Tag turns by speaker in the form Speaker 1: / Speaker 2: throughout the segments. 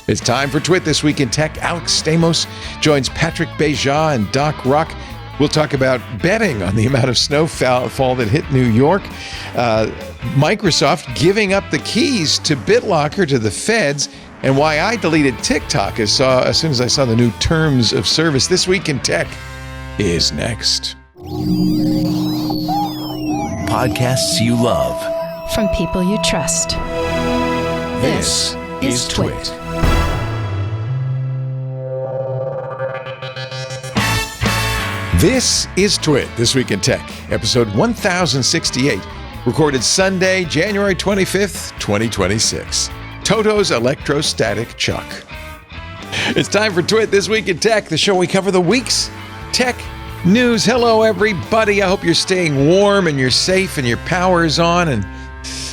Speaker 1: It's time for Twit This Week in Tech. Alex Stamos joins Patrick Beja and Doc Rock. We'll talk about betting on the amount of snowfall that hit New York. Microsoft giving up the keys to BitLocker to the feds, and why I deleted TikTok as soon as I saw the new terms of service. This Week in Tech is next.
Speaker 2: Podcasts you love.
Speaker 3: From people you trust.
Speaker 2: This is Twit.
Speaker 1: This is Twit, This Week in Tech, episode 1068, recorded Sunday, January 25th, 2026. Toto's Electrostatic Chuck. It's time for Twit, This Week in Tech, the show we cover the week's tech news. Hello, everybody. I hope you're staying warm and you're safe and your power is on and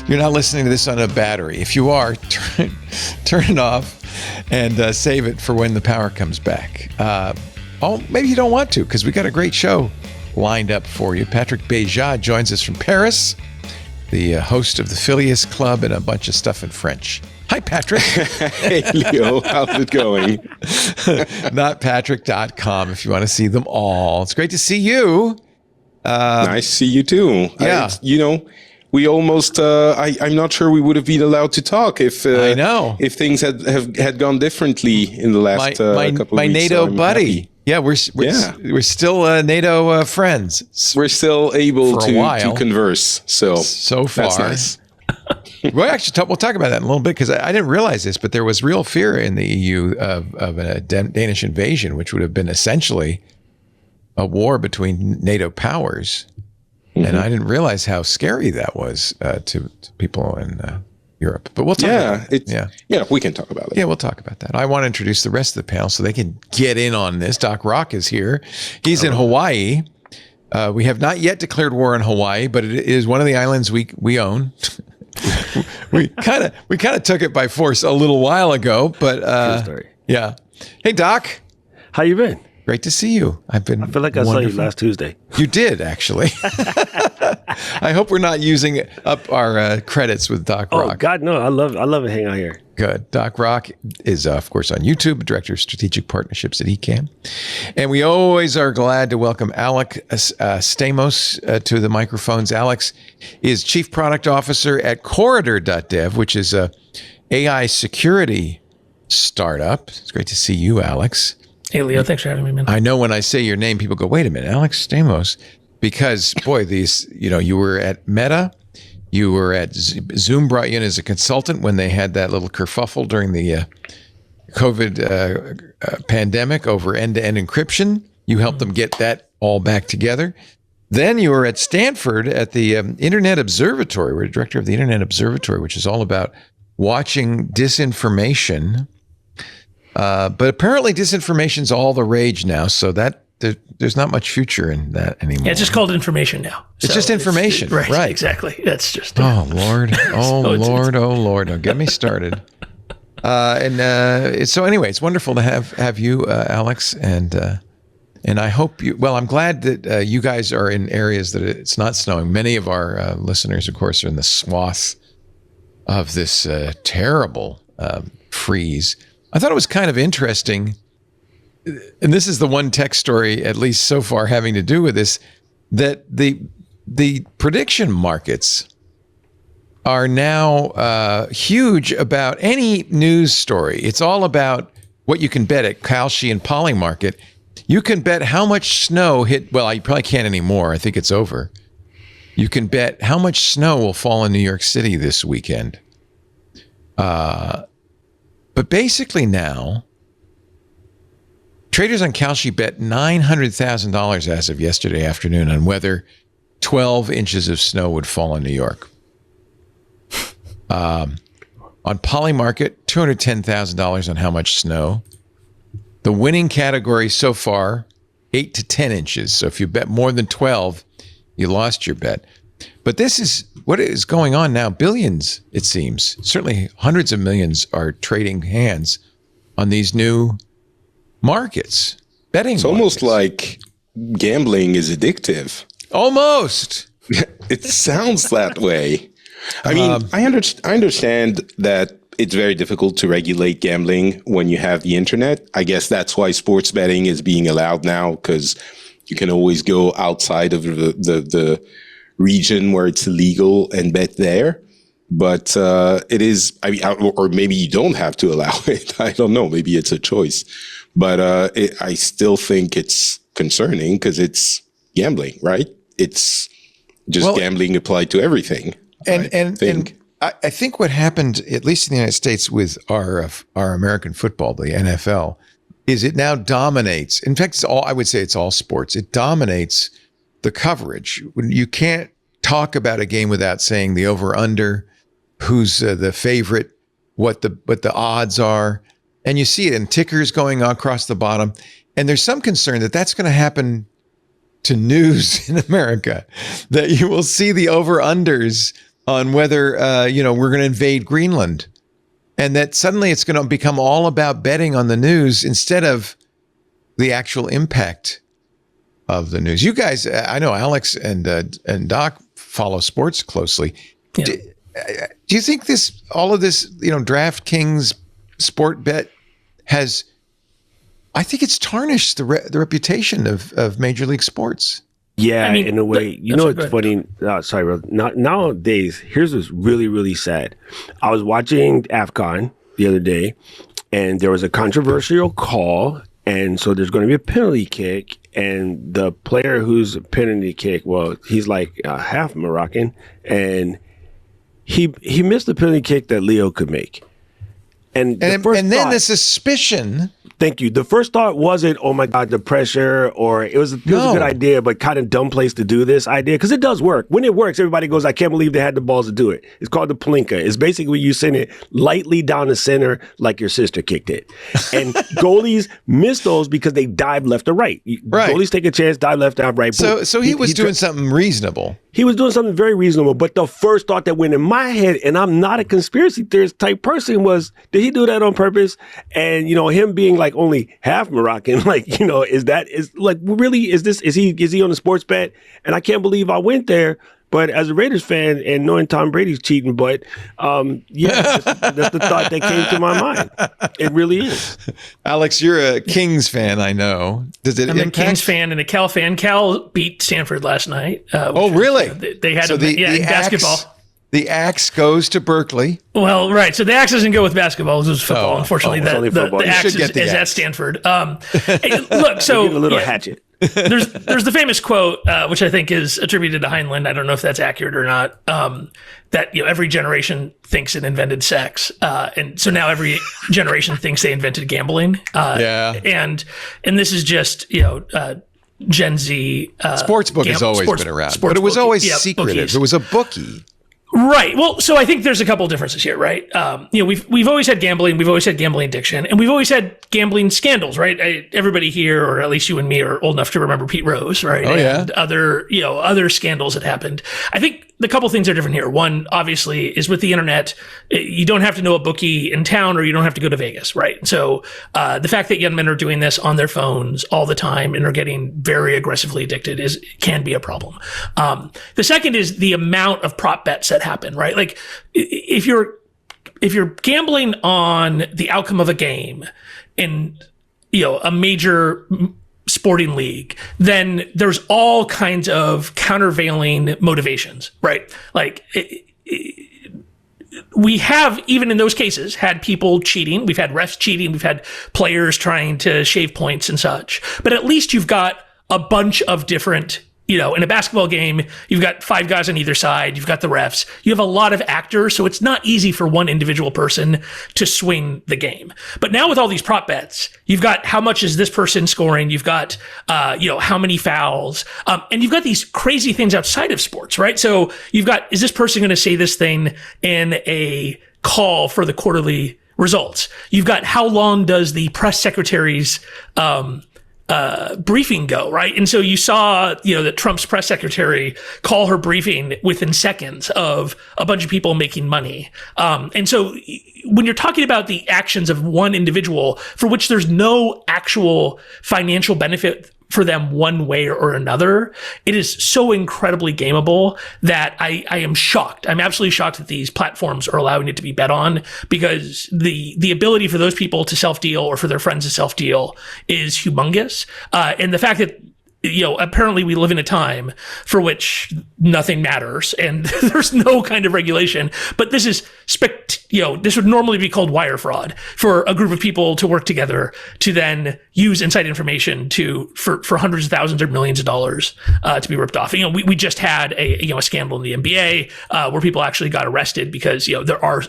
Speaker 1: you're not listening to this on a battery. If you are, turn it off and save it for when the power comes back. Maybe you don't want to, because we got a great show lined up for you. Patrick Beja joins us from Paris, the host of the Phileas Club and a bunch of stuff in French. Hi, Patrick.
Speaker 4: Hey, Leo. How's it going?
Speaker 1: Notpatrick.com if you want to see them all. It's great to see you.
Speaker 4: Nice to see you, too.
Speaker 1: Yeah.
Speaker 4: We almost, I'm not sure we would have been allowed to talk if things had gone differently in the last couple of weeks.
Speaker 1: My NATO buddy. Happy. Yeah, we're still NATO friends.
Speaker 4: We're still able to converse. So far. That's nice.
Speaker 1: Well, actually, we'll talk about that in a little bit, because I didn't realize this, but there was real fear in the EU of a Danish invasion, which would have been essentially a war between NATO powers. Mm-hmm. And I didn't realize how scary that was to people in Europe. But we'll talk about it.
Speaker 4: Yeah, we can talk about it.
Speaker 1: Yeah, we'll talk about that. I want to introduce the rest of the panel so they can get in on this. Doc Rock is here. He's in Hawaii. We have not yet declared war on Hawaii, but it is one of the islands we own. we kind of took it by force a little while ago, but
Speaker 5: true story.
Speaker 1: Yeah. Hey, Doc.
Speaker 5: How you been?
Speaker 1: Great to see you. I feel
Speaker 5: like I saw you last Tuesday.
Speaker 1: You did, actually. I hope we're not using up our credits with Doc Rock.
Speaker 5: Oh God, no! I love it. Hang out here.
Speaker 1: Good. Doc Rock is, of course, on YouTube, Director of Strategic Partnerships at Ecamm. And we always are glad to welcome Alex Stamos to the microphones. Alex is Chief Product Officer at Corridor.dev, which is a AI security startup. It's great to see you, Alex.
Speaker 6: Hey, Leo. Thanks for having me, man.
Speaker 1: I know when I say your name, people go, wait a minute, Alex Stamos. Because, boy, you were at Meta. You were at Zoom, brought you in as a consultant when they had that little kerfuffle during the COVID pandemic over end-to-end encryption. You helped them get that all back together. Then you were at Stanford at the Internet Observatory. We're director of the Internet Observatory, which is all about watching disinformation. But apparently disinformation's all the rage now, so that there's not much future in that anymore.
Speaker 6: Yeah, it's just called information now.
Speaker 1: It's just information, right?
Speaker 6: Exactly. That's just.
Speaker 1: Oh Lord! Oh Lord! Don't get me started. So anyway, it's wonderful to have you, Alex, and I hope you. Well, I'm glad that you guys are in areas that it's not snowing. Many of our listeners, of course, are in the swath of this terrible freeze. I thought it was kind of interesting. And this is the one tech story, at least so far, having to do with this, that the prediction markets are now huge about any news story. It's all about what you can bet at Kalshi and Polymarket. You can bet how much snow hit. Well, you probably can't anymore. I think it's over. You can bet how much snow will fall in New York City this weekend. But basically now, traders on Kalshi bet $900,000 as of yesterday afternoon on whether 12 inches of snow would fall in New York. On Polymarket, $210,000 on how much snow. The winning category so far, 8 to 10 inches. So if you bet more than 12, you lost your bet. But this is what is going on now. Billions, it seems, certainly hundreds of millions are trading hands on these new markets, betting.
Speaker 4: It's almost like gambling is addictive.
Speaker 1: Almost.
Speaker 4: It sounds that way. I mean, I understand that it's very difficult to regulate gambling when you have the internet. I guess that's why sports betting is being allowed now, because you can always go outside of the region where it's illegal and bet there. But it is, I mean, or maybe you don't have to allow it. I don't know. Maybe it's a choice. But I still think it's concerning because it's gambling, right? It's just gambling applied to everything.
Speaker 1: And I think what happened, at least in the United States, with our American football, the NFL, is it now dominates. In fact, I would say it's all sports. It dominates the coverage. You can't talk about a game without saying the over/under, who's the favorite, what the odds are, and you see it in tickers going across the bottom. And there's some concern that that's going to happen to news in America, that you will see the over/unders on whether we're going to invade Greenland, and that suddenly it's going to become all about betting on the news instead of the actual impact of the news. You guys, I know Alex and Doc follow sports closely. Yeah. Do you think all of this, DraftKings sport bet has? I think it's tarnished the reputation of Major League Sports.
Speaker 5: Yeah, in a way. It's funny. Sorry, brother. Nowadays, here's what's really, really sad. I was watching AFCON the other day, and there was a controversial call, and so there's going to be a penalty kick, and the player who's a penalty kick, well, he's like half Moroccan, and he missed the penalty kick that Leo could make. And then
Speaker 1: the suspicion.
Speaker 5: Thank you. The first thought wasn't, oh my God, the pressure, or it was a good idea, but kind of dumb place to do this idea, because it does work. When it works, everybody goes, I can't believe they had the balls to do it. It's called the Palinka. It's basically you send it lightly down the center like your sister kicked it. And goalies miss those because they dive left or right. Goalies take a chance, dive left, dive right.
Speaker 1: So he was doing something reasonable.
Speaker 5: He was doing something very reasonable, but the first thought that went in my head, and I'm not a conspiracy theorist type person, was, did he do that on purpose? And, him being like only half Moroccan, is he on a sports bet? And I can't believe I went there. But as a Raiders fan and knowing Tom Brady's cheating, that's the thought that came to my mind. It really is.
Speaker 1: Alex, you're a Kings fan, I know.
Speaker 6: I'm a Kings fan and a Cal fan. Cal beat Stanford last night.
Speaker 1: Really?
Speaker 6: They had in basketball.
Speaker 1: The axe goes to Berkeley.
Speaker 6: Well, right. So the axe doesn't go with basketball. It was football. Unfortunately, the axe is at Stanford. Look, so
Speaker 5: a little hatchet.
Speaker 6: There's the famous quote, which I think is attributed to Heinlein. I don't know if that's accurate or not. That every generation thinks it invented sex, and so now every generation thinks they invented gambling. And this is just Gen Z.
Speaker 1: Sportsbook has always been around, but it was always secretive. Bookies. It was a bookie.
Speaker 6: Right. Well, so I think there's a couple of differences here, right? We've always had gambling, we've always had gambling addiction, and we've always had gambling scandals, right? Everybody here, or at least you and me, are old enough to remember Pete Rose, right?
Speaker 1: Oh, yeah.
Speaker 6: And other scandals that happened. I think the couple things are different here. One, obviously, is with the internet, you don't have to know a bookie in town, or you don't have to go to Vegas, right? So the fact that young men are doing this on their phones all the time and are getting very aggressively addicted can be a problem. The second is the amount of prop bets that happen, right? Like if you're gambling on the outcome of a game in a major sporting league, then there's all kinds of countervailing motivations, right? Like we have, even in those cases, had people cheating. We've had refs cheating. We've had players trying to shave points and such. But at least you've got a bunch of different, in a basketball game, you've got 5 guys on either side. You've got the refs. You have a lot of actors. So it's not easy for one individual person to swing the game. But now with all these prop bets, you've got how much is this person scoring? You've got, how many fouls? And you've got these crazy things outside of sports, right? So you've got, is this person going to say this thing in a call for the quarterly results? You've got how long does the press secretary's, briefing go, right? And so you saw, that Trump's press secretary call her briefing within seconds of a bunch of people making money. And so when you're talking about the actions of one individual for which there's no actual financial benefit for them one way or another. It is so incredibly gameable that I am shocked. I'm absolutely shocked that these platforms are allowing it to be bet on, because the ability for those people to self-deal or for their friends to self-deal is humongous. And the fact that, apparently we live in a time for which nothing matters and there's no kind of regulation, but this is this would normally be called wire fraud, for a group of people to work together to then use inside information for hundreds of thousands or millions of dollars to be ripped off. We just had a scandal in the NBA where people actually got arrested because there are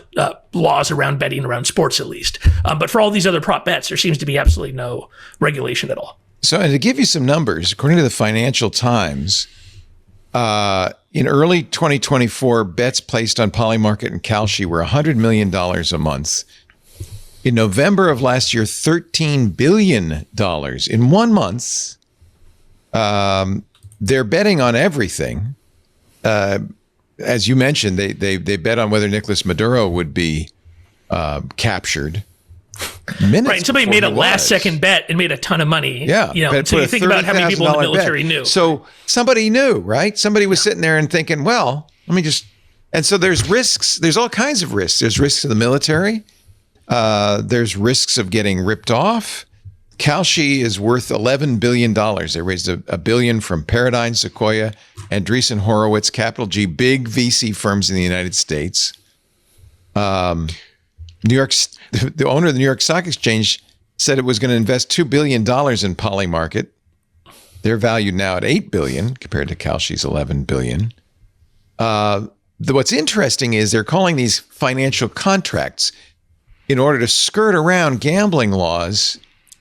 Speaker 6: laws around betting around sports, at least, but for all these other prop bets, there seems to be absolutely no regulation at all.
Speaker 1: So, and to give you some numbers, according to the Financial Times, in early 2024, bets placed on Polymarket and Kalshi were $100 million a month. In November of last year, $13 billion in 1 month. They're betting on everything. As you mentioned, they bet on whether Nicolas Maduro would be captured.
Speaker 6: Right, and somebody made a last-second bet and made a ton of money.
Speaker 1: Yeah,
Speaker 6: so you think about how many people in the military knew.
Speaker 1: So somebody knew, right? Somebody was sitting there and thinking, well, let me just... And so there's risks. There's all kinds of risks. There's risks to the military. There's risks of getting ripped off. Kalshi is worth $11 billion. They raised $1 billion from Paradigm, Sequoia, Andreessen Horowitz, Capital G, big VC firms in the United States. The owner of the New York Stock Exchange said it was going to invest $2 billion in Polymarket. They're valued now at $8 billion compared to Kalshi's $11 billion. What's interesting is they're calling these financial contracts in order to skirt around gambling laws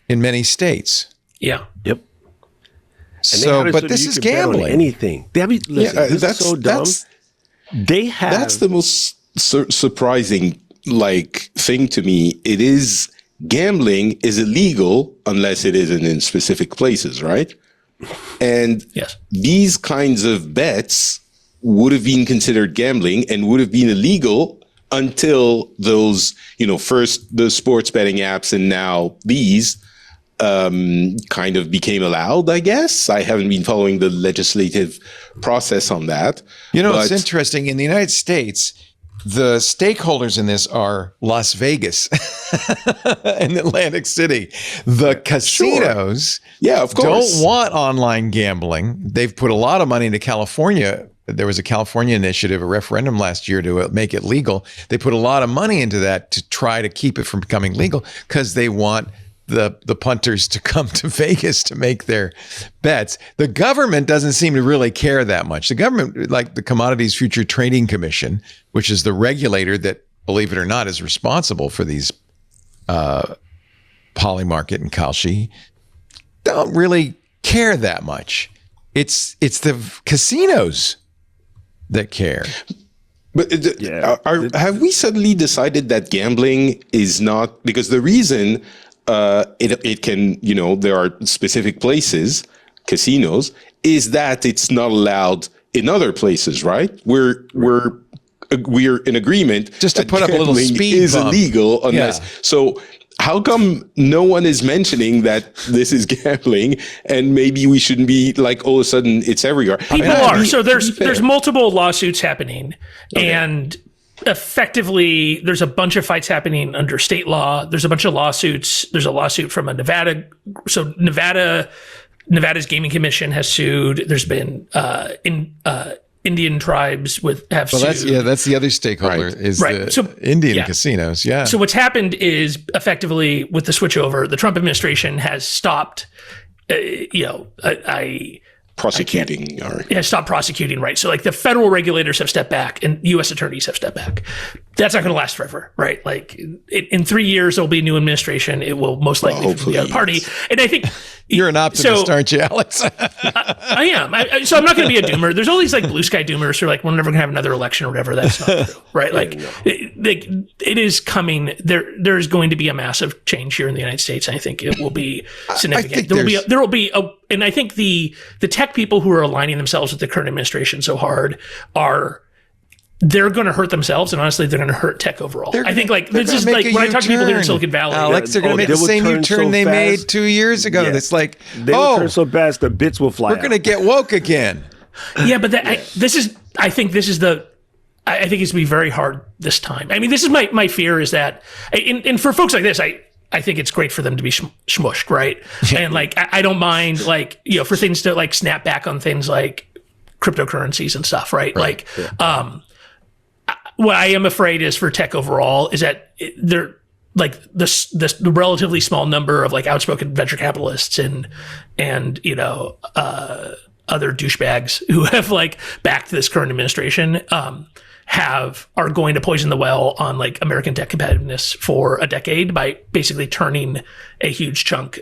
Speaker 1: in many states.
Speaker 6: Yeah.
Speaker 5: Yep.
Speaker 1: So, but this is gambling.
Speaker 5: Anything. That's so dumb.
Speaker 4: That's the most surprising thing to me. It is, gambling is illegal unless it isn't in specific places, right? And
Speaker 6: yes,
Speaker 4: these kinds of bets would have been considered gambling and would have been illegal until those, first the sports betting apps and now these kind of became allowed, I guess. I haven't been following the legislative process on that.
Speaker 1: It's interesting. In the United States, the stakeholders in this are Las Vegas and Atlantic City. The casinos
Speaker 4: of course,
Speaker 1: don't want online gambling. They've put a lot of money into California. There was a California initiative, a referendum last year to make it legal. They put a lot of money into that to try to keep it from becoming legal because they want the punters to come to Vegas to make their bets. The government doesn't seem to really care that much. The government, like the Commodities Future Trading Commission, which is the regulator that, believe it or not, is responsible for these Polymarket and Kalshi, don't really care that much. It's the casinos that care.
Speaker 4: But have we suddenly decided that gambling is not, because the reason it can, there are specific places, casinos, is that it's not allowed in other places, right? We're in agreement
Speaker 1: just to put up a little speed
Speaker 4: is
Speaker 1: bump.
Speaker 4: Illegal unless so. How come no one is mentioning that this is gambling and maybe we shouldn't be all of a sudden it's everywhere?
Speaker 6: People are. So there's multiple lawsuits happening, and effectively there's a bunch of fights happening under state law. There's a bunch of lawsuits. There's a lawsuit from Nevada's gaming commission has sued. There's been Indian tribes have sued.
Speaker 1: That's the other stakeholder is the Indian casinos. Yeah.
Speaker 6: So what's happened is effectively with the switchover, the Trump administration has stopped,
Speaker 4: prosecuting
Speaker 6: stopped prosecuting, right? So the federal regulators have stepped back and U.S. attorneys have stepped back. That's not going to last forever, right? In 3 years, there'll be a new administration. It will most likely be the other party. And I think
Speaker 1: you're an optimist, aren't you, Alex?
Speaker 6: I am. So I'm not going to be a doomer. There's all these blue sky doomers who are we're never going to have another election or whatever. That's not true, right? It is coming. There is going to be a massive change here in the United States. And I think it will be significant. There will be and I think the tech people who are aligning themselves with the current administration so hard are they're going to hurt themselves, and honestly, they're going to hurt tech overall. I think like this is
Speaker 1: make
Speaker 6: like
Speaker 1: a
Speaker 6: when I talk to people here in
Speaker 1: U-turn.
Speaker 6: Silicon Valley,
Speaker 1: Alex, they're going to make the same U-turn they made 2 years ago.
Speaker 5: Yeah.
Speaker 1: It's like,
Speaker 5: They will turn so fast the bits will fly.
Speaker 1: we're going to get woke again.
Speaker 6: yeah, but I think this is I think it's going to be very hard this time. I mean, this is my fear is that, and for folks like this, I think it's great for them to be smushed, right? And like, I don't mind like, for things to like snap back on things like cryptocurrencies and stuff, right? Like, what I am afraid is for tech overall is that they're like the relatively small number of like outspoken venture capitalists and other douchebags who have like backed this current administration are going to poison the well on like American tech competitiveness for a decade by basically turning a huge chunk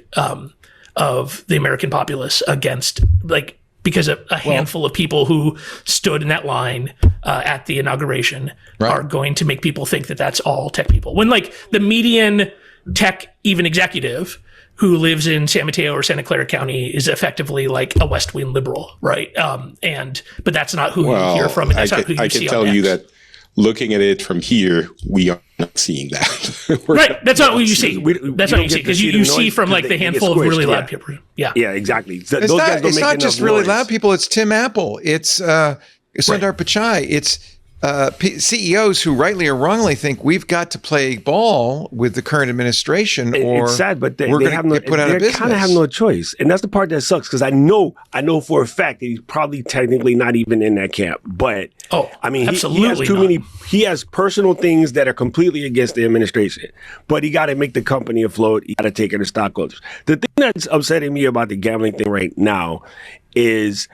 Speaker 6: of the American populace against like, because a handful of people who stood in that line at the inauguration are going to make people think that that's all tech people. When like the median tech even executive who lives in San Mateo or Santa Clara County is effectively like a West Wing liberal, right? But that's not who you hear from, and that's not who you see on
Speaker 4: I can tell you that looking at it from here, we are not seeing that.
Speaker 6: Right, that's not what you see. That's not what you see, because you see from like the handful of really loud people. Yeah,
Speaker 5: exactly.
Speaker 1: It's not just really loud people. It's Tim Apple. It's Sundar Pichai. It's CEOs who rightly or wrongly think we've got to play ball with the current administration, or
Speaker 5: it's sad, but
Speaker 1: we're going to get put out of business.
Speaker 5: They kind of have no choice, and that's the part that sucks. Because I know for a fact that he's probably technically not even in that camp. But I mean, he has too many. He has personal things that are completely against the administration. But he got to make the company afloat. He got to take care of stockholders. The thing that's upsetting me about the gambling thing right now is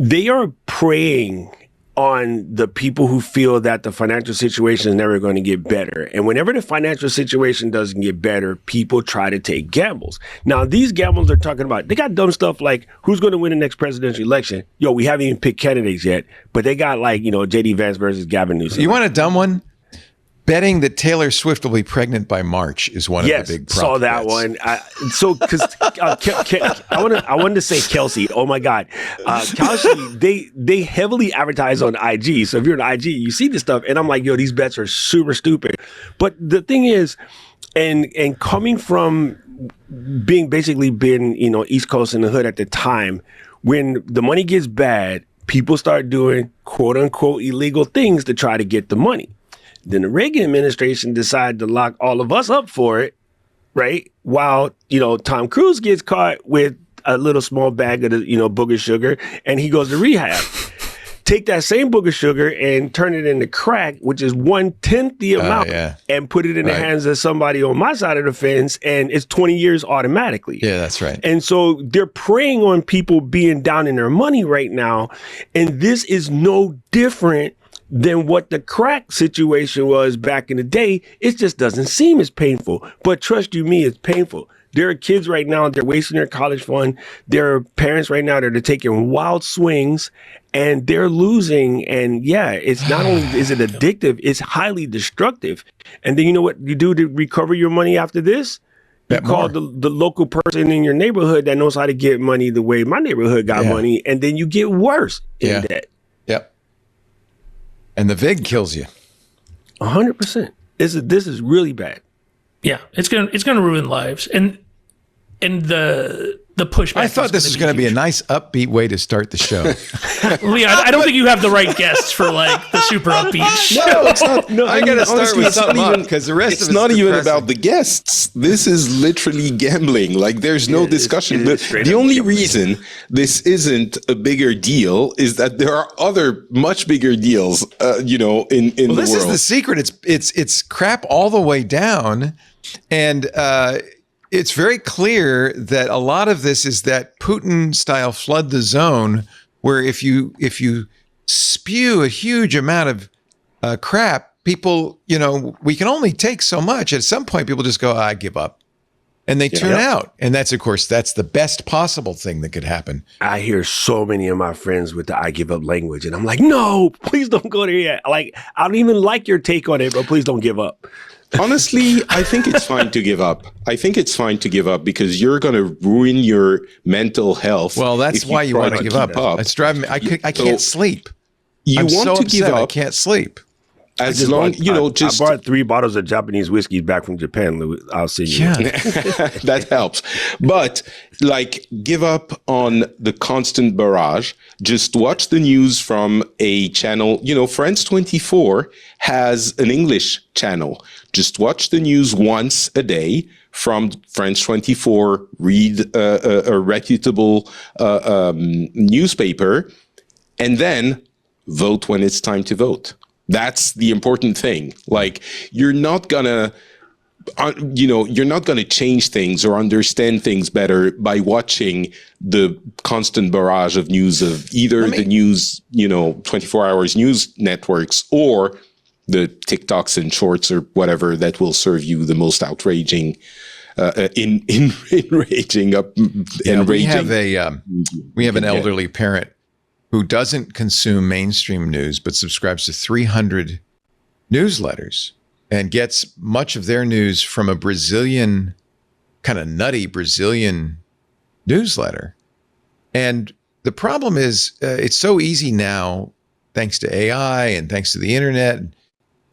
Speaker 5: they are preying on the people who feel that the financial situation is never going to get better. And whenever the financial situation doesn't get better, people try to take gambles. Now, these gambles are talking about, they got dumb stuff like who's going to win the next presidential election. We haven't even picked candidates yet, but they got like, J.D. Vance versus Gavin Newsom.
Speaker 1: You want a dumb one? Betting that Taylor Swift will be pregnant by March is one of the big
Speaker 5: saw that
Speaker 1: bets.
Speaker 5: one. I wanted to say Kelsey. Oh my God, Kelsey. They heavily advertise on IG. So if you're on IG, you see this stuff, and I'm like, these bets are super stupid. But the thing is, and coming from being East Coast in the hood at the time, when the money gets bad, people start doing quote unquote illegal things to try to get the money. Then the Reagan administration decided to lock all of us up for it, right? While, Tom Cruise gets caught with a little small bag of the, booger sugar, and he goes to rehab. Take that same booger sugar and turn it into crack, which is 1/10 the amount, and put it in the hands of somebody on my side of the fence, and it's 20 years automatically.
Speaker 1: Yeah, that's right.
Speaker 5: And so they're preying on people being down in their money right now, and this is no different than what the crack situation was back in the day. It just doesn't seem as painful. But trust you me, it's painful. There are kids right now, they're wasting their college fund. There are parents right now that are taking wild swings and they're losing. And it's not only is it addictive, it's highly destructive. And then you know what you do to recover your money after this? You call the local person in your neighborhood that knows how to get money the way my neighborhood got money. And then you get worse in debt.
Speaker 1: Yep. And the VIG kills you.
Speaker 5: 100%. This is really bad.
Speaker 6: Yeah, it's gonna ruin lives, and the pushback.
Speaker 1: I thought this was going to be a nice upbeat way to start the show.
Speaker 6: Leon, I don't think you have the right guests for like the super upbeat show.
Speaker 4: No, it's not. No,
Speaker 1: I got to start with something
Speaker 4: even,
Speaker 1: because the rest of
Speaker 4: it's not even
Speaker 1: depressing.
Speaker 4: about the guests. This is literally gambling. Like there's no discussion. The only reason this isn't a bigger deal is that there are other much bigger deals, in the world.
Speaker 1: This is the secret. It's crap all the way down, and it's very clear that a lot of this is that Putin style flood the zone, where if you spew a huge amount of crap, people, we can only take so much. At some point, people just go, I give up. And they tune out. And that's the best possible thing that could happen.
Speaker 5: I hear so many of my friends with the I give up language. And I'm like, no, please don't go there yet. Like, I don't even like your take on it, but please don't give up.
Speaker 4: Honestly, I think it's fine to give up. I think it's fine to give up because you're going to ruin your mental health.
Speaker 1: Well, that's why you want to give up. It's driving me. I can't sleep. I'm
Speaker 4: want
Speaker 1: so
Speaker 4: to give
Speaker 1: upset. I
Speaker 4: up
Speaker 1: can't sleep.
Speaker 4: as long, just
Speaker 5: I brought 3 bottles of Japanese whiskey back from Japan, Louis. I'll see you.
Speaker 1: Yeah.
Speaker 4: that helps. But like, give up on the constant barrage. Just watch the news from a channel. France 24 has an English channel. Just watch the news once a day from France 24. Read a reputable newspaper, and then vote when it's time to vote. That's the important thing. Like, you're not gonna change things or understand things better by watching the constant barrage of news of either the news, 24 hours news networks, or the TikToks and shorts or whatever that will serve you the most enraging.
Speaker 1: We have an elderly parent who doesn't consume mainstream news, but subscribes to 300 newsletters and gets much of their news from a Brazilian, kind of nutty Brazilian newsletter. And the problem is it's so easy now, thanks to AI and thanks to the internet,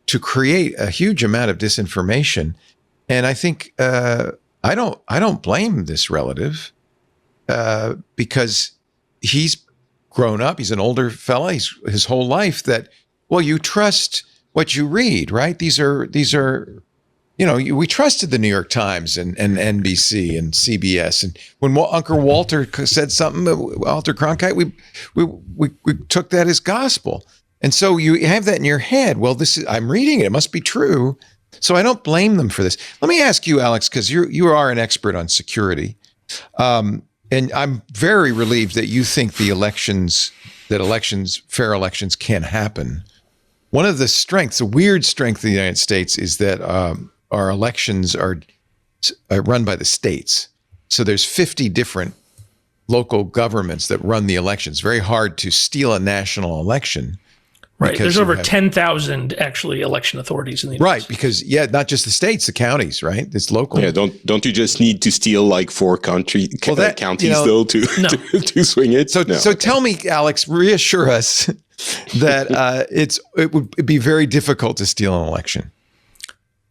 Speaker 1: to create a huge amount of disinformation. And I think I don't blame this relative because he's grown up. He's an older fella. He's his whole life that, well, you trust what you read, right? These are, we trusted the New York Times and NBC and CBS. And when Uncle Walter said something, Walter Cronkite, we took that as gospel. And so you have that in your head. Well, I'm reading it. It must be true. So I don't blame them for this. Let me ask you, Alex, because you are an expert on security. And I'm very relieved that you think fair elections can happen. One of the weird strength of the United States is that our elections are run by the states. So there's 50 different local governments that run the elections. Very hard to steal a national election.
Speaker 6: Right. There's over 10,000 actually election authorities in the United States.
Speaker 1: Because not just the states, the counties, right? It's local.
Speaker 4: Yeah, don't you just need to steal like 4 counties though to swing it?
Speaker 1: So tell me, Alex, reassure us that it would be very difficult to steal an election.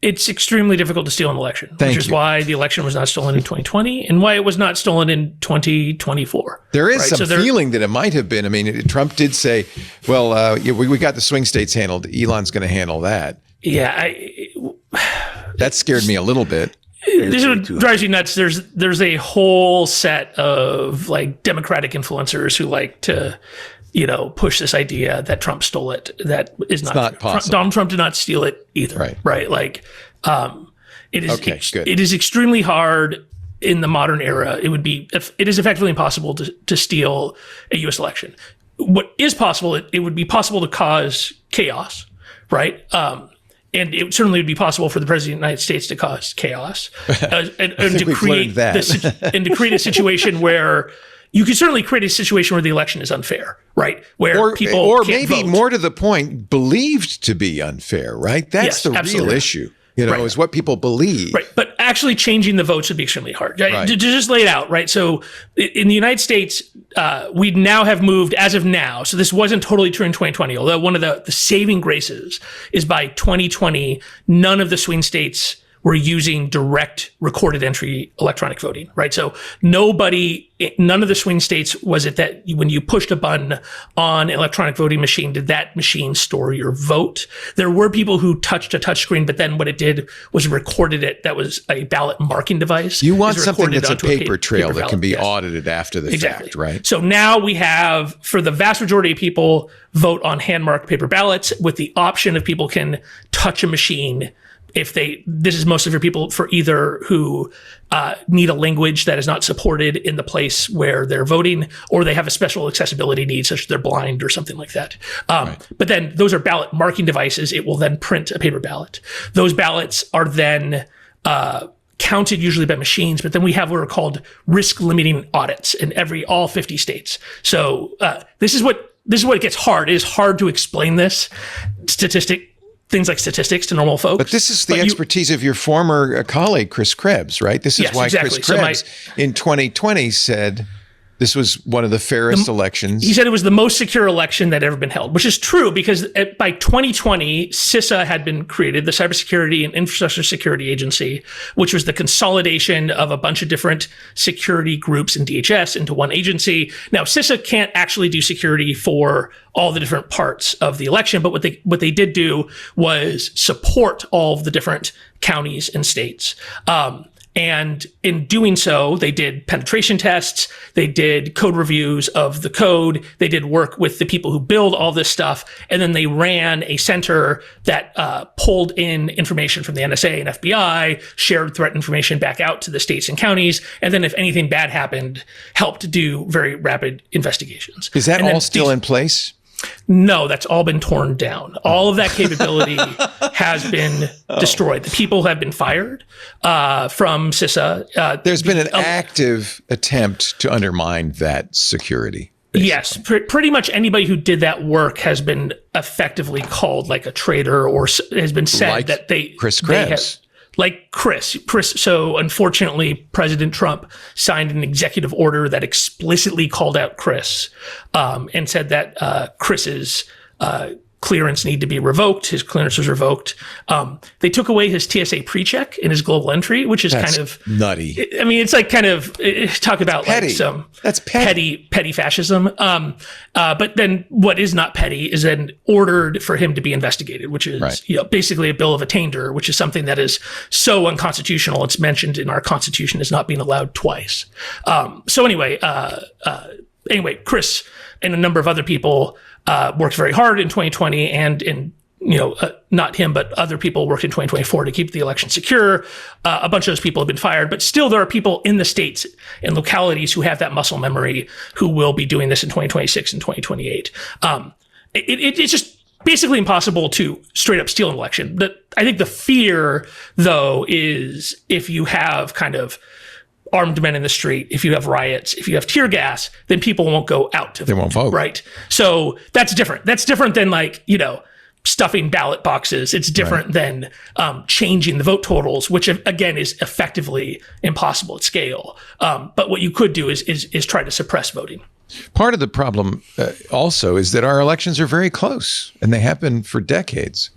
Speaker 6: It's extremely difficult to steal an election, which is why the election was not stolen in 2020 and why it was not stolen in 2024.
Speaker 1: There is some feeling that it might have been. I mean, Trump did say, well, we got the swing states handled. Elon's going to handle that.
Speaker 6: Yeah.
Speaker 1: That scared me a little bit.
Speaker 6: This is what drives you nuts. There's a whole set of like Democratic influencers who like to push this idea that Trump stole it. That is not possible. Donald Trump did not steal it either. Right. Like, it is extremely hard in the modern era. It is effectively impossible to steal a U.S. election. What is possible, it would be possible to cause chaos, right? And it certainly would be possible for the president of the United States to cause chaos and to create a situation where you could certainly create a situation where the election is unfair, right? Where people can't
Speaker 1: maybe
Speaker 6: vote.
Speaker 1: More to the point, believed to be unfair, right? That's the real issue, is what people believe.
Speaker 6: Right, but actually changing the votes would be extremely hard. Right? To just lay it out, right? So in the United States, we now have moved, as of now, so this wasn't totally true in 2020, although one of the saving graces is by 2020, none of the swing states were using direct recorded entry electronic voting, right? So none of the swing states was it that when you pushed a button on an electronic voting machine, did that machine store your vote? There were people who touched a touchscreen, but then what it did was recorded it. That was a ballot marking device.
Speaker 1: You want something that's a paper trail that can be audited after the fact, right?
Speaker 6: So now we have, for the vast majority of people, vote on hand-marked paper ballots with the option of people can touch a machine this is mostly for people for either who need a language that is not supported in the place where they're voting, or they have a special accessibility need, such as they're blind or something like that. But then those are ballot marking devices. It will then print a paper ballot. Those ballots are then counted usually by machines, but then we have what are called risk limiting audits in all 50 states. So this is what it gets hard. It is hard to explain things like statistics to normal folks.
Speaker 1: But this is the expertise of your former colleague, Chris Krebs, right? This is why Chris Krebs in 2020 said, This was one of the fairest elections.
Speaker 6: He said it was the most secure election that had ever been held, which is true because by 2020, CISA had been created, the Cybersecurity and Infrastructure Security Agency, which was the consolidation of a bunch of different security groups in DHS into one agency. Now, CISA can't actually do security for all the different parts of the election, but what they did do was support all of the different counties and states. And in doing so, they did penetration tests, they did code reviews of the code, they did work with the people who build all this stuff, and then they ran a center that pulled in information from the NSA and FBI, shared threat information back out to the states and counties, and then if anything bad happened, helped do very rapid investigations.
Speaker 1: Is that all still in place?
Speaker 6: No, that's all been torn down. All of that capability has been destroyed. The people have been fired from CISA.
Speaker 1: There's been an active attempt to undermine that security. Basically.
Speaker 6: Yes, pretty much anybody who did that work has been effectively called like a traitor, or has been said
Speaker 1: like
Speaker 6: that
Speaker 1: Chris Krebs.
Speaker 6: Like Chris. So unfortunately, President Trump signed an executive order that explicitly called out Chris and said that Chris's clearance need to be revoked. His clearance was revoked. They took away his TSA pre-check and his global entry, which is kind of
Speaker 1: nutty.
Speaker 6: I mean, it's like kind of talk about
Speaker 1: petty.
Speaker 6: Like some
Speaker 1: that's petty
Speaker 6: fascism. But then what is not petty is then ordered for him to be investigated, which is basically a bill of attainder, which is something that is so unconstitutional. It's mentioned in our Constitution as not being allowed twice. So anyway, Chris and a number of other people worked very hard in 2020, and not him, but other people worked in 2024 to keep the election secure. A bunch of those people have been fired, but still there are people in the states and localities who have that muscle memory who will be doing this in 2026 and 2028. It's just basically impossible to straight up steal an election. I think the fear, though, is if you have kind of armed men in the street, if you have riots, if you have tear gas, then people won't go out to vote.
Speaker 1: They won't vote.
Speaker 6: Right. So that's different. That's different than stuffing ballot boxes. It's different than changing the vote totals, which again is effectively impossible at scale. But what you could do is try to suppress voting.
Speaker 1: Part of the problem also is that our elections are very close, and they have been for decades.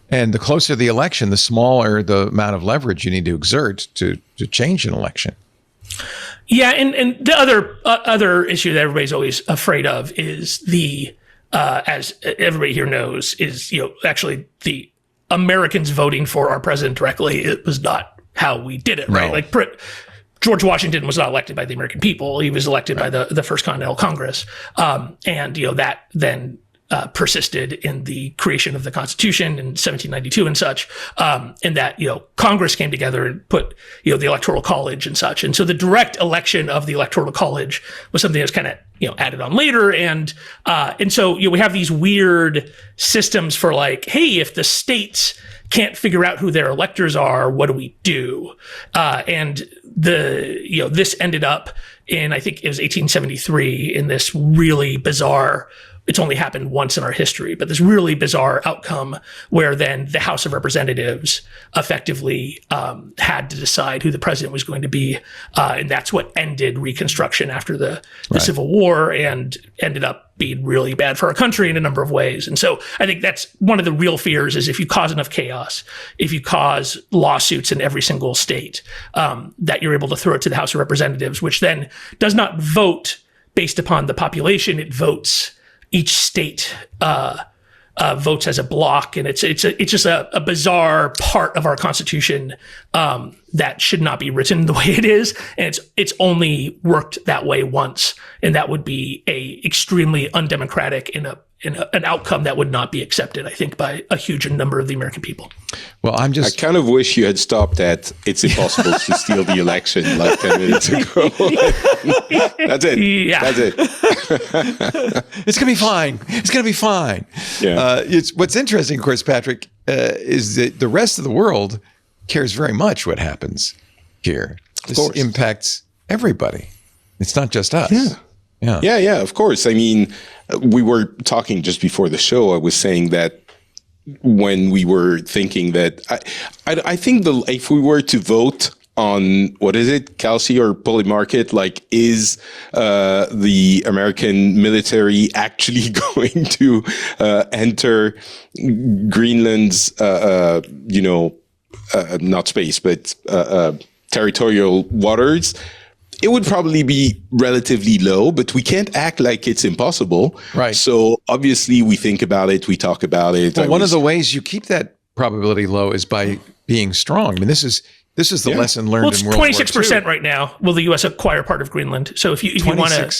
Speaker 1: And the closer the election, the smaller the amount of leverage you need to exert to change an election.
Speaker 6: Yeah, and the other issue that everybody's always afraid of is the, as everybody here knows, is actually the Americans voting for our president directly. It was not how we did it, right?
Speaker 1: No.
Speaker 6: Like George Washington was not elected by the American people; he was elected by the First Continental Congress, and that then persisted in the creation of the Constitution in 1792 and such, and that, Congress came together and put, the Electoral College and such. And so the direct election of the Electoral College was something that was kind of, added on later. And so, we have these weird systems for like, hey, if the states can't figure out who their electors are, what do we do? And this ended up in, I think it was 1873, in this really bizarre, it's only happened once in our history, but this really bizarre outcome where then the House of Representatives effectively had to decide who the president was going to be. And that's what ended Reconstruction after the Civil War, and ended up being really bad for our country in a number of ways. And so I think that's one of the real fears, is if you cause enough chaos, if you cause lawsuits in every single state, that you're able to throw it to the House of Representatives, which then does not vote based upon the population. It votes, each state votes as a block, and it's just a bizarre part of our Constitution that should not be written the way it is, and it's only worked that way once, and that would be a extremely undemocratic in an outcome that would not be accepted, I think, by a huge number of the American people.
Speaker 1: Well, I
Speaker 4: kind of wish you had stopped at "it's impossible to steal the election" like 10 minutes ago. That's it.
Speaker 6: Yeah.
Speaker 4: That's it.
Speaker 1: It's going to be fine. It's going to be fine.
Speaker 4: Yeah.
Speaker 1: It's what's interesting, of course, Patrick, is that the rest of the world cares very much what happens here. This impacts everybody. It's not just us.
Speaker 4: Yeah, of course. I mean, we were talking just before the show. I was saying that when we were thinking that I think if we were to vote on what is it, Kelsey or Polymarket? Like, is the American military actually going to enter Greenland's, not space, but territorial waters? It would probably be relatively low, but we can't act like it's impossible.
Speaker 1: Right.
Speaker 4: So obviously we think about it, we talk about it.
Speaker 1: Well, one of the ways you keep that probability low is by being strong. I mean, this is the lesson learned in World War II.
Speaker 6: Well, it's 26% right now. Will the U.S. acquire part of Greenland? So if you want to,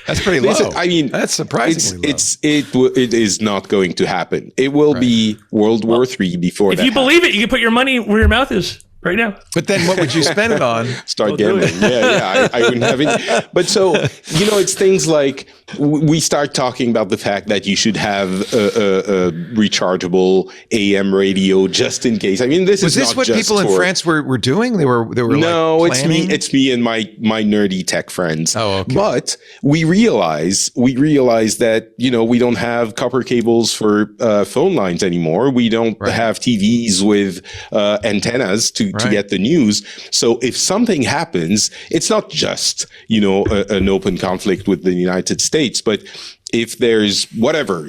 Speaker 1: that's pretty low.
Speaker 4: Listen, I mean,
Speaker 1: that's surprisingly low.
Speaker 4: It is not going to happen. It will be World War III before.
Speaker 6: If you believe it, you can put your money where your mouth is right now.
Speaker 1: But then what would you spend it on?
Speaker 4: Start gambling. I wouldn't have it. But so, it's things like we start talking about the fact that you should have a rechargeable AM radio just in case. I mean, this
Speaker 1: was
Speaker 4: is
Speaker 1: this
Speaker 4: not
Speaker 1: what
Speaker 4: just
Speaker 1: people in France were doing? They were
Speaker 4: no,
Speaker 1: like
Speaker 4: it's me and my nerdy tech friends.
Speaker 1: Oh, okay.
Speaker 4: But we realize that we don't have copper cables for phone lines anymore. We don't have TVs with antennas to get the news. So if something happens, it's not just an open conflict with the United States, but if there's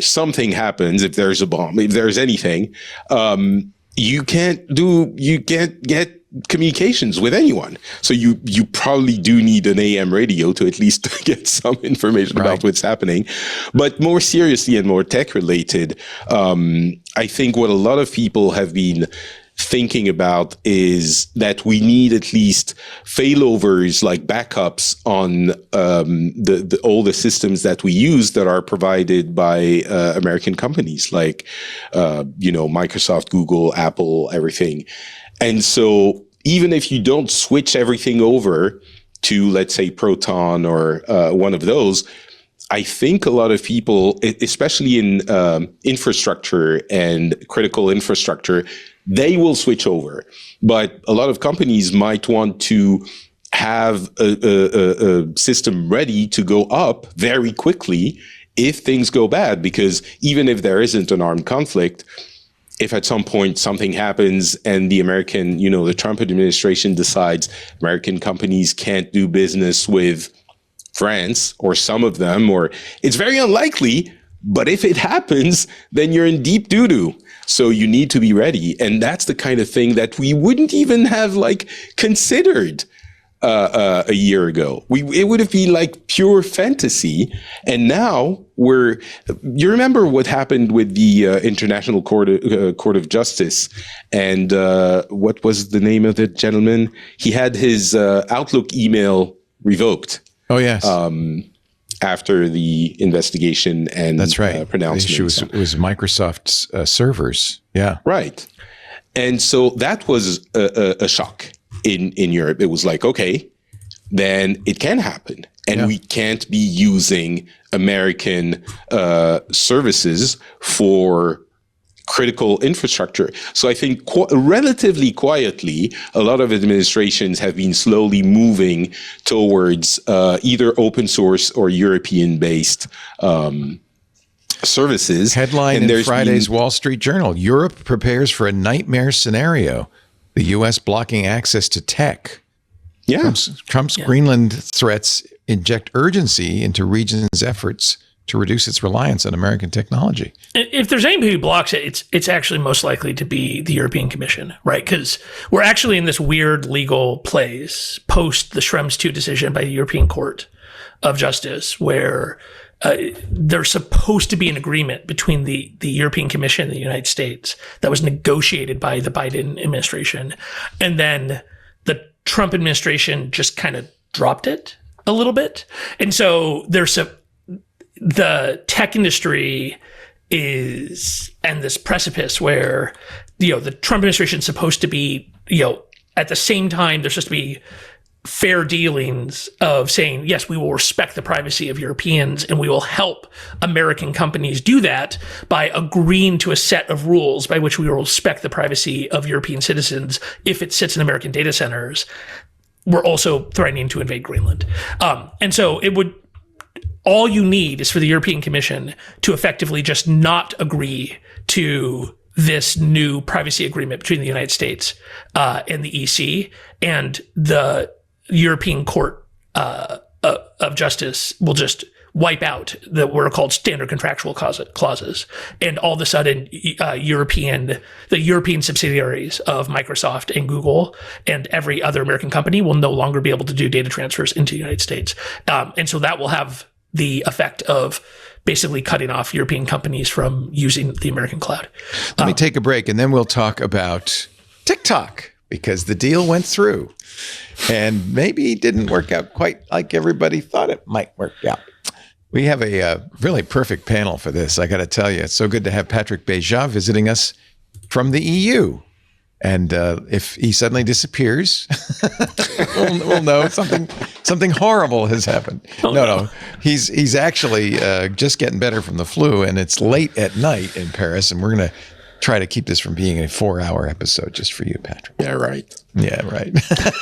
Speaker 4: something happens, if there's a bomb, if there's anything, you can't get communications with anyone. So you probably do need an AM radio to at least get some information about what's happening. But more seriously and more tech related, I think what a lot of people have been thinking about is that we need at least failovers, like backups on all the systems that we use that are provided by American companies like Microsoft, Google, Apple, everything. And so even if you don't switch everything over to, let's say, Proton or one of those, I think a lot of people, especially in infrastructure and critical infrastructure, they will switch over. But a lot of companies might want to have a system ready to go up very quickly if things go bad, because even if there isn't an armed conflict, if at some point something happens and the American, the Trump administration decides American companies can't do business with France or some of them, or it's very unlikely, but if it happens, then you're in deep doo-doo. So you need to be ready. And that's the kind of thing that we wouldn't even have considered a year ago. It would have been like pure fantasy. And now you remember what happened with the International Court of Justice, and what was the name of the gentleman? He had his Outlook email revoked.
Speaker 1: Oh, yes.
Speaker 4: After the investigation and
Speaker 1: that's right.
Speaker 4: Pronouncement.
Speaker 1: The issue was Microsoft's servers. Yeah.
Speaker 4: Right. And so that was a shock in Europe. It was like, okay, then it can happen. And we can't be using American services for critical infrastructure. So I think relatively quietly, a lot of administrations have been slowly moving towards either open source or European-based services.
Speaker 1: Headline in Friday's Wall Street Journal: Europe prepares for a nightmare scenario. The U.S. blocking access to tech.
Speaker 4: Yeah.
Speaker 1: Trump's Greenland threats inject urgency into region's efforts to reduce its reliance on American technology.
Speaker 6: If there's anybody who blocks it, it's actually most likely to be the European Commission, right? Because we're actually in this weird legal place post the Schrems II decision by the European Court of Justice, where there's supposed to be an agreement between the European Commission and the United States that was negotiated by the Biden administration. And then the Trump administration just kind of dropped it a little bit. And so the tech industry is on this precipice where, the Trump administration is supposed to be, at the same time, there's supposed to be fair dealings of saying, yes, we will respect the privacy of Europeans and we will help American companies do that by agreeing to a set of rules by which we will respect the privacy of European citizens if it sits in American data centers. We're also threatening to invade Greenland. And so all you need is for the European Commission to effectively just not agree to this new privacy agreement between the United States and the EC, and the European Court of Justice will just wipe out what are called standard contractual clauses. And all of a sudden, the European subsidiaries of Microsoft and Google and every other American company will no longer be able to do data transfers into the United States. And so that will have the effect of basically cutting off European companies from using the American cloud.
Speaker 1: Let me take a break, and then we'll talk about TikTok, because the deal went through and maybe didn't work out quite like everybody thought it might work out. We have a really perfect panel for this. I got to tell you, it's so good to have Patrick Beja visiting us from the EU. And if he suddenly disappears, we'll know something horrible has happened. No, he's actually just getting better from the flu, and it's late at night in Paris, and we're going to try to keep this from being a 4-hour episode just for you, Patrick.
Speaker 4: Yeah, right.
Speaker 1: Yeah, right.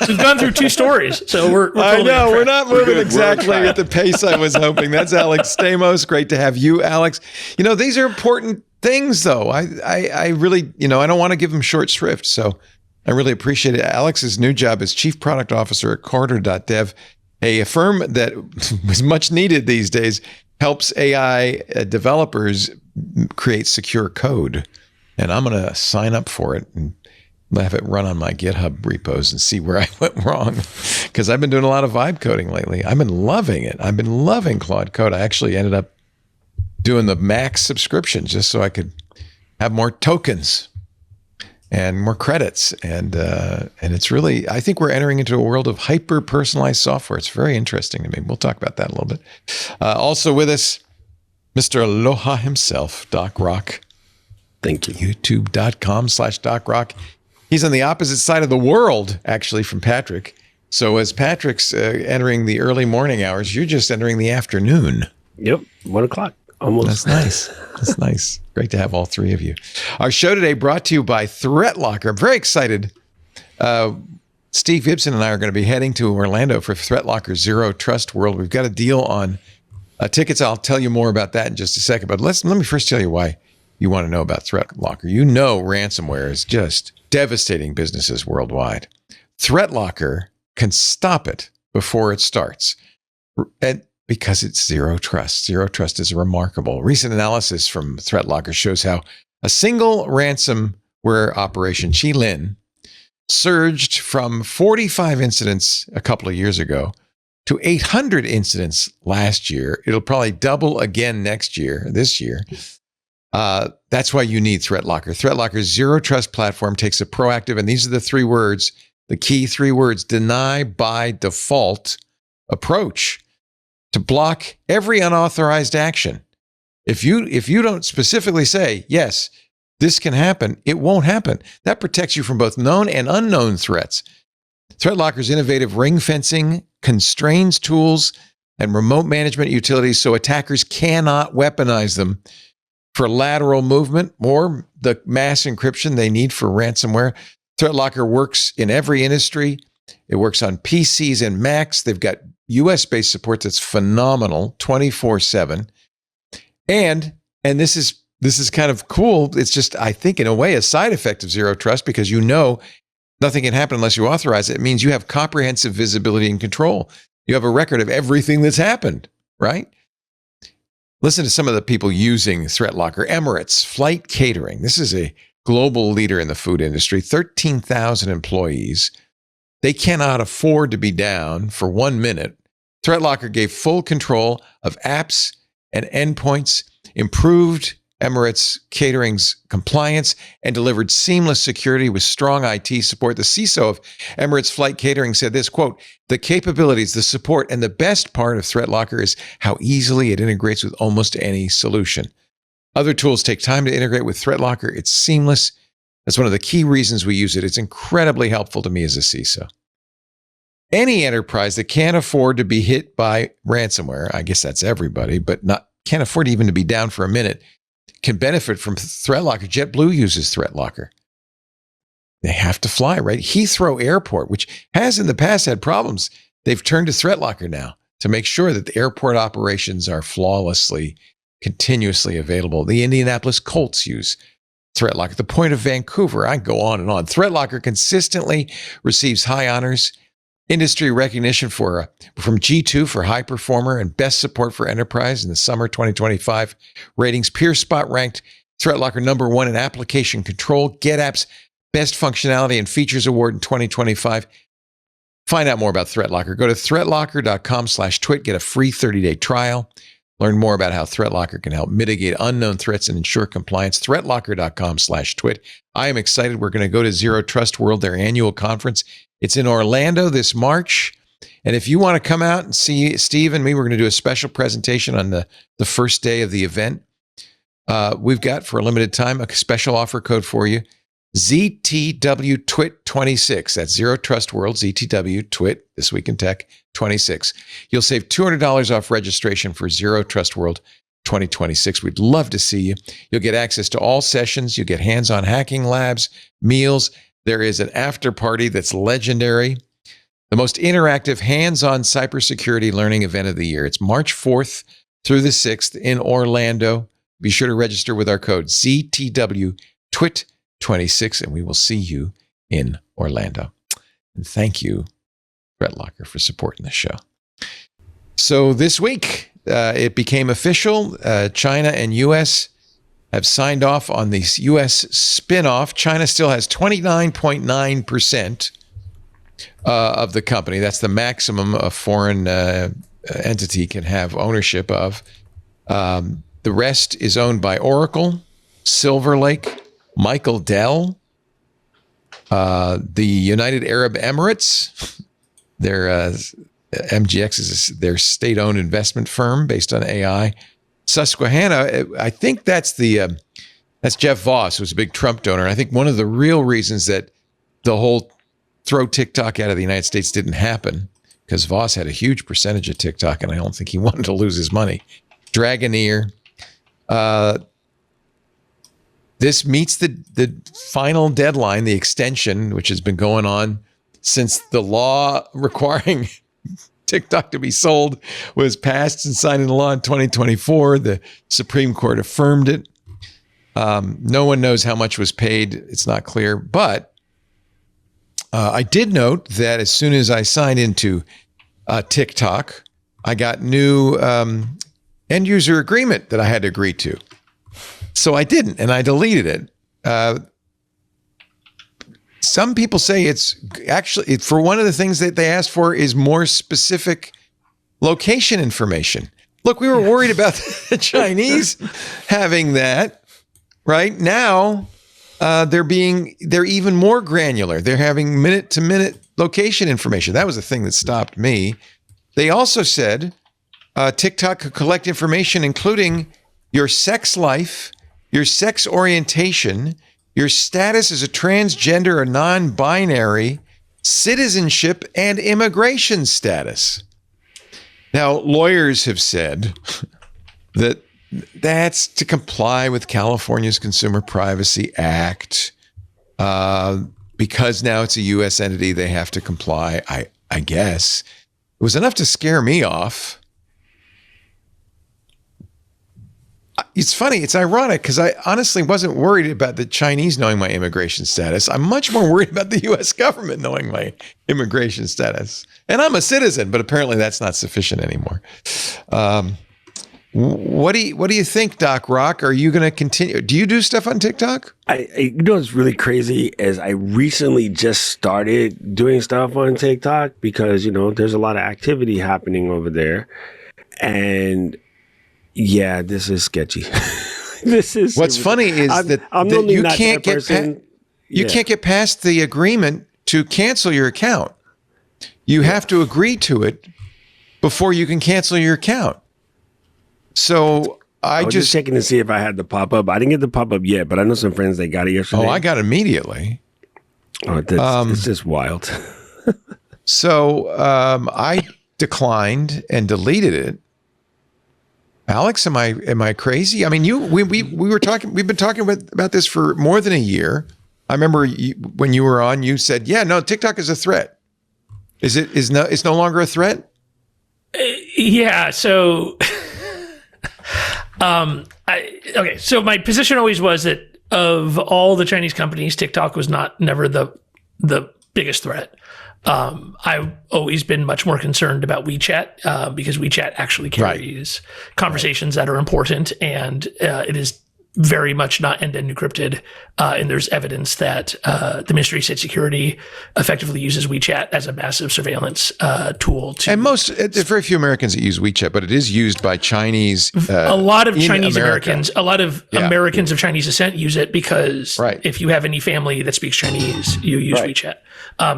Speaker 6: We've gone through 2 stories, so we're totally
Speaker 1: I know, we're not moving
Speaker 4: We're
Speaker 1: exactly at the pace I was hoping. That's Alex Stamos. Great to have you, Alex. These are important things, though. I really, I don't want to give them short shrift, so I really appreciate it. Alex's new job as Chief Product Officer at Carter.dev, a firm that was much needed these days, helps AI developers create secure code. And I'm going to sign up for it and have it run on my GitHub repos and see where I went wrong. Because I've been doing a lot of vibe coding lately. I've been loving it. I've been loving Claude Code. I actually ended up doing the max subscription just so I could have more tokens and more credits. And it's really, I think we're entering into a world of hyper-personalized software. It's very interesting to me. We'll talk about that a little bit. Also with us, Mr. Aloha himself, Doc Rock.
Speaker 5: Thank you.
Speaker 1: YouTube.com/DocRock. He's on the opposite side of the world, actually, from Patrick. So as Patrick's entering the early morning hours, you're just entering the afternoon.
Speaker 5: Yep, 1 o'clock. Almost.
Speaker 1: That's nice. That's nice. Great to have all three of you. Our show today brought to you by ThreatLocker. I'm very excited. Steve Gibson and I are going to be heading to Orlando for ThreatLocker Zero Trust World. We've got a deal on tickets. I'll tell you more about that in just a second. But let me first tell you why you want to know about ThreatLocker. Ransomware is just devastating businesses worldwide. ThreatLocker can stop it before it starts. And because it's zero trust. Zero trust is remarkable. Recent analysis from ThreatLocker shows how a single ransomware operation, Qilin, surged from 45 incidents a couple of years ago to 800 incidents last year. It'll probably double again this year. That's why you need ThreatLocker. ThreatLocker's zero trust platform takes a proactive, and these are the key 3 words, deny by default approach to block every unauthorized action. If you don't specifically say, yes, this can happen, it won't happen. That protects you from both known and unknown threats. ThreatLocker's innovative ring fencing constrains tools and remote management utilities so attackers cannot weaponize them for lateral movement or the mass encryption they need for ransomware. ThreatLocker works in every industry. It works on PCs and Macs. They've got US-based support that's phenomenal, 24/7. And this is kind of cool. It's just, I think, in a way, a side effect of zero trust, because nothing can happen unless you authorize it. It means you have comprehensive visibility and control. You have a record of everything that's happened, right? Listen to some of the people using ThreatLocker. Emirates Flight Catering. This is a global leader in the food industry, 13,000 employees. They cannot afford to be down for 1 minute. ThreatLocker gave full control of apps and endpoints, improved Emirates Catering's compliance, and delivered seamless security with strong IT support. The CISO of Emirates Flight Catering said this, quote, "The capabilities, the support, and the best part of ThreatLocker is how easily it integrates with almost any solution. Other tools take time to integrate. With ThreatLocker, it's seamless. That's one of the key reasons we use it. It's incredibly helpful to me as a CISO." Any enterprise that can't afford to be hit by ransomware, I guess that's everybody, but can't afford even to be down for a minute, can benefit from ThreatLocker. JetBlue uses ThreatLocker. They have to fly, right? Heathrow Airport, which has in the past had problems, they've turned to ThreatLocker now to make sure that the airport operations are flawlessly, continuously available. The Indianapolis Colts use ThreatLocker, the point of Vancouver. I can go on and on. ThreatLocker consistently receives high honors, industry recognition from G2 for high performer and best support for enterprise in the summer 2025 ratings. PeerSpot ranked ThreatLocker number 1 in application control. GetApp's best functionality and features award in 2025. Find out more about ThreatLocker. Go to threatlocker.com/twit. Get a free 30-day trial. Learn more about how ThreatLocker can help mitigate unknown threats and ensure compliance. Threatlocker.com/twit. I am excited. We're going to go to Zero Trust World, their annual conference. It's in Orlando this March. And if you want to come out and see Steve and me, we're going to do a special presentation on the first day of the event. We've got, for a limited time, a special offer code for you. ZTW Twit 26. That's Zero Trust World, ZTW Twit, This Week in Tech 26. You'll save $200 off registration for Zero Trust World 2026. We'd love to see you. You'll get access to all sessions. You'll get hands-on hacking labs, meals. There is an after party that's legendary. The most interactive hands-on cybersecurity learning event of the year. It's March 4th through the 6th in Orlando. Be sure to register with our code ZTW Twit 26, and we will see you in Orlando. And thank you, ThreatLocker, for supporting the show. So this week, it became official. China and U.S. have signed off on the U.S. spinoff. China still has 29.9% of the company. That's the maximum a foreign entity can have ownership of. The rest is owned by Oracle, Silver Lake, Michael Dell, the United Arab Emirates. Their MGX is their state-owned investment firm based on AI. Susquehanna, I think that's Jeff Voss, who's a big Trump donor. And I think one of the real reasons that the whole throw TikTok out of the United States didn't happen, because Voss had a huge percentage of TikTok, and I don't think he wanted to lose his money. Dragoneer. This meets the final deadline, the extension, which has been going on since the law requiring TikTok to be sold was passed and signed into law in 2024. The Supreme Court affirmed it. No one knows how much was paid. It's not clear. But I did note that as soon as I signed into TikTok, I got new end user agreement that I had to agree to. So I didn't, and I deleted it. Some people say it's actually, for one of the things that they asked for is more specific location information. Look, we were worried about the Chinese having that. Right now, they're even more granular. They're having minute-to-minute location information. That was the thing that stopped me. They also said TikTok could collect information including your sex life, your sex orientation, your status as a transgender or non-binary, citizenship, and immigration status. Now, lawyers have said that that's to comply with California's Consumer Privacy Act. Because now it's a U.S. entity, they have to comply, I guess. It was enough to scare me off. It's funny. It's ironic because I honestly wasn't worried about the Chinese knowing my immigration status. I'm much more worried about the U.S. government knowing my immigration status. And I'm a citizen, but apparently that's not sufficient anymore. What do you think, Doc Rock? Are you going to continue? Do you do stuff on TikTok?
Speaker 5: You know what's really crazy is I recently just started doing stuff on TikTok because, there's a lot of activity happening over there. And yeah, this is sketchy.
Speaker 1: What's funny is that you can't get past the agreement to cancel your account. You have to agree to it before you can cancel your account. So I was
Speaker 5: just checking to see if I had the pop-up. I didn't get the pop-up yet, but I know some friends that got it yesterday.
Speaker 1: Oh, I got it immediately.
Speaker 5: Oh, it's just wild.
Speaker 1: So I declined and deleted it. Alex, am I crazy? I mean, we've been talking about this for more than a year. I remember when you were on, you said, "Yeah, no, TikTok is a threat." It's no longer a threat?
Speaker 6: Yeah. So, so my position always was that of all the Chinese companies, TikTok was never the biggest threat. I've always been much more concerned about WeChat because WeChat actually carries conversations that are important, and it is very much not end-to-end encrypted. And there's evidence that the Ministry of State Security effectively uses WeChat as a massive surveillance tool.
Speaker 1: And there's very few Americans that use WeChat, but it is used by Chinese.
Speaker 6: A lot of Chinese Americans, a lot of Americans of Chinese descent use it because if you have any family that speaks Chinese, you use WeChat.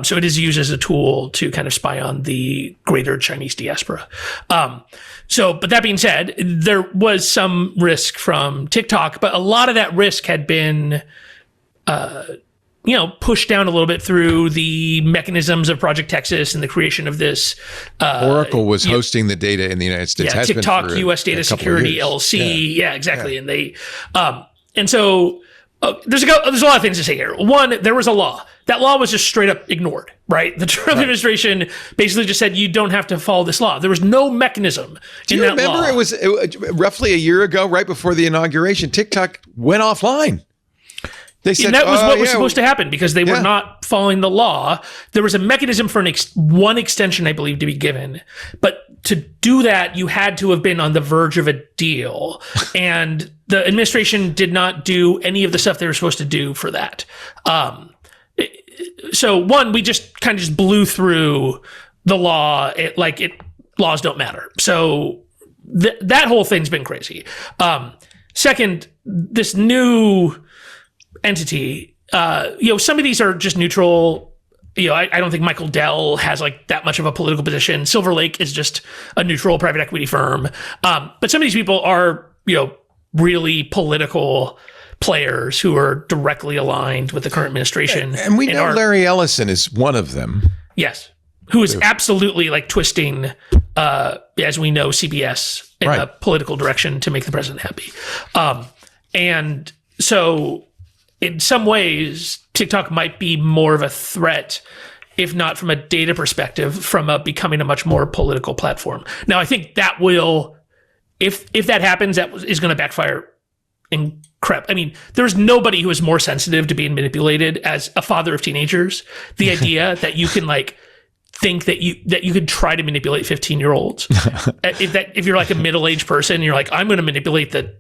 Speaker 6: So it is used as a tool to kind of spy on the greater Chinese diaspora. But that being said, there was some risk from TikTok, but a lot of that risk had been, pushed down a little bit through the mechanisms of Project Texas and the creation of this.
Speaker 1: Oracle was hosting the data in the United States.
Speaker 6: Yeah, TikTok, U.S. Data Security, LLC. Yeah, exactly. Yeah. And they, and so there's a lot of things to say here. One, there was a law. That law was just straight up ignored, right? The Trump administration basically just said, you don't have to follow this law. There was no mechanism in that law. Do you remember
Speaker 1: it was roughly a year ago, right before the inauguration, TikTok went offline. They said,
Speaker 6: and that was what was supposed to happen because they were not following the law. There was a mechanism for one extension, I believe, to be given. But to do that, you had to have been on the verge of a deal. And the administration did not do any of the stuff they were supposed to do for that. So one, we just kind of just blew through the law. Laws don't matter. So that whole thing's been crazy. Second, this new entity, some of these are just neutral. I don't think Michael Dell has like that much of a political position. Silver Lake is just a neutral private equity firm. But some of these people are, really political players who are directly aligned with the current administration.
Speaker 1: And we know Larry Ellison is one of them.
Speaker 6: Yes. Who is absolutely like twisting, as we know, CBS in a political direction to make the president happy. And so in some ways, TikTok might be more of a threat, if not from a data perspective, from becoming a much more political platform. Now, I think that will, if that happens, that is going to backfire in crap. I mean, there's nobody who is more sensitive to being manipulated as a father of teenagers. The idea that you can think that you could try to manipulate 15-year-olds. if you're like a middle-aged person, you're like, I'm going to manipulate the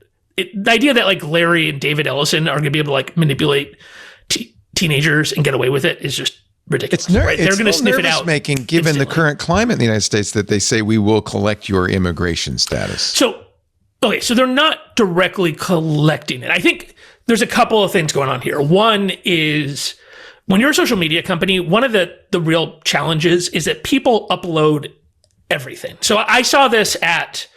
Speaker 6: idea that Larry and David Ellison are going to be able to manipulate teenagers and get away with it is just ridiculous. They're going to sniff it out.
Speaker 1: Making, given instantly. The current climate in the United States, that they say we will collect your immigration status.
Speaker 6: So they're not directly collecting it. I think there's a couple of things going on here. One is when you're a social media company, one of the real challenges is that people upload everything. So I saw this at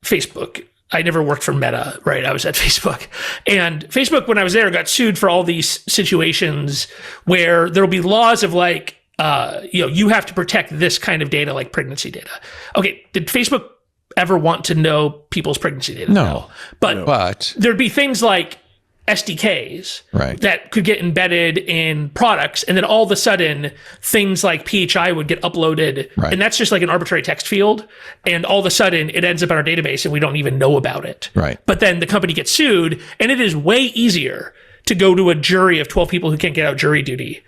Speaker 6: Facebook. I never worked for Meta, right? I was at Facebook. And Facebook, when I was there, got sued for all these situations where there'll be laws of you have to protect this kind of data, like pregnancy data. Okay, did Facebook ever want to know people's pregnancy data?
Speaker 1: No.
Speaker 6: But there'd be things like SDKs that could get embedded in products, and then all of a sudden things like PHI would get uploaded, and that's just like an arbitrary text field, and all of a sudden it ends up in our database and we don't even know about it. But then the company gets sued, and it is way easier to go to a jury of 12 people who can't get out jury duty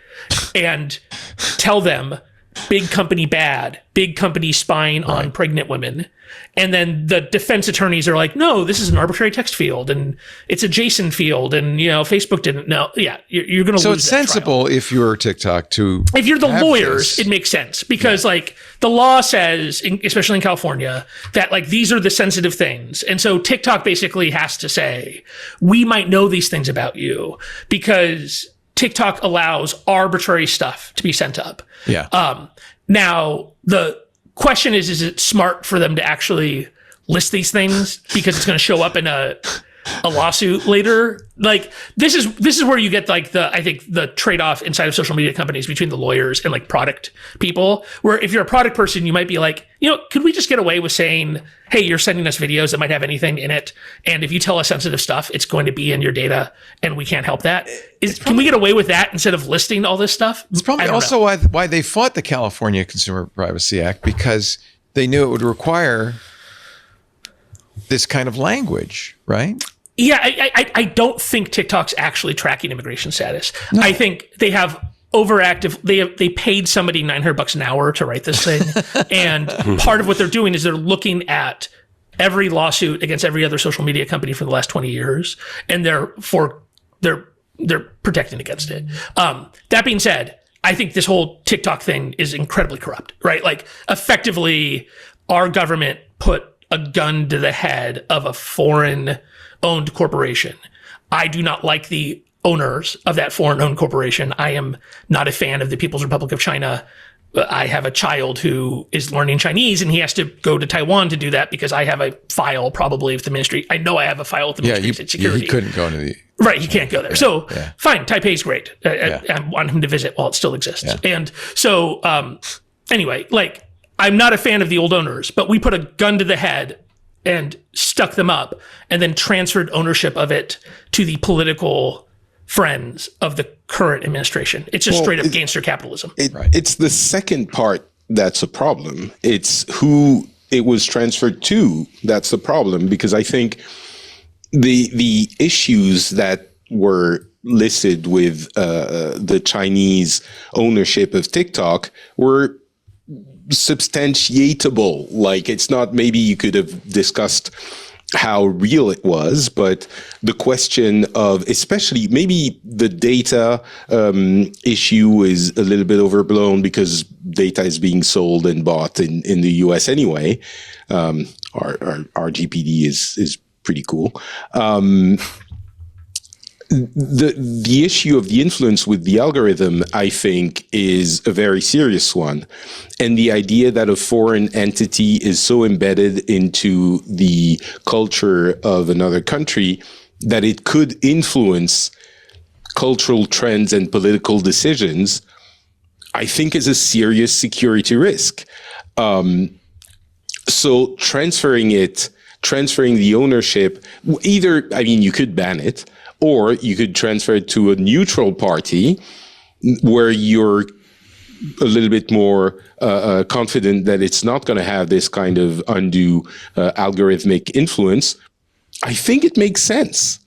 Speaker 6: and tell them big company bad, big company spying on pregnant women. And then the defense attorneys are like, no, this is an arbitrary text field and it's a JSON field. And, Facebook didn't know. Yeah, you're going to lose.
Speaker 1: So it's sensible trial. If you're TikTok if
Speaker 6: you're the lawyers, it makes sense because the law says, especially in California, that these are the sensitive things. And so TikTok basically has to say, we might know these things about you because TikTok allows arbitrary stuff to be sent up.
Speaker 1: Yeah.
Speaker 6: Now, the question is it smart for them to actually list these things because it's going to show up in a lawsuit later? This is where you get I think the trade-off inside of social media companies between the lawyers and product people, where if you're a product person, you might be could we just get away with saying, hey, you're sending us videos that might have anything in it, and if you tell us sensitive stuff, it's going to be in your data and we can't help that? Can we get away with that instead of listing all this stuff?
Speaker 1: It's probably also why they fought the California Consumer Privacy Act, because they knew it would require this kind of language, right?
Speaker 6: Yeah, I don't think TikTok's actually tracking immigration status. No. I think they have overactive. They paid somebody $900 an hour to write this thing, and part of what they're doing is they're looking at every lawsuit against every other social media company for the last 20 years, and they're protecting against it. That being said, I think this whole TikTok thing is incredibly corrupt, right? Like, effectively, our government put a gun to the head of a foreign-owned corporation. I do not like the owners of that foreign-owned corporation. I am not a fan of the People's Republic of China. I have a child who is learning Chinese, and he has to go to Taiwan to do that because I have a file probably with the ministry. I know I have a file with the Ministry of Security.
Speaker 1: He couldn't go into the...
Speaker 6: Right, he can't go there. So, fine, Taipei's great. I want him to visit while it still exists. Yeah. And so, anyway, like, I'm not a fan of the old owners, but we put a gun to the head and stuck them up and then transferred ownership of it to the political friends of the current administration. It's just straight up gangster capitalism.
Speaker 4: It's the second part that's a problem. It's who it was transferred to that's the problem, because I think the issues that were listed with the Chinese ownership of TikTok were substantiatable. Like, it's not, maybe you could have discussed how real it was, but the question of, especially maybe the data issue is a little bit overblown because data is being sold and bought in the US anyway. Our GPD is pretty cool. The issue of the influence with the algorithm, I think, is a very serious one. And the idea that a foreign entity is so embedded into the culture of another country that it could influence cultural trends and political decisions, I think is a serious security risk. So transferring the ownership, either, I mean, you could ban it, or you could transfer it to a neutral party where you're a little bit more confident that it's not going to have this kind of undue algorithmic influence. I think it makes sense.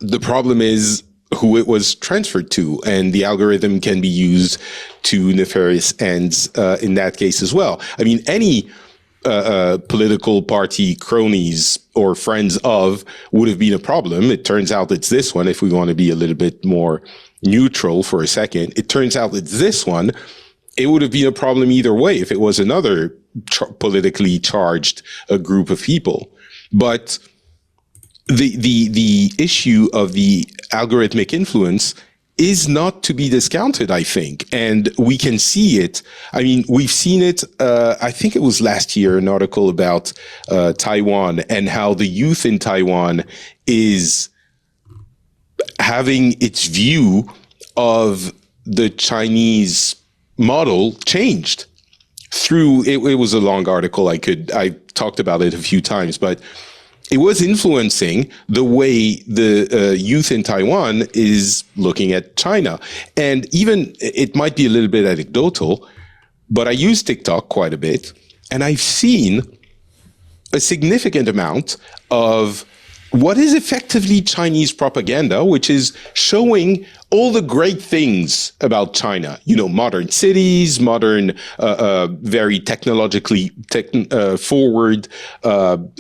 Speaker 4: The problem is who it was transferred to, and the algorithm can be used to nefarious ends in that case as well. I mean, any political party cronies or friends of would have been a problem. It turns out it's this one, if we want to be a little bit more neutral for a second. It turns out it's this one. It would have been a problem either way if it was another politically charged group of people. But the issue of the algorithmic influence is not to be discounted, I think. And we can see it. I mean, we've seen it. I think it was last year, an article about Taiwan and how the youth in Taiwan is having its view of the Chinese model changed through, it was a long article. I talked about it a few times, but it was influencing the way the youth in Taiwan is looking at China. And even, it might be a little bit anecdotal, but I use TikTok quite a bit, and I've seen a significant amount of what is effectively Chinese propaganda, which is showing all the great things about China. You know, modern cities, modern, very technologically forward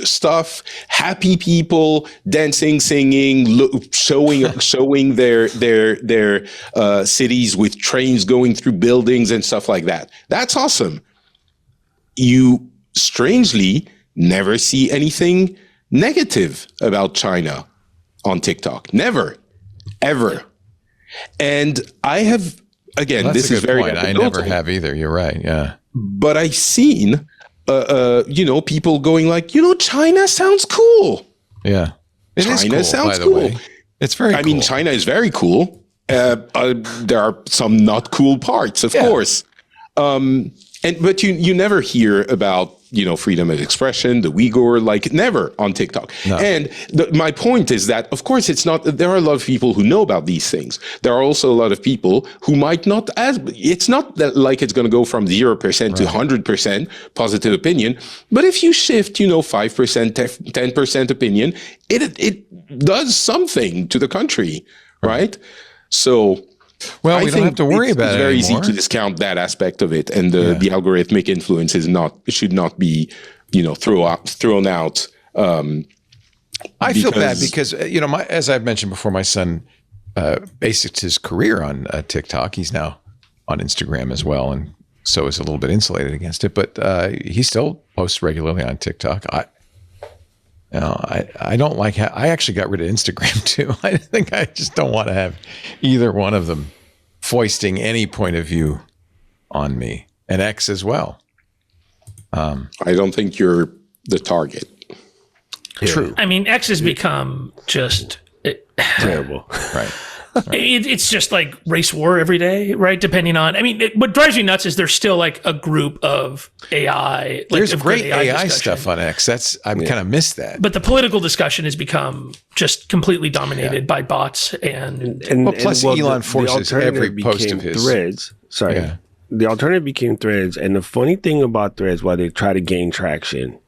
Speaker 4: stuff, happy people, dancing, singing, showing their cities with trains going through buildings and stuff like that. That's awesome. You strangely never see anything negative about China on TikTok. Never, ever. And I have, again, well, this is very
Speaker 1: point. I never have either. You're right. Yeah.
Speaker 4: But I've seen, people going like, China sounds cool.
Speaker 1: Yeah.
Speaker 4: China sounds cool.
Speaker 1: It's very cool.
Speaker 4: I mean, China is very cool. There are some not cool parts, of course. But you never hear about, freedom of expression, the Uyghur, like never on TikTok. No. And my point is that, of course, there are a lot of people who know about these things. There are also a lot of people who might not, it's not that like it's going to go from 0% to 100% positive opinion. But if you shift, 5%, 10% opinion, it does something to the country, right? So,
Speaker 1: well, we don't have to worry about it.
Speaker 4: It's very easy
Speaker 1: anymore.
Speaker 4: to discount that aspect of it, and the algorithmic influence should not be, thrown out.
Speaker 1: I feel bad because as I've mentioned before, my son based his career on TikTok. He's now on Instagram as well, and so is a little bit insulated against it. But he still posts regularly on TikTok. I don't like how I actually got rid of Instagram too. I think I just don't want to have either one of them foisting any point of view on me, and X as well.
Speaker 4: I don't think you're the target.
Speaker 1: True.
Speaker 6: I mean, X has become just
Speaker 5: terrible.
Speaker 1: Right.
Speaker 6: It's just like race war every day, right? Depending on, what drives me nuts is there's still like a group of AI.
Speaker 1: There's great AI stuff on X. I kind of miss that.
Speaker 6: But the political discussion has become just completely dominated by bots and
Speaker 1: plus Elon forces every post of his.
Speaker 5: Threads. Sorry. Yeah. The alternative became Threads. And the funny thing about Threads, while they try to gain traction,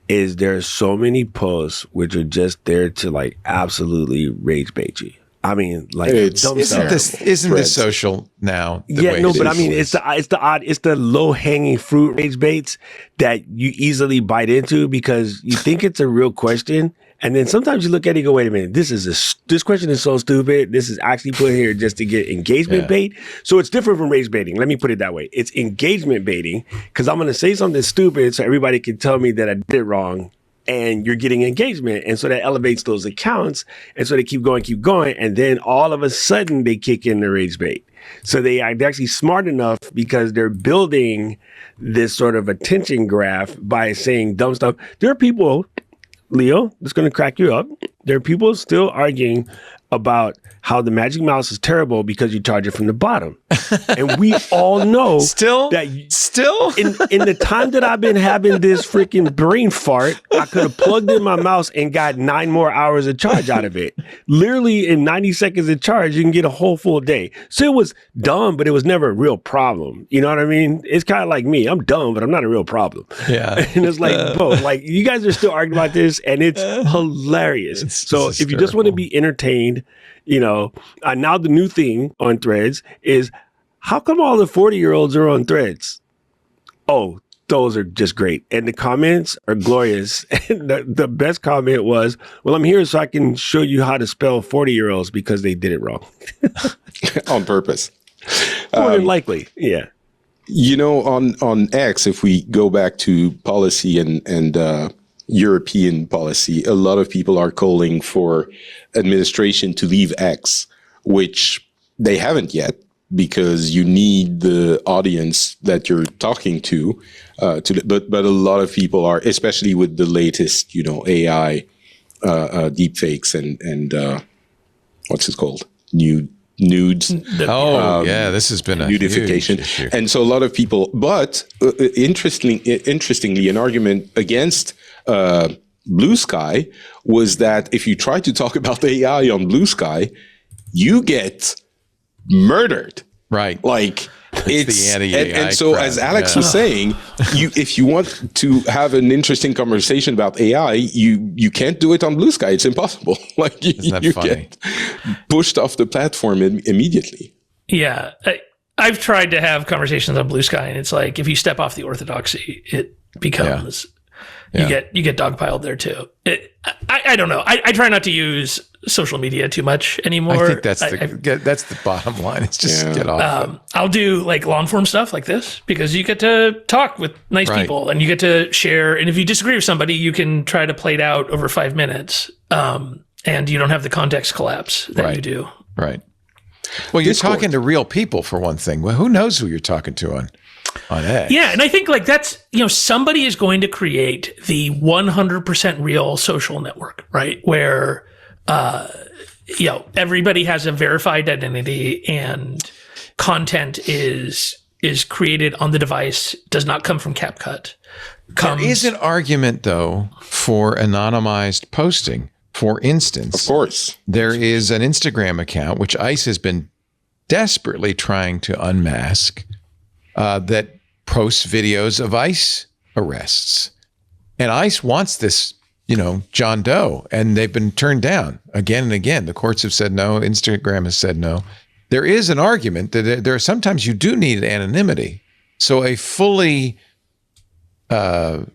Speaker 5: is there's so many posts which are just there to like absolutely rage bait you. I mean, like,
Speaker 1: isn't this social now?
Speaker 5: But I mean, it's the low hanging fruit rage baits that you easily bite into because you think it's a real question, and then sometimes you look at it and go, "Wait a minute, this question is so stupid. This is actually put here just to get engagement bait." So it's different from rage baiting. Let me put it that way: it's engagement baiting because I'm going to say something stupid so everybody can tell me that I did it wrong. And you're getting engagement. And so that elevates those accounts. And so they keep going. And then all of a sudden they kick in the rage bait. So they're actually smart enough because they're building this sort of attention graph by saying dumb stuff. There are people, Leo, that's going to crack you up. There are people still arguing about how the Magic Mouse is terrible because you charge it from the bottom. And we all know that in the time that I've been having this freaking brain fart, I could have plugged in my mouse and got 9 more hours of charge out of it. Literally in 90 seconds of charge, you can get a whole full day. So it was dumb, but it was never a real problem. You know what I mean? It's kind of like me. I'm dumb, but I'm not a real problem.
Speaker 1: Yeah.
Speaker 5: And it's like, bro, like you guys are still arguing about this and it's hilarious. So if you just want to be entertained, now the new thing on Threads is how come all the 40-year-olds are on Threads? Oh, those are just great. And the comments are glorious. And the best comment was, well, I'm here so I can show you how to spell 40-year-olds because they did it wrong.
Speaker 4: On purpose.
Speaker 5: More than likely, yeah.
Speaker 4: On X, if we go back to policy and European policy, a lot of people are calling for administration to leave X, which they haven't yet, because you need the audience that you're talking to, but a lot of people are, especially with the latest, AI, deepfakes and what's it called? Nudes.
Speaker 1: This has been a
Speaker 4: nudification.
Speaker 1: Huge issue.
Speaker 4: And so a lot of people, but interestingly, an argument against Blue Sky was that if you try to talk about AI on Blue Sky, you get murdered.
Speaker 1: Right.
Speaker 4: Like it's
Speaker 1: the anti-AI
Speaker 4: and so
Speaker 1: crowd.
Speaker 4: As Alex was saying, if you want to have an interesting conversation about AI, you can't do it on Blue Sky. It's impossible. Like you get pushed off the platform immediately.
Speaker 6: Yeah. I've tried to have conversations on Blue Sky, and it's like if you step off the orthodoxy, it becomes you get dogpiled there too. I don't know. I try not to use social media too much anymore.
Speaker 1: I think that's the bottom line. It's just get off.
Speaker 6: I'll do like long form stuff like this because you get to talk with nice people and you get to share. And if you disagree with somebody, you can try to play it out over 5 minutes. And you don't have the context collapse that you do.
Speaker 1: Right. Well, you're talking to real people for one thing. Well, who knows who you're talking to on X?
Speaker 6: Yeah, and I think like that's, somebody is going to create the 100% real social network, right? Where, everybody has a verified identity and content is is created on the device, does not come from CapCut.
Speaker 1: There is an argument, though, for anonymized posting. For instance,
Speaker 4: Of course.
Speaker 1: there is an Instagram account, which ICE has been desperately trying to unmask, that posts videos of ICE arrests. And ICE wants this, John Doe, and they've been turned down again and again. The courts have said no. Instagram has said no. There is an argument that there are sometimes you do need anonymity. So a fully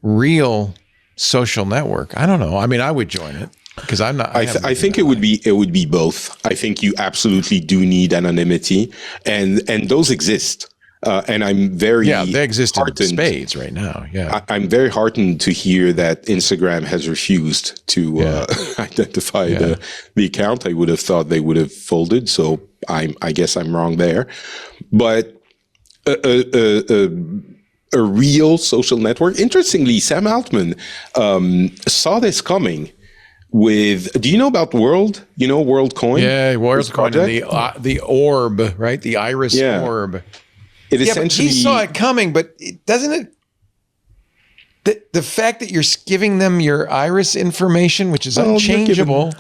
Speaker 1: real social network, I don't know. I mean, I would join it because I'm not.
Speaker 4: I think it would be both. I think you absolutely do need anonymity, and those exist. And I'm very
Speaker 1: they exist in
Speaker 4: heartened.
Speaker 1: spades right now. Yeah,
Speaker 4: I'm very heartened to hear that Instagram has refused to identify the account. I would have thought they would have folded. So I guess I'm wrong there. But a real social network. Interestingly, Sam Altman saw this coming. Do you know about World? WorldCoin?
Speaker 1: Yeah, WorldCoin, the orb, right? The iris orb.
Speaker 4: It essentially,
Speaker 1: but he saw it coming, but doesn't it? The fact that you're giving them your iris information, which is unchangeable,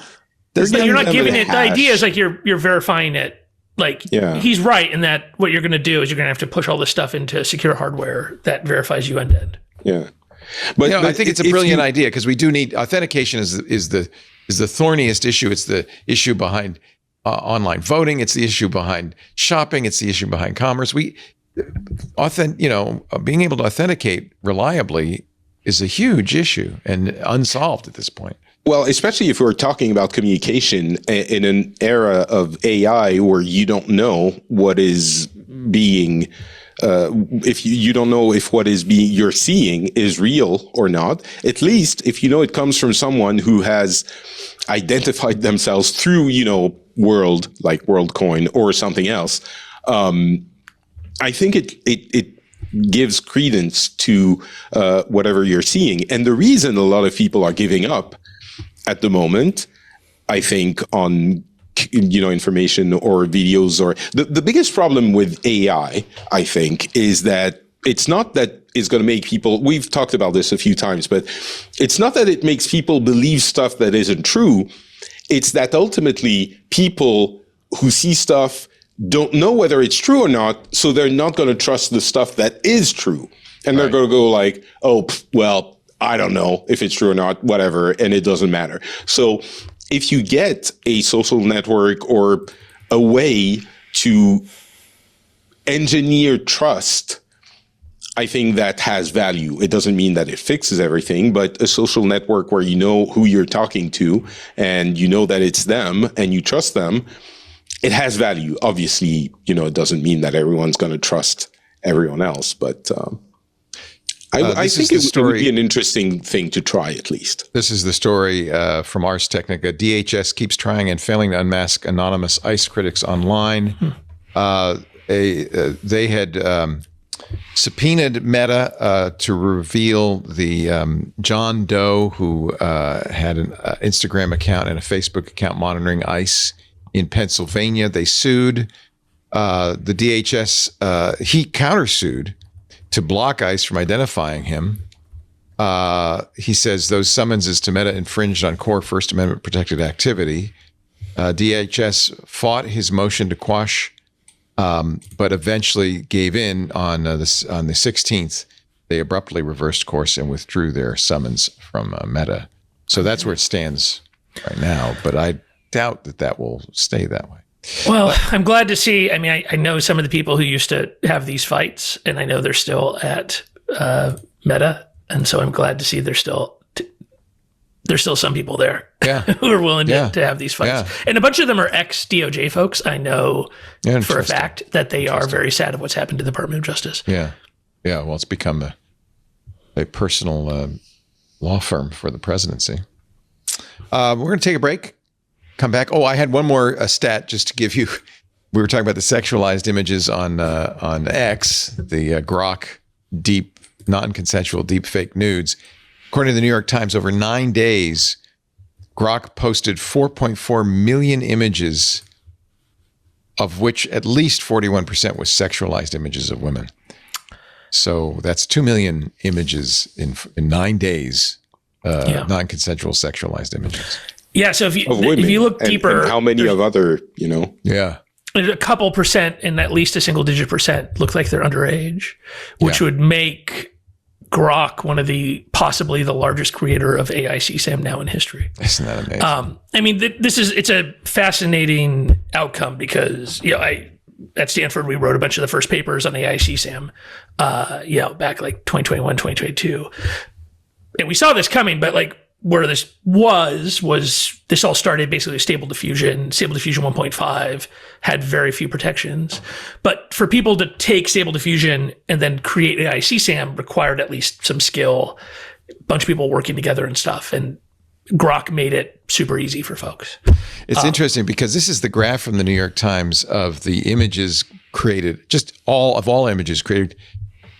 Speaker 6: you're not giving it. The idea is like you're verifying it. Like he's right in that what you're going to do is you're going to have to push all this stuff into secure hardware that verifies you end to end.
Speaker 4: Yeah, but
Speaker 1: I think it's a brilliant idea because we do need authentication. Is the thorniest issue. It's the issue behind online voting. It's the issue behind shopping. It's the issue behind commerce. Being able to authenticate reliably is a huge issue and unsolved at this point.
Speaker 4: Well, especially if we're talking about communication in an era of AI where you don't know what is being, if you don't know if what is being you're seeing is real or not. At least if you know it comes from someone who has identified themselves through, World, like WorldCoin or something else. I think it gives credence to whatever you're seeing. And the reason a lot of people are giving up at the moment, I think, on information or videos, or the biggest problem with AI, I think, is that it's not that it's going to make people, we've talked about this a few times, but it's not that it makes people believe stuff that isn't true. It's that ultimately people who see stuff don't know whether it's true or not, so they're not going to trust the stuff that is true. And they're going to go like, I don't know if it's true or not, whatever, and it doesn't matter. So if you get a social network or a way to engineer trust, I think that has value. It doesn't mean that it fixes everything, but a social network where you know who you're talking to and you know that it's them and you trust them, it has value. Obviously, it doesn't mean that everyone's going to trust everyone else, but I think it would be an interesting thing to try, at least.
Speaker 1: This is the story from Ars Technica. DHS keeps trying and failing to unmask anonymous ICE critics online. They had subpoenaed Meta to reveal the John Doe who had an Instagram account and a Facebook account monitoring ICE in Pennsylvania. They sued the DHS. He countersued to block ICE from identifying him. He says those summonses to Meta infringed on core First Amendment protected activity. DHS fought his motion to quash, but eventually gave in on the 16th. They abruptly reversed course and withdrew their summons from Meta. So that's where it stands right now. But I doubt that will stay that way.
Speaker 6: Well, I'm glad to see. I mean, I know some of the people who used to have these fights, and I know they're still at Meta, and so I'm glad to see there's still some people there who are willing to have these fights. Yeah. And a bunch of them are ex-DOJ folks. I know for a fact that they are very sad of what's happened to the Department of Justice.
Speaker 1: Yeah. Yeah, well, it's become a personal law firm for the presidency. We're going to take a break. Come back. Oh, I had one more stat just to give you. We were talking about the sexualized images on X, the Grok deep, non-consensual deep fake nudes. According to the New York Times, over 9 days, Grok posted 4.4 million images, of which at least 41% was sexualized images of women. So that's 2 million images in 9 days, non-consensual sexualized images.
Speaker 6: Yeah. So if
Speaker 4: women,
Speaker 6: you look deeper,
Speaker 4: and how many of other,
Speaker 1: Yeah.
Speaker 6: a couple percent and at least a single digit percent look like they're underage, which would make Grok one of possibly the largest creator of AI CSAM now in history.
Speaker 1: Isn't that amazing?
Speaker 6: I mean, it's a fascinating outcome because, at Stanford, we wrote a bunch of the first papers on AI CSAM, back like 2021, 2022. And we saw this coming, but like where this was this all started basically with Stable Diffusion. Stable Diffusion 1.5 had very few protections. But for people to take Stable Diffusion and then create AI CSAM required at least some skill, a bunch of people working together and stuff. And Grok made it super easy for folks.
Speaker 1: It's interesting because this is the graph from the New York Times of the images created, just all images created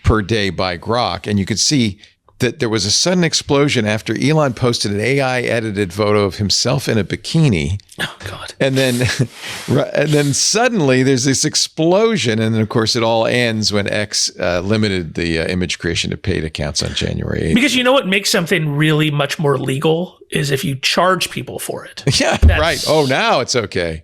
Speaker 1: per day by Grok. And you could see that there was a sudden explosion after Elon posted an AI edited photo of himself in a bikini.
Speaker 6: Oh God.
Speaker 1: And then suddenly there's this explosion. And then of course it all ends when X limited the image creation to paid accounts on January 8th.
Speaker 6: Because you know what makes something really much more legal is if you charge people for it.
Speaker 1: Yeah, right. Oh, now it's okay.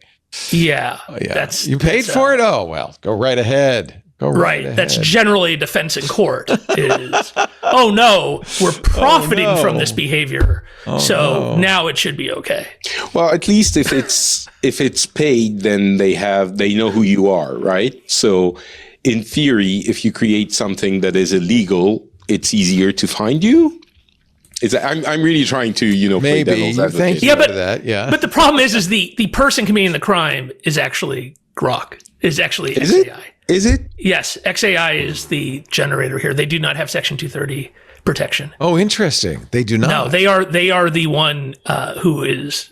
Speaker 6: Yeah.
Speaker 1: Yeah. You paid for it? Oh, well, go right ahead.
Speaker 6: Right.
Speaker 1: ahead.
Speaker 6: That's generally a defense in court is, oh no, we're profiting from this behavior. Now it should be okay.
Speaker 4: Well, at least if it's paid, then they know who you are, right? So in theory, if you create something that is illegal, it's easier to find you. I'm really trying to, play devil's advocate.
Speaker 1: Thank you for that. Yeah.
Speaker 6: But the problem is the person committing the crime is actually Grok, is actually XAI.
Speaker 4: Is it?
Speaker 6: Yes, XAI is the generator here. They do not have Section 230 protection.
Speaker 1: Oh, interesting. They do not.
Speaker 6: No, they are the one who is.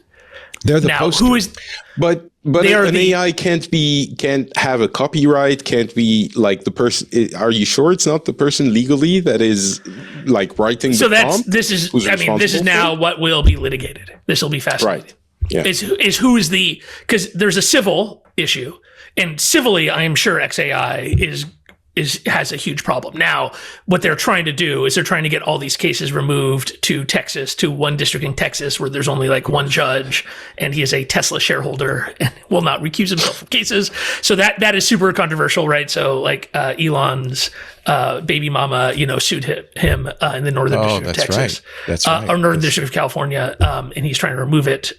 Speaker 1: They're the
Speaker 6: now
Speaker 1: poster.
Speaker 6: who is.
Speaker 4: But an AI can't have a copyright. Can't be like the person. Are you sure it's not the person legally that is like writing?
Speaker 6: So
Speaker 4: the prompt?
Speaker 6: this is. I mean, this is now what will be litigated. This will be fascinating.
Speaker 4: Right. Yeah.
Speaker 6: Is who is the, because there's a civil issue. And civilly, I am sure XAI has a huge problem. Now, what they're trying to do is they're trying to get all these cases removed to Texas, to one district in Texas where there's only like one judge, and he is a Tesla shareholder and will not recuse himself from cases. So that is super controversial, right? So like Elon's baby mama, sued him in the Northern District of Texas.
Speaker 1: Right. That's right.
Speaker 6: Or Northern District of California, and he's trying to remove it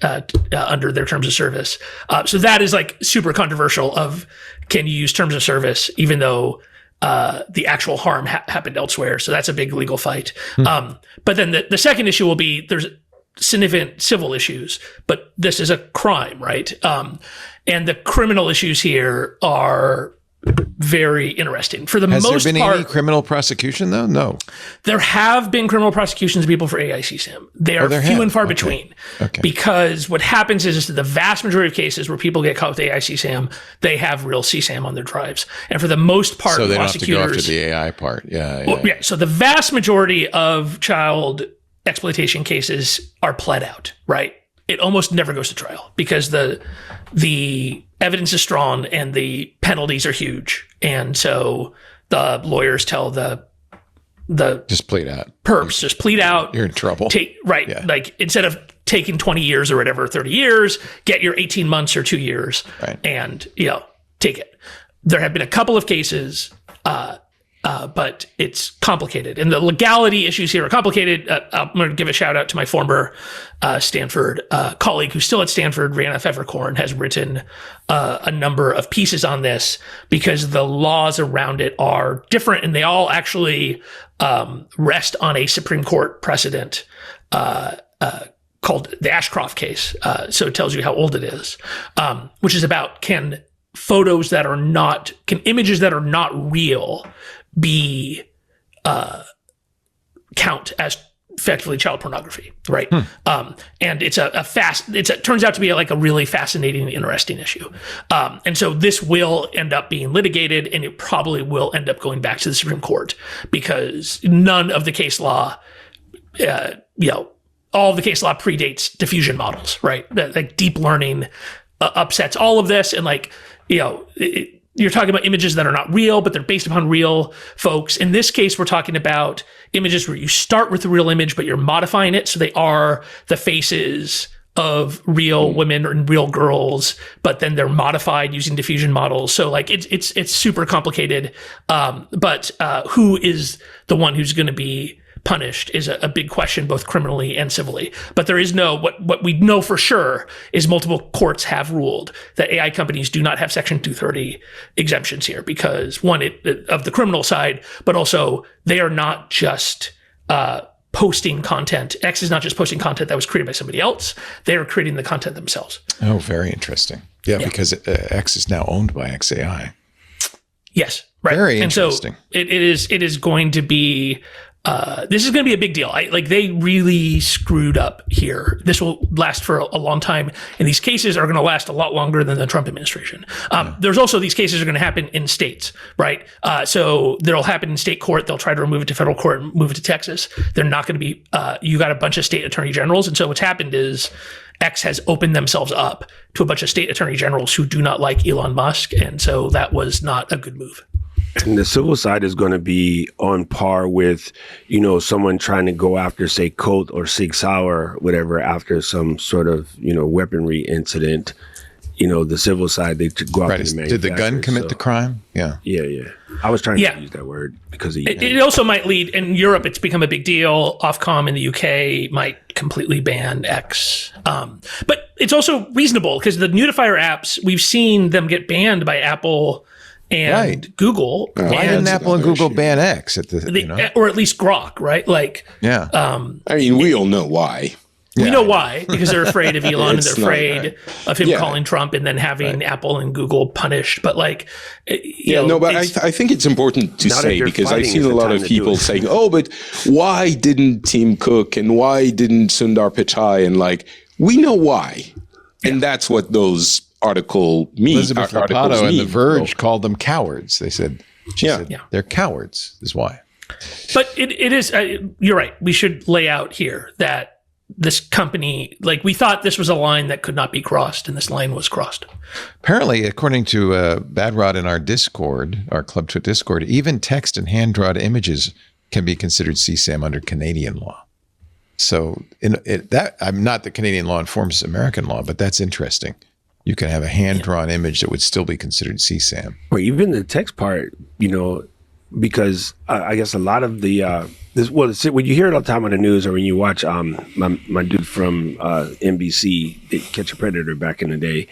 Speaker 6: under their terms of service. So that is like super controversial of, can you use terms of service even though the actual harm happened elsewhere? So that's a big legal fight. But then the second issue will be there's significant civil issues, but this is a crime, right? And the criminal issues here are very interesting. For the most part,
Speaker 1: has there been any criminal prosecution though? No.
Speaker 6: There have been criminal prosecutions of people for AI CSAM. They are few and far between.
Speaker 1: Okay.
Speaker 6: Because what happens is the vast majority of cases where people get caught with AI CSAM, they have real CSAM on their drives. And for the most part,
Speaker 1: so they don't have to go
Speaker 6: prosecutors
Speaker 1: after the AI part.
Speaker 6: Yeah. So the vast majority of child exploitation cases are pled out, right? It almost never goes to trial because the evidence is strong and the penalties are huge. And so the lawyers tell the
Speaker 1: just plead out.
Speaker 6: Perps, just plead out.
Speaker 1: You're in trouble.
Speaker 6: Like instead of taking 20 years or whatever, 30 years, get your 18 months or 2 years and, take it. There have been a couple of cases, but it's complicated. And the legality issues here are complicated. I'm going to give a shout out to my former Stanford colleague who's still at Stanford, ran Evercore, and has written a number of pieces on this because the laws around it are different and they all actually rest on a Supreme Court precedent called the Ashcroft case. So it tells you how old it is, which is about can images that are not real be count as effectively child pornography, right? And it's it turns out to be like a really fascinating, interesting issue. And so this will end up being litigated, and it probably will end up going back to the Supreme Court because none of the case law, all of the case law predates diffusion models, right? Like deep learning upsets all of this, and you're talking about images that are not real, but they're based upon real folks. In this case, we're talking about images where you start with a real image, but you're modifying it so they are the faces of real women and real girls, but then they're modified using diffusion models. So like it's super complicated. But who is the one who's going to be punished is a big question, both criminally and civilly. But there is what we know for sure is multiple courts have ruled that AI companies do not have Section 230 exemptions here because one, of the criminal side, but also they are not just posting content. X is not just posting content that was created by somebody else. They are creating the content themselves.
Speaker 1: Oh, very interesting. Yeah. Because X is now owned by XAI.
Speaker 6: Yes. Right.
Speaker 1: Very interesting.
Speaker 6: And so it is going to be, this is going to be a big deal. They really screwed up here. This will last for a long time. And these cases are going to last a lot longer than the Trump administration. There's also these cases are going to happen in states, right? So they'll happen in state court. They'll try to remove it to federal court and move it to Texas. They're not going to be, you got a bunch of state attorney generals. And so what's happened is X has opened themselves up to a bunch of state attorney generals who do not like Elon Musk. And so that was not a good move.
Speaker 5: And the civil side is going to be on par with, someone trying to go after, say, Colt or Sig Sauer, whatever, after some sort of, weaponry incident. The civil side, they go after the manufacturer.
Speaker 1: Did the gun commit the crime? Yeah.
Speaker 5: Yeah. I was trying to use that word because of
Speaker 6: it also might lead, in Europe, it's become a big deal. Ofcom in the UK might completely ban X. But it's also reasonable because the Notifier apps, we've seen them get banned by Apple and Google.
Speaker 1: Why didn't Apple and Google ban X at the
Speaker 6: or at least Grok, right?
Speaker 4: We all know why.
Speaker 6: We know why, because they're afraid of Elon and they're afraid of him calling Trump and then having Apple and Google punished. But I
Speaker 4: think it's important to say, because I've seen a lot of people saying, but why didn't Tim Cook and why didn't Sundar Pichai? And we know why. And that's what those article means.
Speaker 1: Elizabeth Rapato and The Verge called them cowards. They said, they're cowards is why.
Speaker 6: But it is, you're right. We should lay out here that this company, we thought this was a line that could not be crossed, and this line was crossed.
Speaker 1: Apparently, according to Bad Rod in our Discord, our Club Twit Discord, even text and hand-drawn images can be considered CSAM under Canadian law. So I'm not that Canadian law informs American law, but that's interesting. You can have a hand-drawn image that would still be considered CSAM.
Speaker 5: Well, even the text part, because I guess a lot of the when you hear it all the time on the news, or when you watch my dude from NBC, Catch a Predator back in the day,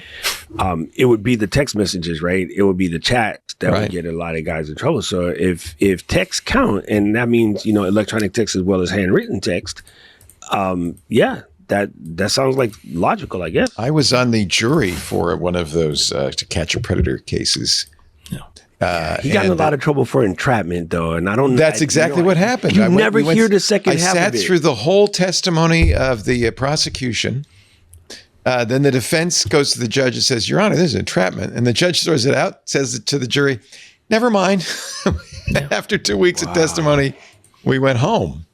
Speaker 5: it would be the text messages, right? It would be the chats that would get a lot of guys in trouble. So if text count, and that means electronic text as well as handwritten text, that sounds like logical, I guess.
Speaker 1: I was on the jury for one of those To Catch a Predator cases.
Speaker 5: He got in a lot of trouble for entrapment, though, and I don't.
Speaker 1: That's exactly what happened.
Speaker 5: You never hear the second half of it.
Speaker 1: I sat through the whole testimony of the prosecution. Then the defense goes to the judge and says, "Your Honor, this is entrapment," and the judge throws it out, says to the jury, "Never mind." After 2 weeks of testimony, we went home.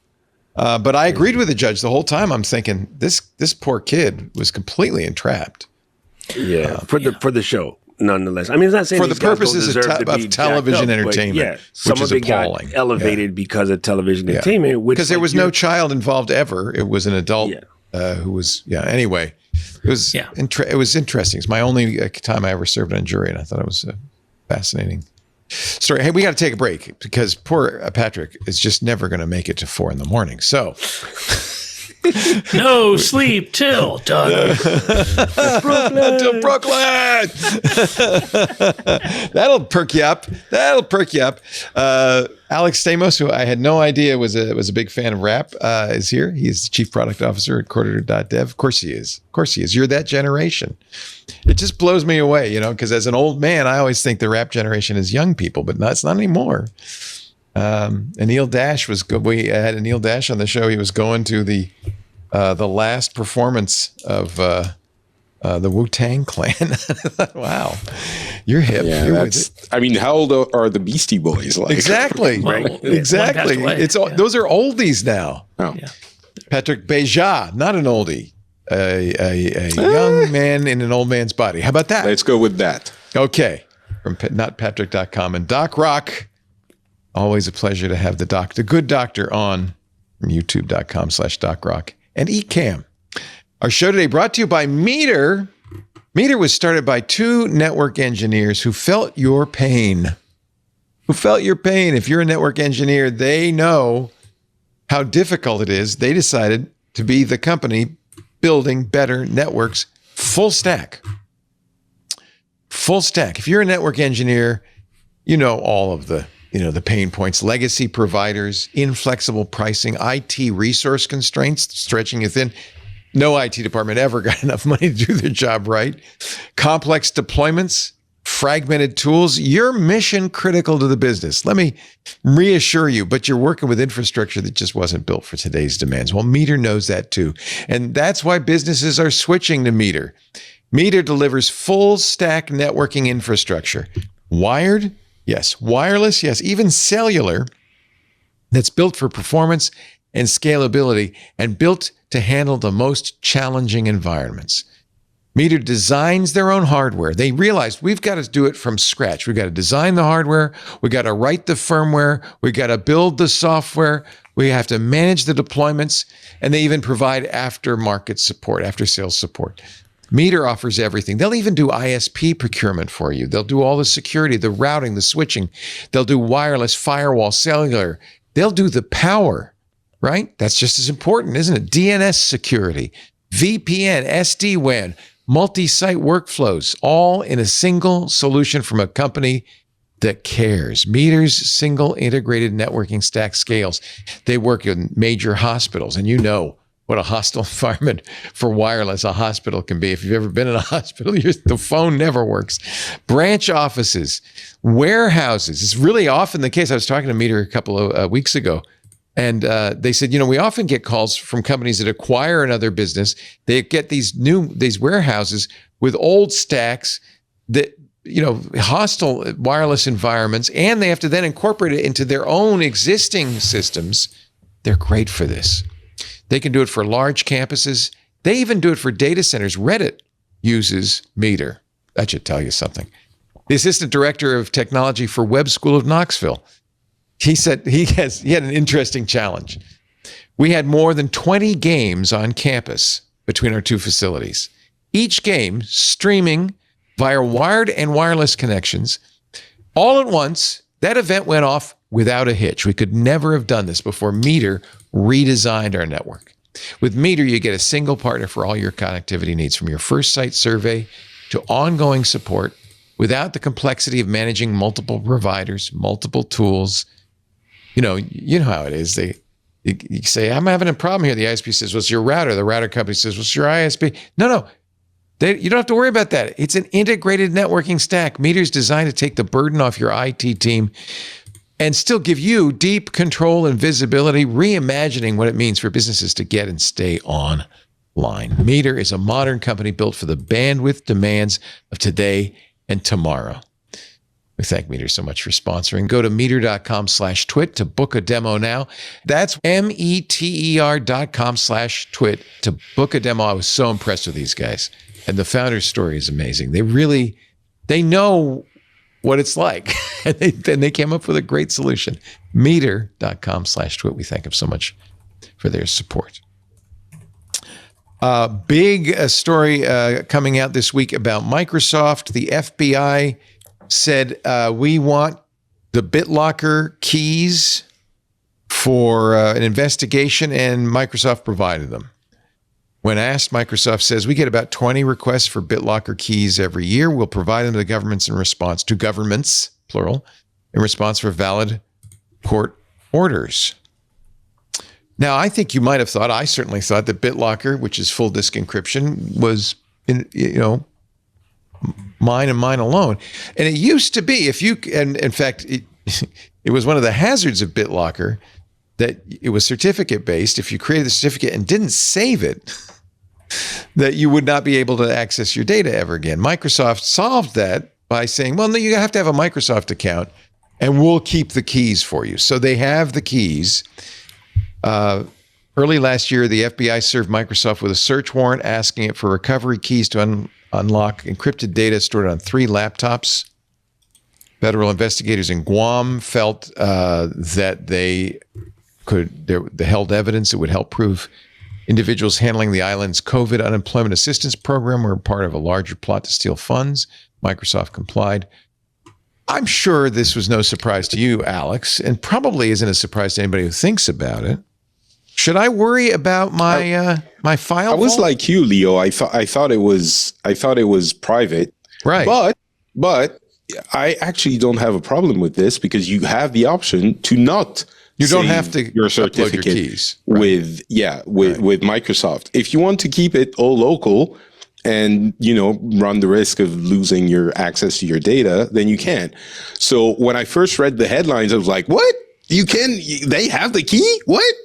Speaker 1: But I agreed with the judge the whole time. I'm thinking this poor kid was completely entrapped.
Speaker 5: For the show. Nonetheless, I mean, it's not saying
Speaker 1: for the purposes of television entertainment,
Speaker 5: some of it got elevated because of television entertainment.
Speaker 1: Because there was no child involved ever. It was an adult who was. Anyway, it was. It was interesting. It's my only time I ever served on a jury, and I thought it was a fascinating story. Hey, we got to take a break because poor Patrick is just never going to make it to 4 a.m. So.
Speaker 6: No sleep till dawn.
Speaker 1: Brooklyn. Till Brooklyn. That'll perk you up. Alex Stamos, who I had no idea was a big fan of rap, is here. He's the chief product officer at Quarter.dev. Of course he is. You're that generation. It just blows me away, because as an old man, I always think the rap generation is young people, but it's not anymore. Anil Dash was good. We had Anil Dash on the show. He was going to the last performance of the Wu-Tang Clan. Wow, you're hip.
Speaker 4: Yeah, how old are the Beastie Boys?
Speaker 1: Exactly,
Speaker 6: right?
Speaker 1: Exactly. Those are oldies now.
Speaker 4: Oh.
Speaker 6: Yeah.
Speaker 1: Patrick Beja, not an oldie, a young man in an old man's body. How about that?
Speaker 4: Let's go with that.
Speaker 1: Okay. from notpatrick.com. And Doc Rock, always a pleasure to have the good doctor on from youtube.com/Doc Rock. And Ecamm. Our show today brought to you by Meter. Meter was started by two network engineers who felt your pain. If you're a network engineer, they know how difficult it is. They decided to be the company building better networks, full stack. Full stack. If you're a network engineer, you know all of the pain points: legacy providers, inflexible pricing, IT resource constraints stretching you thin. No IT department ever got enough money to do their job right. Complex deployments, fragmented tools. You're mission critical to the business. Let me reassure you, but you're working with infrastructure that just wasn't built for today's demands. Well, Meter knows that too. And that's why businesses are switching to Meter. Meter delivers full stack networking infrastructure. Wired? Yes. Wireless? Yes. Even cellular, that's built for performance and scalability and built to handle the most challenging environments. Meter designs their own hardware. They realized we've got to do it from scratch. We've got to design the hardware. We've got to write the firmware. We've got to build the software. We have to manage the deployments. And they even provide after-market support, after-sales support. Meter offers everything. They'll even do ISP procurement for you. They'll do all the security, the routing, the switching. They'll do wireless, firewall, cellular. They'll do the power, right? That's just as important, isn't it? DNS security, VPN, SD-WAN, multi-site workflows, all in a single solution from a company that cares. Meter's single integrated networking stack scales. They work in major hospitals, and you know what a hostile environment for wireless a hospital can be. If you've ever been in a hospital, the phone never works. Branch offices, warehouses. It's really often the case. I was talking to Meter a couple of weeks ago, and they said, we often get calls from companies that acquire another business. They get these warehouses with old stacks that, hostile wireless environments, and they have to then incorporate it into their own existing systems. They're great for this. They can do it for large campuses. They even do it for data centers. Reddit uses Meter. That should tell you something. The assistant director of technology for Web School of Knoxville, he said he had an interesting challenge. We had more than 20 games on campus between our two facilities, each game streaming via wired and wireless connections. All at once, that event went off without a hitch. We could never have done this before Meter redesigned our network. With Meter, you get a single partner for all your connectivity needs, from your first site survey to ongoing support, without the complexity of managing multiple providers, multiple tools. You know how it is. You say, I'm having a problem here. The ISP says, what's your router? The router company says, what's your ISP? No. You don't have to worry about that. It's an integrated networking stack. Meter's designed to take the burden off your IT team and still give you deep control and visibility, reimagining what it means for businesses to get and stay online. Meter is a modern company built for the bandwidth demands of today and tomorrow. We thank Meter so much for sponsoring. Go to meter.com/twit to book a demo now. That's meter.com/twit to book a demo. I was so impressed with these guys. And the founder's story is amazing. They know what it's like. And they came up with a great solution. Meter.com/twit. We thank them so much for their support. Big story coming out this week about Microsoft. The FBI said, we want the BitLocker keys for an investigation, and Microsoft provided them. When asked, Microsoft says, we get about 20 requests for BitLocker keys every year. We'll provide them to governments, plural, in response for valid court orders. Now, I think you might have thought, I certainly thought, that BitLocker, which is full disk encryption, was, mine and mine alone. And it used to be, and in fact, it was one of the hazards of BitLocker that it was certificate-based. If you created the certificate and didn't save it, that you would not be able to access your data ever again. Microsoft solved that by saying, well, no, you have to have a Microsoft account, and we'll keep the keys for you. So they have the keys. Early last year, the FBI served Microsoft with a search warrant asking it for recovery keys to unlock encrypted data stored on 3 laptops Federal investigators in Guam felt that they held evidence that would help prove individuals handling the island's COVID unemployment assistance program were part of a larger plot to steal funds. Microsoft complied. I'm sure this was no surprise to you, Alex, and probably isn't a surprise to anybody who thinks about it. Should I worry about my my file?
Speaker 4: I was
Speaker 1: vault?
Speaker 4: like you, Leo. I thought it was private,
Speaker 1: right?
Speaker 4: But I actually don't have a problem with this because you have the option to not.
Speaker 1: You don't have to
Speaker 4: your
Speaker 1: upload
Speaker 4: certificate
Speaker 1: your keys
Speaker 4: with Microsoft. If you want to keep it all local and run the risk of losing your access to your data, then you can. So when I first read the headlines, I was like, "What? They have the key? What?"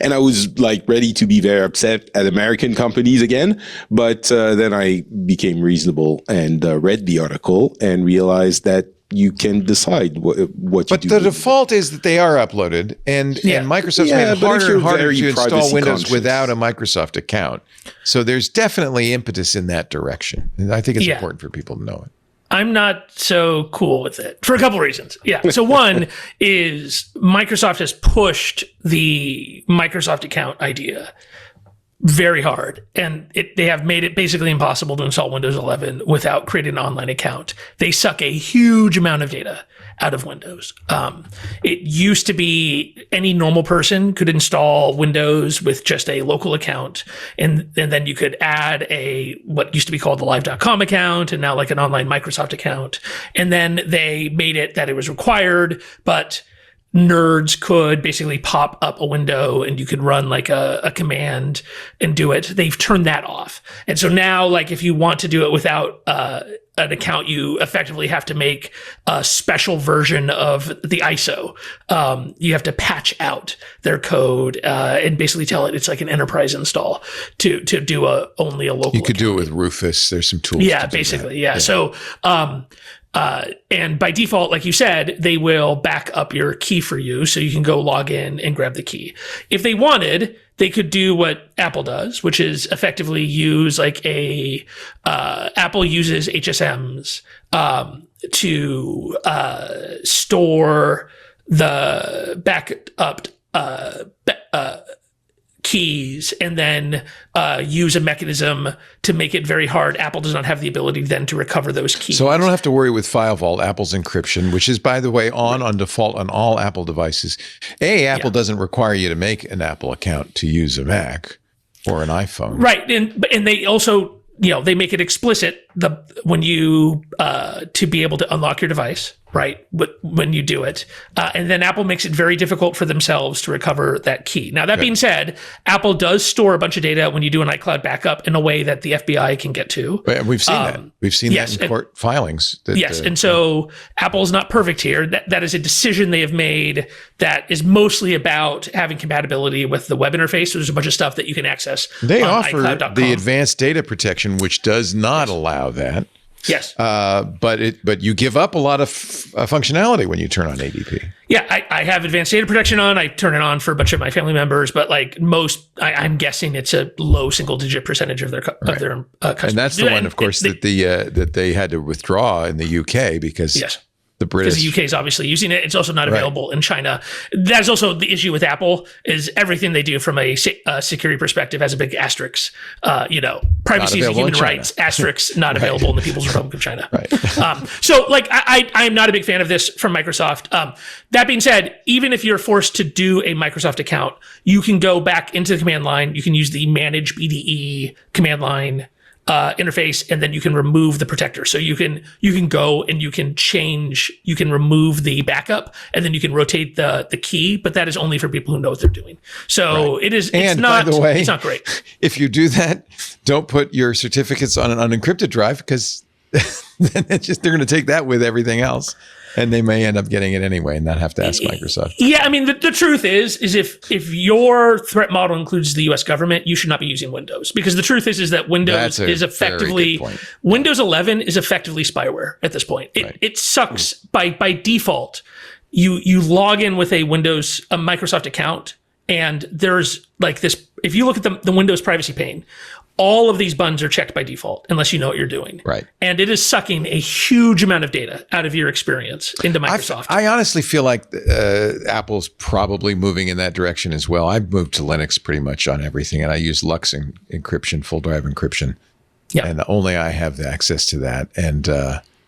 Speaker 4: And I was like ready to be very upset at American companies again. But then I became reasonable and read the article and realized that you can decide what you do.
Speaker 1: But the default is that they are uploaded, and Microsoft's made it harder and harder to install Windows without a Microsoft account. So there's definitely impetus in that direction. And I think it's important for people to know it.
Speaker 6: I'm not so cool with it for a couple of reasons. Yeah. So one is Microsoft has pushed the Microsoft account idea very hard, and they have made it basically impossible to install Windows 11 without creating an online account. They suck a huge amount of data out of Windows. It used to be any normal person could install Windows with just a local account, and then you could add what used to be called the live.com account, and now like an online Microsoft account. And then they made it that it was required, but nerds could basically pop up a window and you could run like a command and do it. They've turned that off. And so now, like, if you want to do it without an account, you effectively have to make a special version of the ISO. You have to patch out their code and basically tell it it's like an enterprise install to do only a local
Speaker 1: You could
Speaker 6: account.
Speaker 1: do it with Rufus. There's some tools.
Speaker 6: Yeah,
Speaker 1: to do
Speaker 6: basically.
Speaker 1: that.
Speaker 6: Yeah. So, and by default, like you said, they will back up your key for you so you can go log in and grab the key. If they wanted, they could do what Apple does, which is effectively use like Apple uses HSMs to store the backed up keys and then use a mechanism to make it very hard. Apple does not have the ability then to recover those keys.
Speaker 1: So I don't have to worry with File Vault, Apple's encryption, which is, by the way, on default on all Apple devices. Apple doesn't require you to make an Apple account to use a Mac or an iPhone.
Speaker 6: Right. And they also, they make it explicit when you to be able to unlock your device, right? When you do it. And then Apple makes it very difficult for themselves to recover that key. Now, that being said, Apple does store a bunch of data when you do an iCloud backup in a way that the FBI can get to.
Speaker 1: We've seen that. We've seen that in court filings.
Speaker 6: And so Apple's not perfect here. That is a decision they have made that is mostly about having compatibility with the web interface. So there's a bunch of stuff that you can access.
Speaker 1: They
Speaker 6: on
Speaker 1: offer
Speaker 6: iCloud.com.
Speaker 1: the advanced data protection, which does not allow that.
Speaker 6: Yes.
Speaker 1: But you give up a lot of functionality when you turn on ADP.
Speaker 6: Yeah, I have advanced data protection on. I turn it on for a bunch of my family members, but like I'm guessing it's a low single-digit percentage of their customers.
Speaker 1: And that's the one, of course, that they had to withdraw in the UK because the British.
Speaker 6: Because the UK is obviously using it. It's also not available in China. That's also the issue with Apple is everything they do from a security perspective has a big asterisk. Privacy is a human rights, asterisk, not available in the People's Republic of China.
Speaker 1: Right.
Speaker 6: So like I am not a big fan of this from Microsoft. That being said, even if you're forced to do a Microsoft account, you can go back into the command line. You can use the manage BDE command line interface, and then you can remove the protector. So you can go and you can remove the backup, and then you can rotate the key, but that is only for people who know what they're doing. So it's not, by the way, it's not great.
Speaker 1: If you do that, don't put your certificates on an unencrypted drive because then they're going to take that with everything else. And they may end up getting it anyway and not have to ask Microsoft.
Speaker 6: Yeah, I mean, the truth is if your threat model includes the U.S. government, you should not be using Windows. Because the truth is that Windows is effectively, Windows 11 is effectively spyware at this point. It sucks by default. You log in with a Microsoft account, and there's like this, if you look at the Windows privacy pane, all of these buttons are checked by default unless you know what you're doing.
Speaker 1: Right.
Speaker 6: And it is sucking a huge amount of data out of your experience into Microsoft.
Speaker 1: I honestly feel like Apple's probably moving in that direction as well. I've moved to Linux pretty much on everything, and I use Lux encryption, full drive encryption.
Speaker 6: Yeah.
Speaker 1: And only I have the access to that.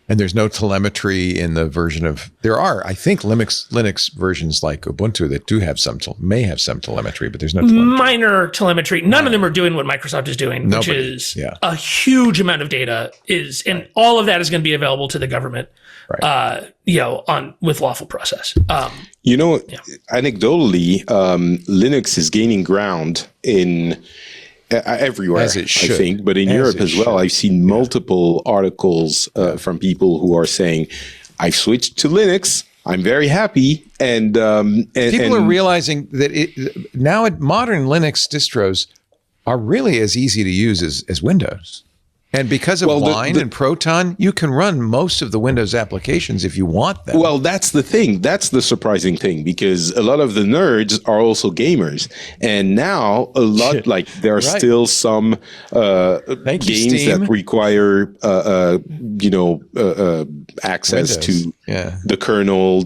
Speaker 1: And there's no telemetry in the version of, there are, I think, Linux versions like Ubuntu that do have may have some telemetry, but there's no telemetry.
Speaker 6: Minor telemetry. None of them are doing what Microsoft is doing, which is a huge amount of data and all of that is going to be available to the government, with lawful process.
Speaker 4: Anecdotally, Linux is gaining ground in everywhere,
Speaker 1: as it should.
Speaker 4: I think, but in Europe as well. I've seen multiple articles from people who are saying, "I've switched to Linux. I'm very happy." And
Speaker 1: people are realizing that now modern Linux distros are really as easy to use as Windows. And because of Wine and Proton, you can run most of the Windows applications if you want them.
Speaker 4: Well, that's the thing. That's the surprising thing, because a lot of the nerds are also gamers. And now there are still some games that require, access
Speaker 1: Windows.
Speaker 4: to the kernel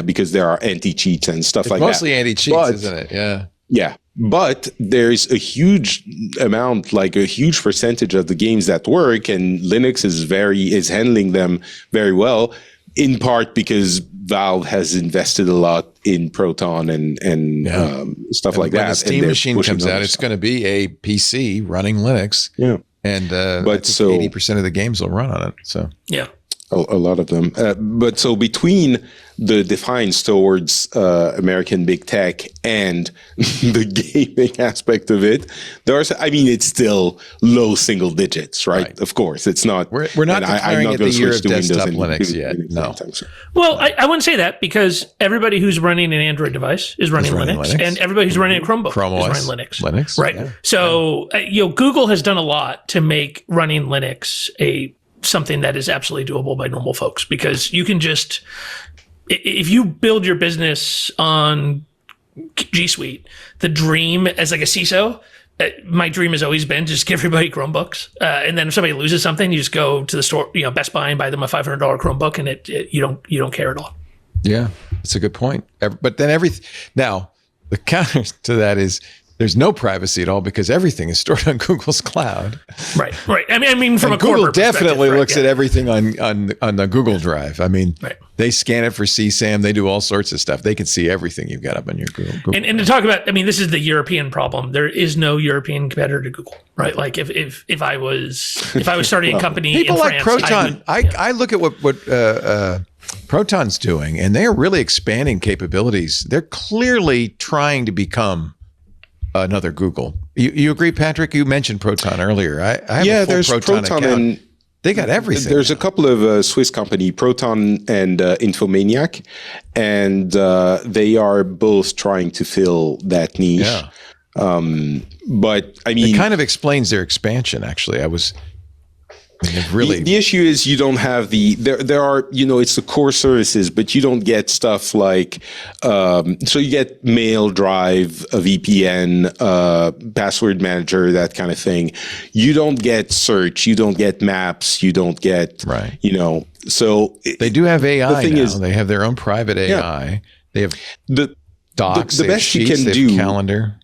Speaker 4: because there are anti-cheats and stuff like
Speaker 1: mostly
Speaker 4: that.
Speaker 1: Mostly anti-cheats, isn't it? Yeah.
Speaker 4: Yeah. But there's a huge amount, like a huge percentage of the games that work, and Linux is handling them very well, in part because Valve has invested a lot in Proton and stuff like that.
Speaker 1: When the Steam machine comes out, it's going to be a PC running Linux. Yeah. And but 80% of the games will run on it. So
Speaker 6: yeah.
Speaker 4: A lot of them. But so between the defiance towards American big tech and the gaming aspect of it, it's still low single digits, right? Of course, it's not.
Speaker 1: We're not declaring it the year of desktop Linux yet. No.
Speaker 6: Well, I wouldn't say that, because everybody who's running an Android device is running Linux, and everybody who's running a Chromebook is running Linux. Right. Yeah. So Google has done a lot to make running Linux something that is absolutely doable by normal folks, because you can just, if you build your business on G Suite, the dream as like a CISO, my dream has always been just give everybody Chromebooks. And then if somebody loses something, you just go to the store, Best Buy, and buy them a $500 Chromebook, and you don't care at all.
Speaker 1: Yeah, that's a good point. But then now the counter to that is, there's no privacy at all, because everything is stored on Google's cloud.
Speaker 6: Right. I mean, from a
Speaker 1: Google definitely looks at everything on the Google Drive. I mean, they scan it for CSAM. They do all sorts of stuff. They can see everything you've got up on your Google.
Speaker 6: And to talk about, this is the European problem. There is no European competitor to Google, right? Like if I was starting a company
Speaker 1: people
Speaker 6: in
Speaker 1: like
Speaker 6: France,
Speaker 1: Proton. I look at what Proton's doing, and they're really expanding capabilities. They're clearly trying to become another Google. You agree, Patrick? You mentioned Proton earlier. I have a full
Speaker 4: there's Proton
Speaker 1: account.
Speaker 4: and
Speaker 1: they got everything.
Speaker 4: There's a couple of Swiss company, Proton and Infomaniac, and they are both trying to fill that niche.
Speaker 1: Yeah.
Speaker 4: But
Speaker 1: it kind of explains their expansion. Actually, really
Speaker 4: the issue is you don't have there are it's the core services, but you don't get stuff like so you get mail, drive, a VPN, password manager, that kind of thing. You don't get search, you don't get maps, you don't get so
Speaker 1: they do have AI now. They have their own private AI. Yeah. They have
Speaker 4: the
Speaker 1: docs,
Speaker 4: the best
Speaker 1: sheets,
Speaker 4: you can do
Speaker 1: calendar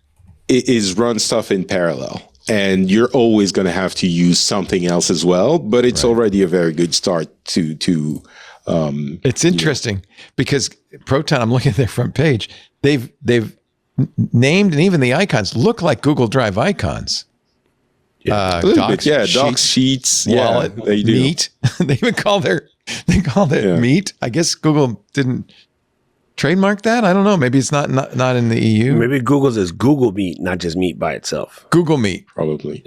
Speaker 4: is run stuff in parallel. And you're always going to have to use something else as well, but it's already a very good start to
Speaker 1: it's interesting because Proton, I'm looking at their front page. They've named, and even the icons look like Google Drive icons.
Speaker 4: Docs, sheets,
Speaker 1: wallet,
Speaker 4: they do.
Speaker 1: Meet. They even call it Meet. I guess Google didn't trademark that. I don't know. Maybe it's not in the EU.
Speaker 5: Maybe Google's is Google Meet, not just Meet by itself.
Speaker 1: Google Meet,
Speaker 4: probably.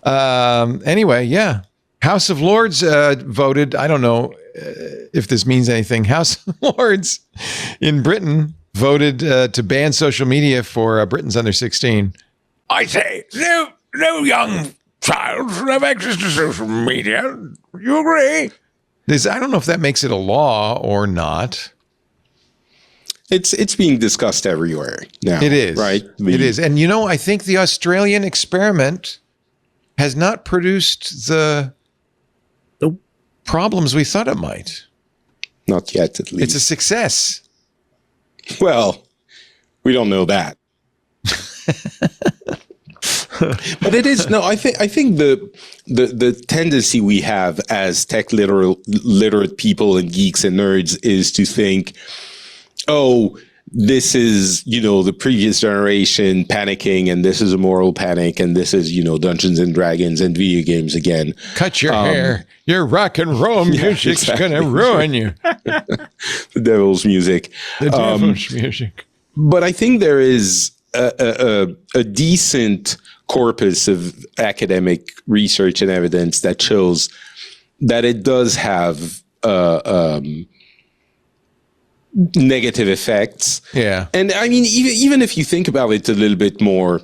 Speaker 1: Yeah. Anyway, yeah. House of Lords voted. I don't know if this means anything. House of Lords in Britain voted to ban social media for Britons under 16. I say no young child should have access to social media. You agree? I don't know if that makes it a law or not.
Speaker 4: It's being discussed everywhere now.
Speaker 1: It is.
Speaker 4: Right?
Speaker 1: It is. And I think the Australian experiment has not produced the
Speaker 5: Nope.
Speaker 1: problems we thought it might.
Speaker 4: Not yet, at least.
Speaker 1: It's a success.
Speaker 4: Well, we don't know that. But it is no. I think the tendency we have as tech literate people and geeks and nerds is to think, oh, this is, the previous generation panicking, and this is a moral panic, and this is, Dungeons and Dragons and video games again.
Speaker 1: Cut your hair. Your rock and roll music's going to ruin you.
Speaker 4: The devil's music.
Speaker 1: The devil's music.
Speaker 4: But I think there is a decent corpus of academic research and evidence that shows that it does have negative effects.
Speaker 1: Yeah.
Speaker 4: And I mean, even if you think about it a little bit more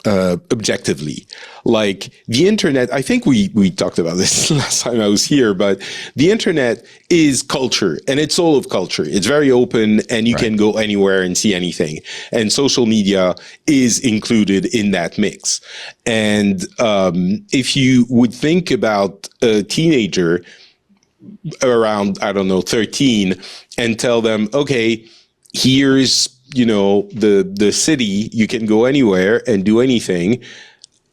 Speaker 4: objectively, like the internet, I think we talked about this last time I was here, but the internet is culture, and it's all of culture. It's very open, and you can go anywhere and see anything. And social media is included in that mix. And if you would think about a teenager around, 13, and tell them, okay, here's, the city, you can go anywhere and do anything,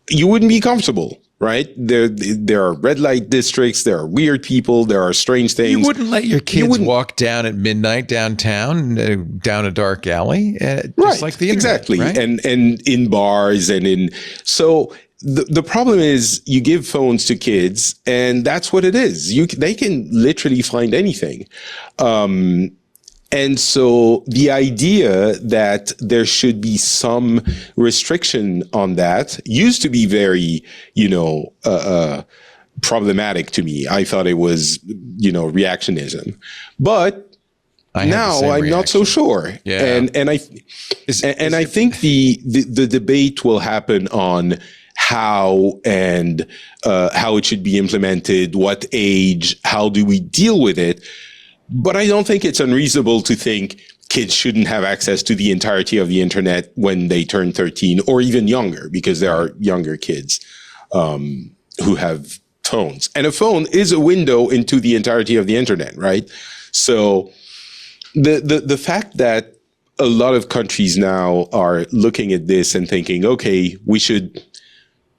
Speaker 4: you wouldn't be comfortable, right? There are red light districts, there are weird people, there are strange things.
Speaker 1: You wouldn't let your kids walk down at midnight downtown, down a dark alley, just like the internet,
Speaker 4: exactly,
Speaker 1: right?
Speaker 4: and in bars and in so. The problem is you give phones to kids, and that's what it is. They can literally find anything. And so the idea that there should be some restriction on that used to be very, problematic to me. I thought it was, reactionism. But now I'm not so sure.
Speaker 1: Yeah.
Speaker 4: And I think the debate will happen on how and how it should be implemented, what age, how do we deal with it. But I don't think it's unreasonable to think kids shouldn't have access to the entirety of the internet when they turn 13 or even younger, because there are younger kids who have phones. And a phone is a window into the entirety of the internet, right? So the fact that a lot of countries now are looking at this and thinking, okay,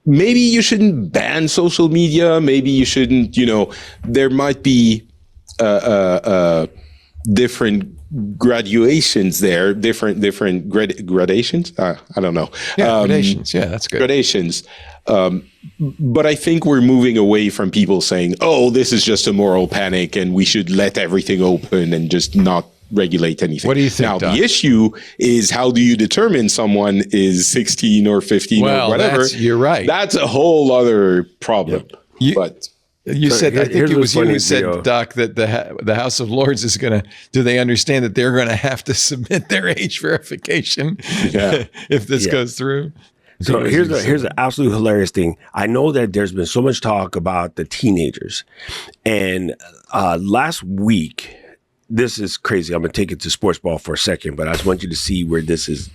Speaker 4: maybe you shouldn't ban social media. Maybe you shouldn't, there might be different graduations there, different gradations. I don't know.
Speaker 1: Yeah, gradations. Yeah, that's good.
Speaker 4: Gradations. But I think we're moving away from people saying, oh, this is just a moral panic and we should let everything open and just not regulate anything.
Speaker 1: What do you think,
Speaker 4: Now,
Speaker 1: Doc?
Speaker 4: the issue is, how do you determine someone is 16 or 15 or whatever?
Speaker 1: You're right.
Speaker 4: That's a whole other problem. But
Speaker 1: you said, I think
Speaker 5: here's
Speaker 1: it was you
Speaker 5: what's
Speaker 1: who said,
Speaker 5: funny,
Speaker 1: Doc, that the House of Lords is going to, do they understand that they're going to have to submit their age verification if this goes through?
Speaker 5: So here's an absolute hilarious thing. I know that there's been so much talk about the teenagers, and last week, this is crazy. I'm gonna take it to sports ball for a second, but I just want you to see where this is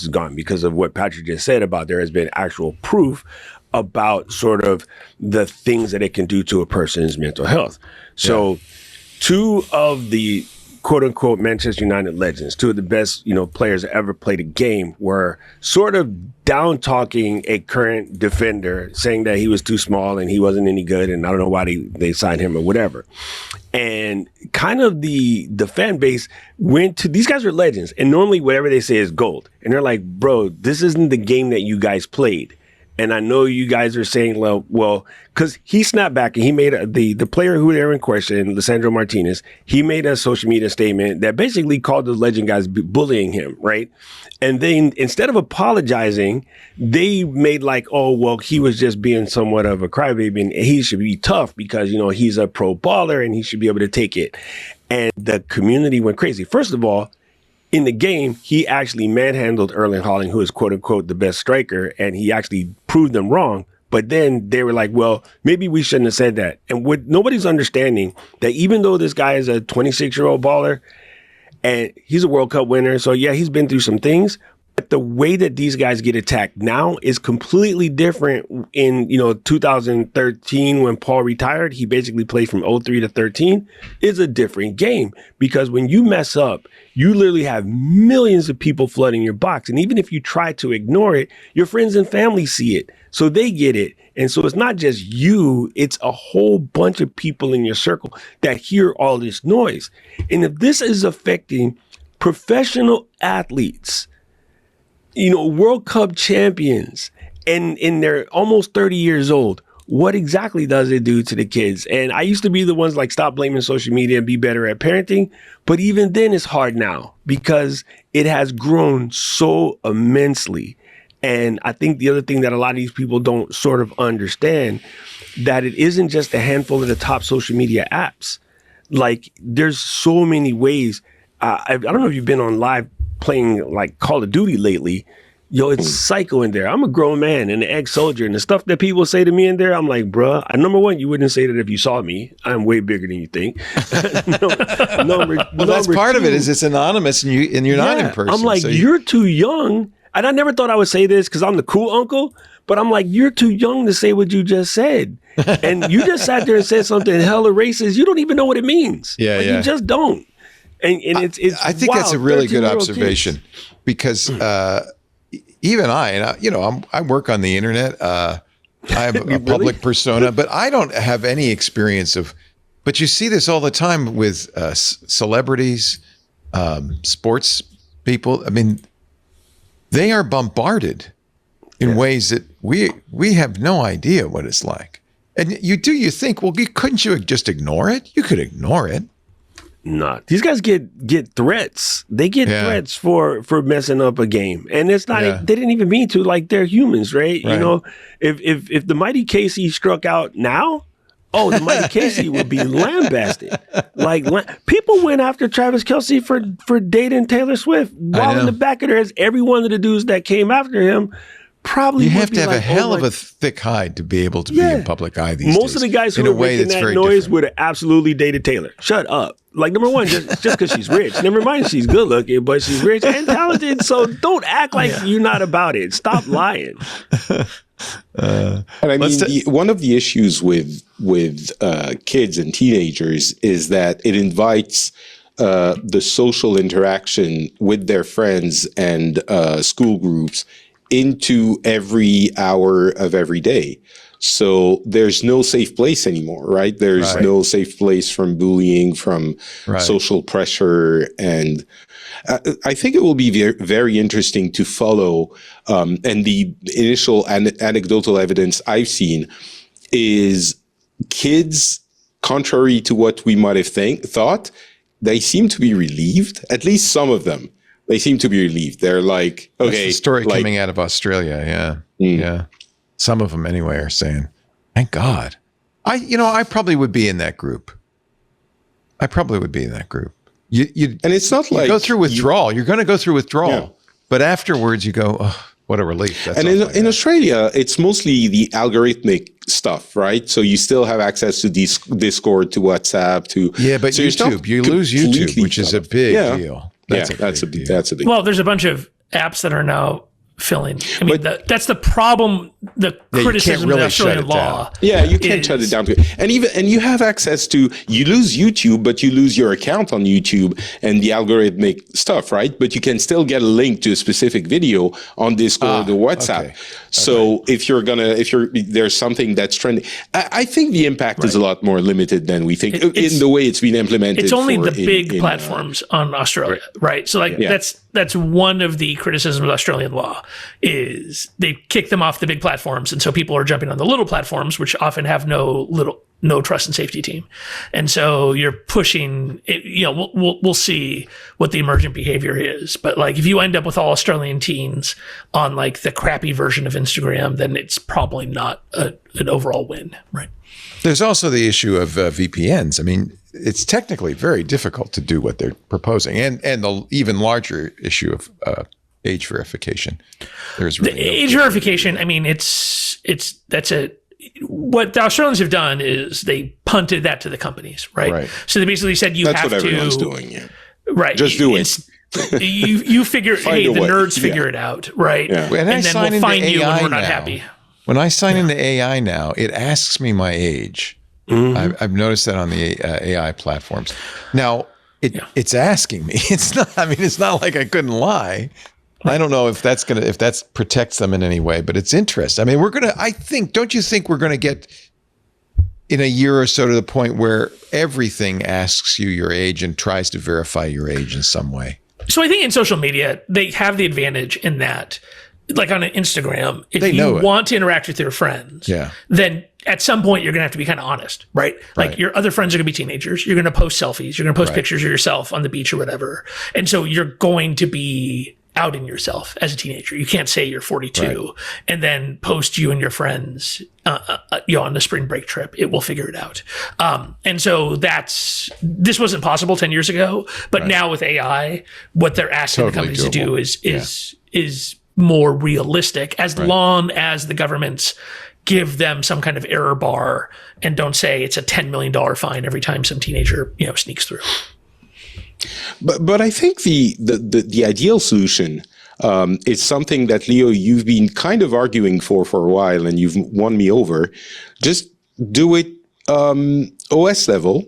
Speaker 5: gone, because of what Patrick just said about there has been actual proof about sort of the things that it can do to a person's mental health. So, two of the quote unquote Manchester United legends, two of the best, players that ever played a game, were sort of down talking a current defender, saying that he was too small and he wasn't any good, and I don't know why they signed him or whatever. And kind of the fan base went to, these guys are legends, and normally whatever they say is gold. And they're like, bro, this isn't the game that you guys played. And I know you guys are saying, well, because he snapped back and he made the player who they're in question, Lisandro Martinez, he made a social media statement that basically called the legend guys bullying him, right? And then instead of apologizing, they made like, oh, well, he was just being somewhat of a crybaby and he should be tough because, he's a pro baller and he should be able to take it. And the community went crazy. First of all, in the game, he actually manhandled Erling Haaland, who is quote unquote the best striker, and he actually proved them wrong. But then they were like, well, maybe we shouldn't have said that. And what nobody's understanding, that even though this guy is a 26-year-old baller and he's a World Cup winner, so yeah, he's been through some things, the way that these guys get attacked now is completely different. In 2013, when Paul retired, he basically played from 03 to 13. Is a different game, because when you mess up, you literally have millions of people flooding your box. And even if you try to ignore it, your friends and family see it, so they get it. And so it's not just you, it's a whole bunch of people in your circle that hear all this noise. And if this is affecting professional athletes, World Cup champions, and they're almost 30 years old, what exactly does it do to the kids? And I used to be the ones like, stop blaming social media and be better at parenting. But even then it's hard now because it has grown so immensely. And I think the other thing that a lot of these people don't sort of understand, that it isn't just a handful of the top social media apps. Like, there's so many ways. I don't know if you've been on live playing like Call of Duty lately. It's psycho in there. I'm a grown man and an ex-soldier, and the stuff that people say to me in there, I'm like, bruh, number one, you wouldn't say that if you saw me. I'm way bigger than you think.
Speaker 1: That's part of it, is it's anonymous and you're not in person.
Speaker 5: I'm like, you're too young. And I never thought I would say this because I'm the cool uncle, but I'm like, you're too young to say what you just said. And you just sat there and said something hella racist. You don't even know what it means. You just don't. And it's
Speaker 1: I think that's a really good observation, because even I work on the internet. I have a public persona, but I don't have any experience of. But you see this all the time with celebrities, sports people. I mean, they are bombarded in ways that we have no idea what it's like. And you think, well, couldn't you just ignore it? You could ignore it.
Speaker 5: Nah, these guys get threats. They get threats for messing up a game, and it's not. They didn't even mean to. Like, they're humans, right? If the mighty Casey struck out now, the mighty Casey would be lambasted. Like, people went after Travis Kelce for dating Taylor Swift, while in the back of their heads, every one of the dudes that came after him. Probably
Speaker 1: you have to have a hell of a thick hide to be able to be in public eye these days.
Speaker 5: Most of the guys who are making that noise would have absolutely dated Taylor. Shut up. Like, number one, just because she's rich. Never mind she's good looking, but she's rich and talented. So don't act like you're not about it. Stop lying.
Speaker 4: And I mean, one of the issues with kids and teenagers is that it invites the social interaction with their friends and school groups into every hour of every day. So there's no safe place anymore, right? There's no safe place from bullying, from social pressure. And I think it will be very, very interesting to follow. And the initial anecdotal evidence I've seen is kids, contrary to what we might have thought, they seem to be relieved, at least some of them. They seem to be relieved. They're like, okay.
Speaker 1: That's the story coming out of Australia. Yeah. Some of them anyway are saying, thank God. I probably would be in that group. And
Speaker 4: it's not like
Speaker 1: go through withdrawal. You're going to go through withdrawal, but afterwards you go, oh, what a relief. That's
Speaker 4: and in Australia, it's mostly the algorithmic stuff, right? So you still have access to Discord, to WhatsApp, to
Speaker 1: but
Speaker 4: so
Speaker 1: YouTube. You lose YouTube, which is a big deal.
Speaker 4: That's a big.
Speaker 6: Well, there's a bunch of apps that are now filling. I mean, that's the problem. The criticism of the Australian law.
Speaker 4: Yeah, you can't shut it down. And you have access to. You lose YouTube, but you lose your account on YouTube and the algorithmic stuff, right? But you can still get a link to a specific video on Discord or WhatsApp. Okay. So if there's something that's trending, I think the impact is a lot more limited than we think in the way it's been implemented.
Speaker 6: It's only the big platforms on Australia, right? So that's one of the criticisms of Australian law is they kick them off the big platforms, and so people are jumping on the little platforms, which often have no trust and safety team, and so you're pushing. We'll see what the emergent behavior is, but like if you end up with all Australian teens on like the crappy version of Instagram, then it's probably not an overall win, right?
Speaker 1: There's also the issue of VPNs. I mean, it's technically very difficult to do what they're proposing, and the even larger issue of age verification. There's really
Speaker 6: the age verification. I mean, what the Australians have done is they punted that to the companies, right? So they basically said that's have to.
Speaker 4: That's what everyone's doing. Yeah.
Speaker 6: Right.
Speaker 4: Just do it.
Speaker 6: You figure, hey,
Speaker 4: a
Speaker 6: the
Speaker 4: way.
Speaker 6: nerds figure it out, right?
Speaker 4: Yeah.
Speaker 1: When I
Speaker 6: And then
Speaker 1: sign
Speaker 6: we'll
Speaker 1: into
Speaker 6: find you when
Speaker 1: AI
Speaker 6: we're not
Speaker 1: now-
Speaker 6: happy.
Speaker 1: When I sign into AI now, it asks me my age. I've noticed that on the AI platforms. Now, it's asking me. It's not. I mean, it's not like I couldn't lie. I don't know if that protects them in any way, but it's interesting. I mean, I think. Don't you think we're gonna get in a year or so to the point where everything asks you your age and tries to verify your age in some way?
Speaker 6: So I think in social media, they have the advantage in that, like on an Instagram, if
Speaker 1: They know
Speaker 6: you
Speaker 1: it.
Speaker 6: want to interact with your friends, then at some point you're going to have to be kind of honest, right? Like your other friends are going to be teenagers. You're going to post selfies. You're going to post pictures of yourself on the beach or whatever. And so you're going to be outing yourself as a teenager. You can't say you're 42 and then post you and your friends on the spring break trip. It will figure it out. And so this wasn't possible 10 years ago, but now with AI, what they're asking the companies to do is more realistic, as long as the governments give them some kind of error bar and don't say it's a $10 million fine every time some teenager sneaks through.
Speaker 4: But I think the ideal solution is something that, Leo, you've been kind of arguing for a while, and you've won me over. Just do it OS level.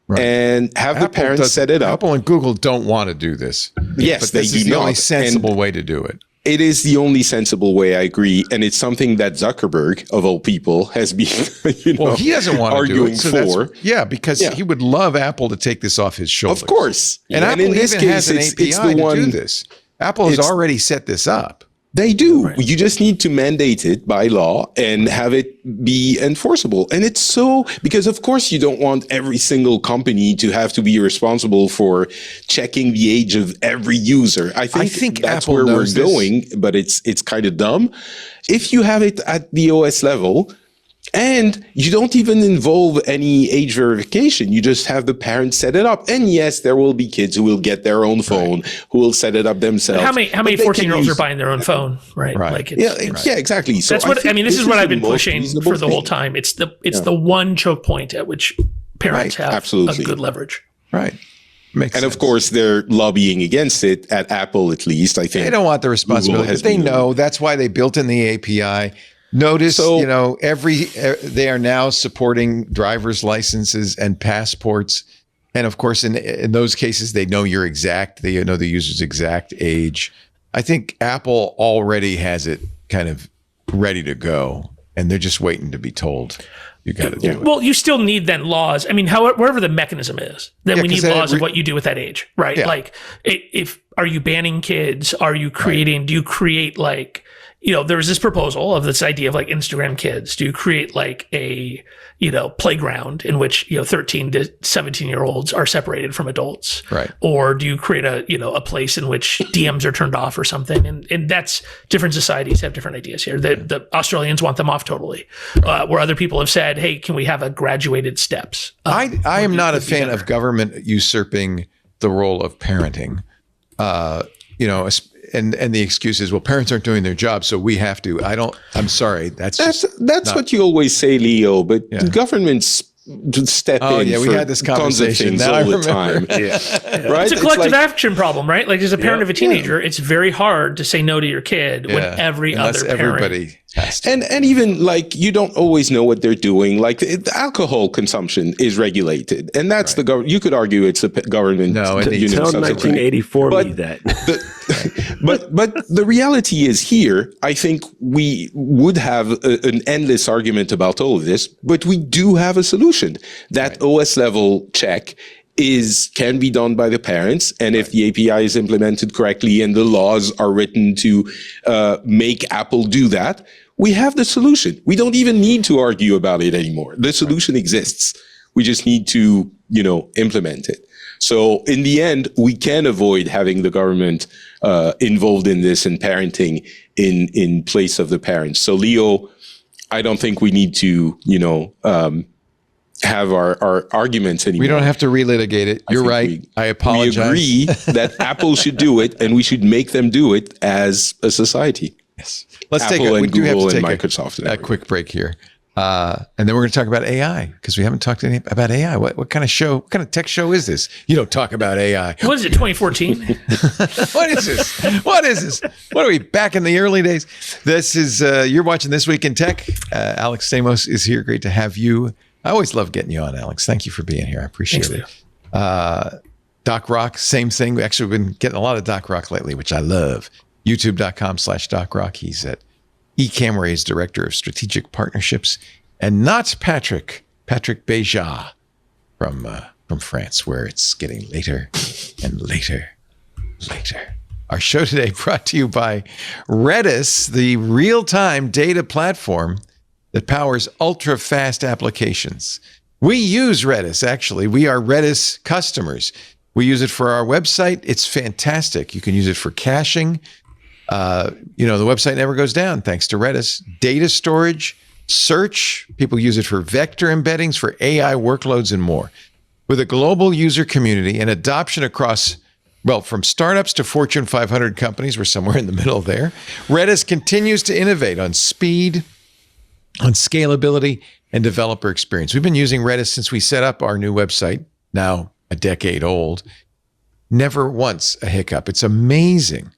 Speaker 4: Right. And have the parents set it up.
Speaker 1: Apple and Google don't want to do this.
Speaker 4: Yes,
Speaker 1: but
Speaker 4: they
Speaker 1: this
Speaker 4: do
Speaker 1: is the
Speaker 4: not.
Speaker 1: only sensible way to do it.
Speaker 4: It is the only sensible way, I agree. And it's something that Zuckerberg, of all people, has been
Speaker 1: he doesn't want to
Speaker 4: arguing
Speaker 1: do it,
Speaker 4: for.
Speaker 1: Because he would love Apple to take this off his shoulders.
Speaker 4: Of course.
Speaker 1: And Apple in this even case, has an API to do this. Apple has already set this up.
Speaker 4: They do. Right. You just need to mandate it by law and have it be enforceable. And it's because of course you don't want every single company to have to be responsible for checking the age of every user. I think that's
Speaker 1: Apple
Speaker 4: where we're
Speaker 1: knows
Speaker 4: going, but it's kind of dumb. If you have it at the OS level, and you don't even involve any age verification. You just have the parents set it up. And yes, there will be kids who will get their own phone, who will set it up themselves.
Speaker 6: How many 14-year-olds are buying their own phone, right?
Speaker 1: Like
Speaker 4: exactly. So
Speaker 6: that's what I mean. This is what I've been pushing for the whole time. It's the one choke point at which parents have a good leverage.
Speaker 1: Right. Makes sense.
Speaker 4: Of course, they're lobbying against it at Apple, at least. I think
Speaker 1: they don't want the responsibility. They know that's why they built in the API. Notice, they are now supporting driver's licenses and passports. And of course, in those cases, they know they know the user's exact age. I think Apple already has it kind of ready to go, and they're just waiting to be told. You got to do it.
Speaker 6: Well, you still need then laws. I mean, wherever the mechanism is, then we need laws of what you do with that age, right? Yeah. Like, are you banning kids? Are you creating? Do you create like? There was this proposal of this idea of like Instagram kids. Do you create like a, playground in which, 13 to 17-year-olds are separated from adults?
Speaker 1: Right.
Speaker 6: Or do you create a place in which DMs are turned off or something? And that's different societies have different ideas here. The Australians want them off totally, where other people have said, hey, can we have a graduated steps?
Speaker 1: I am not a fan of government usurping the role of parenting. And the excuse is, well, parents aren't doing their job, so we have to. I'm sorry. That's
Speaker 4: what you always say, Leo, but governments step in.
Speaker 1: Oh, yeah, we had this conversation
Speaker 4: all the time.
Speaker 6: Right? It's a collective action problem, right? Like as a parent of a teenager, it's very hard to say no to your kid when
Speaker 1: Unless
Speaker 6: other parent.
Speaker 1: Everybody has to.
Speaker 4: And even like you don't always know what they're doing. Like the alcohol consumption is regulated, and that's the government. You could argue it's the government.
Speaker 5: No, until 1984 made that.
Speaker 4: But the reality is here, I think we would have an endless argument about all of this, but we do have a solution. That OS level check can be done by the parents. And if the API is implemented correctly and the laws are written to make Apple do that, we have the solution. We don't even need to argue about it anymore. The solution exists. We just need to, implement it. So in the end, we can avoid having the government involved in this and parenting in place of the parents. So Leo, I don't think we need to, have our arguments anymore.
Speaker 1: We don't have to relitigate it. You're right. I apologize.
Speaker 4: We agree that Apple should do it, and we should make them do it as a society.
Speaker 1: Yes.
Speaker 4: Let's take Google and Microsoft
Speaker 1: a quick break here. And then we're going to talk about AI because we haven't talked about AI. What kind of show, what kind of tech show is this? You don't talk about AI.
Speaker 6: What is it, 2014?
Speaker 1: What is this? What is this? What are we, back in the early days? This is, you're watching This Week in Tech. Alex Stamos is here. Great to have you. I always love getting you on, Alex. Thank you for being here. I appreciate it. Doc Rock, same thing. Actually, we've been getting a lot of Doc Rock lately, which I love. YouTube.com/Doc Rock. He's at eCamera, he's Director of Strategic Partnerships. And not Patrick Béja from France, where it's getting later and later. Our show today brought to you by Redis, the real-time data platform that powers ultra-fast applications. We use Redis, actually. We are Redis customers. We use it for our website. It's fantastic. You can use it for caching. The website never goes down thanks to Redis. Data storage, search. People use it for vector embeddings, for AI workloads, and more. With a global user community and adoption across, from startups to Fortune 500 companies, we're somewhere in the middle there. Redis continues to innovate on speed, on scalability, and developer experience. We've been using Redis since we set up our new website, now a decade old. Never once a hiccup. It's amazing.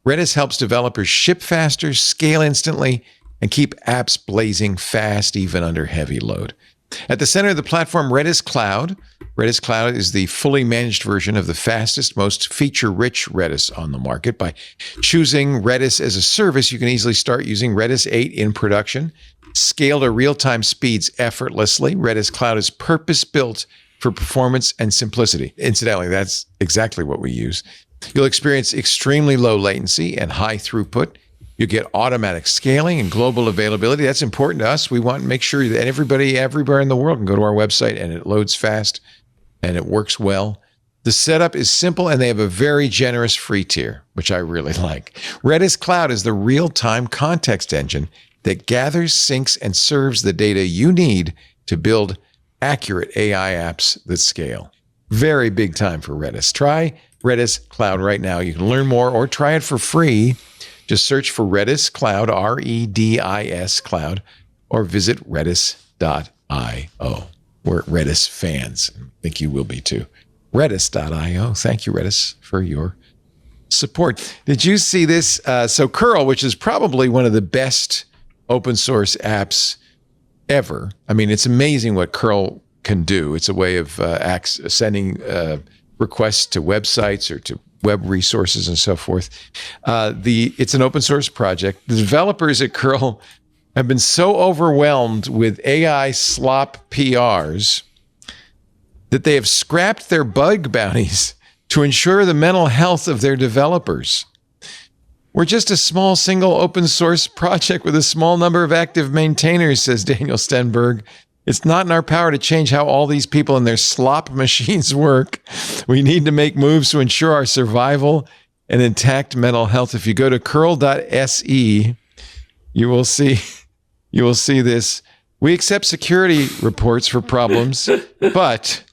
Speaker 1: Redis helps developers ship faster, scale instantly, and keep apps blazing fast even under heavy load. At the center of the platform, Redis Cloud. Redis Cloud is the fully managed version of the fastest, most feature-rich Redis on the market. By choosing Redis as a service, you can easily start using Redis 8 in production. Scale to real-time speeds effortlessly. Redis Cloud is purpose-built for performance and simplicity. Incidentally, that's exactly what we use. You'll experience extremely low latency and high throughput. You get automatic scaling and global availability. That's important to us. We want to make sure that everybody everywhere in the world can go to our website and it loads fast and it works well. The setup is simple and they have a very generous free tier, which I really like. Redis Cloud is the real-time context engine that gathers, syncs, and serves the data you need to build accurate AI apps that scale. Very big time for Redis. Try Redis Cloud right now. You can learn more or try it for free. Just search for Redis Cloud, Redis Cloud, or visit redis.io. We're Redis fans. I think you will be too. Redis.io. Thank you, Redis, for your support. Did you see this? So Curl, which is probably one of the best open source apps ever. I mean, it's amazing what Curl can do. It's a way of sending requests to websites or to web resources and so forth. It's an open source project. The developers at Curl have been so overwhelmed with AI slop PRs that they have scrapped their bug bounties to ensure the mental health of their developers. We're just a small single open source project with a small number of active maintainers, says Daniel Stenberg. It's not in our power to change how all these people and their slop machines work. We need to make moves to ensure our survival and intact mental health. If you go to curl.se, you will see this. We accept security reports for problems, but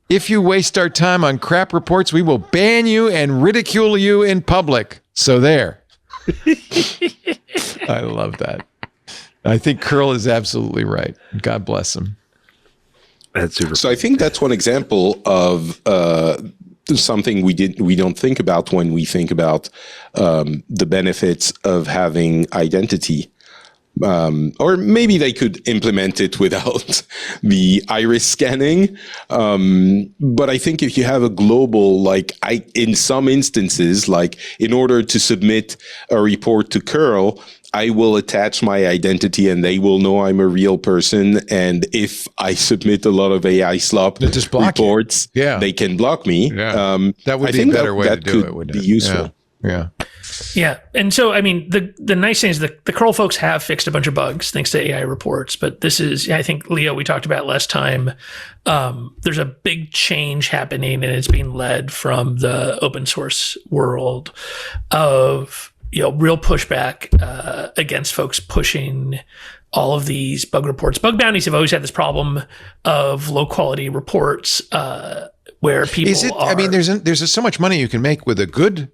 Speaker 1: if you waste our time on crap reports, we will ban you and ridicule you in public. So there. I love that. I think Curl is absolutely right. God bless him.
Speaker 5: That's super.
Speaker 4: So I think that's one example of something we don't think about when we think about the benefits of having identity. Or maybe they could implement it without the iris scanning. But I think if you have a global, in some instances, like in order to submit a report to Curl, I will attach my identity and they will know I'm a real person. And if I submit a lot of AI slop reports, they can block me.
Speaker 1: Yeah. That would be a better way to do it, wouldn't it?
Speaker 4: Be useful.
Speaker 1: Yeah.
Speaker 6: Yeah. And so, I mean, the nice thing is the Curl folks have fixed a bunch of bugs thanks to AI reports. But this is, I think, Leo, we talked about last time. There's a big change happening and it's being led from the open source world of, real pushback against folks pushing all of these bug reports. Bug bounties have always had this problem of low quality reports where people are.
Speaker 1: I mean, there's so much money you can make with a good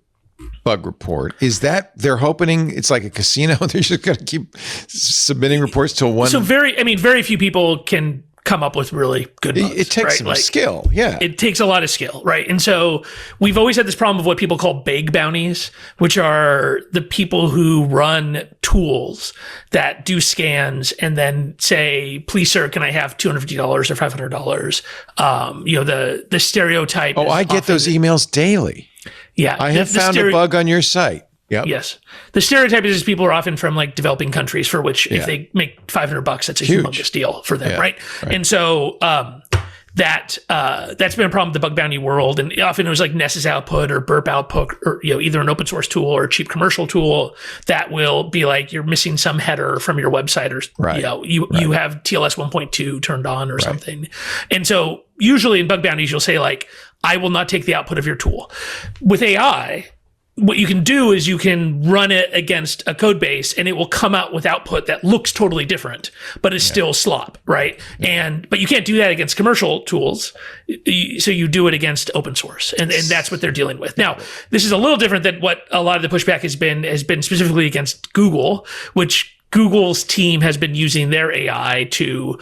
Speaker 1: bug report. Is that they're hoping it's like a casino? They're just going to keep submitting reports till one.
Speaker 6: So very few people can come up with really good bugs.
Speaker 1: It takes some skill. Yeah.
Speaker 6: It takes a lot of skill, right? And so we've always had this problem of what people call big bounties, which are the people who run tools that do scans and then say, please, sir, can I have $250 or $500? The stereotype.
Speaker 1: Oh, I get those emails daily.
Speaker 6: Yeah.
Speaker 1: I have found a bug on your site. Yep.
Speaker 6: Yes. The stereotype is people are often from like developing countries for which if they make $500, that's a humongous deal for them. Right. And so, that's been a problem in the bug bounty world. And often it was like Ness's output or burp output or, either an open source tool or a cheap commercial tool that will be like, you're missing some header from your website or, you have TLS 1.2 turned on or something. And so usually in bug bounties, you'll say like, I will not take the output of your tool. With AI, what you can do is you can run it against a code base and it will come out with output that looks totally different, but is still slop, right? But you can't do that against commercial tools. So you do it against open source and that's what they're dealing with. Now, this is a little different than what a lot of the pushback has been specifically against Google, which Google's team has been using their AI to,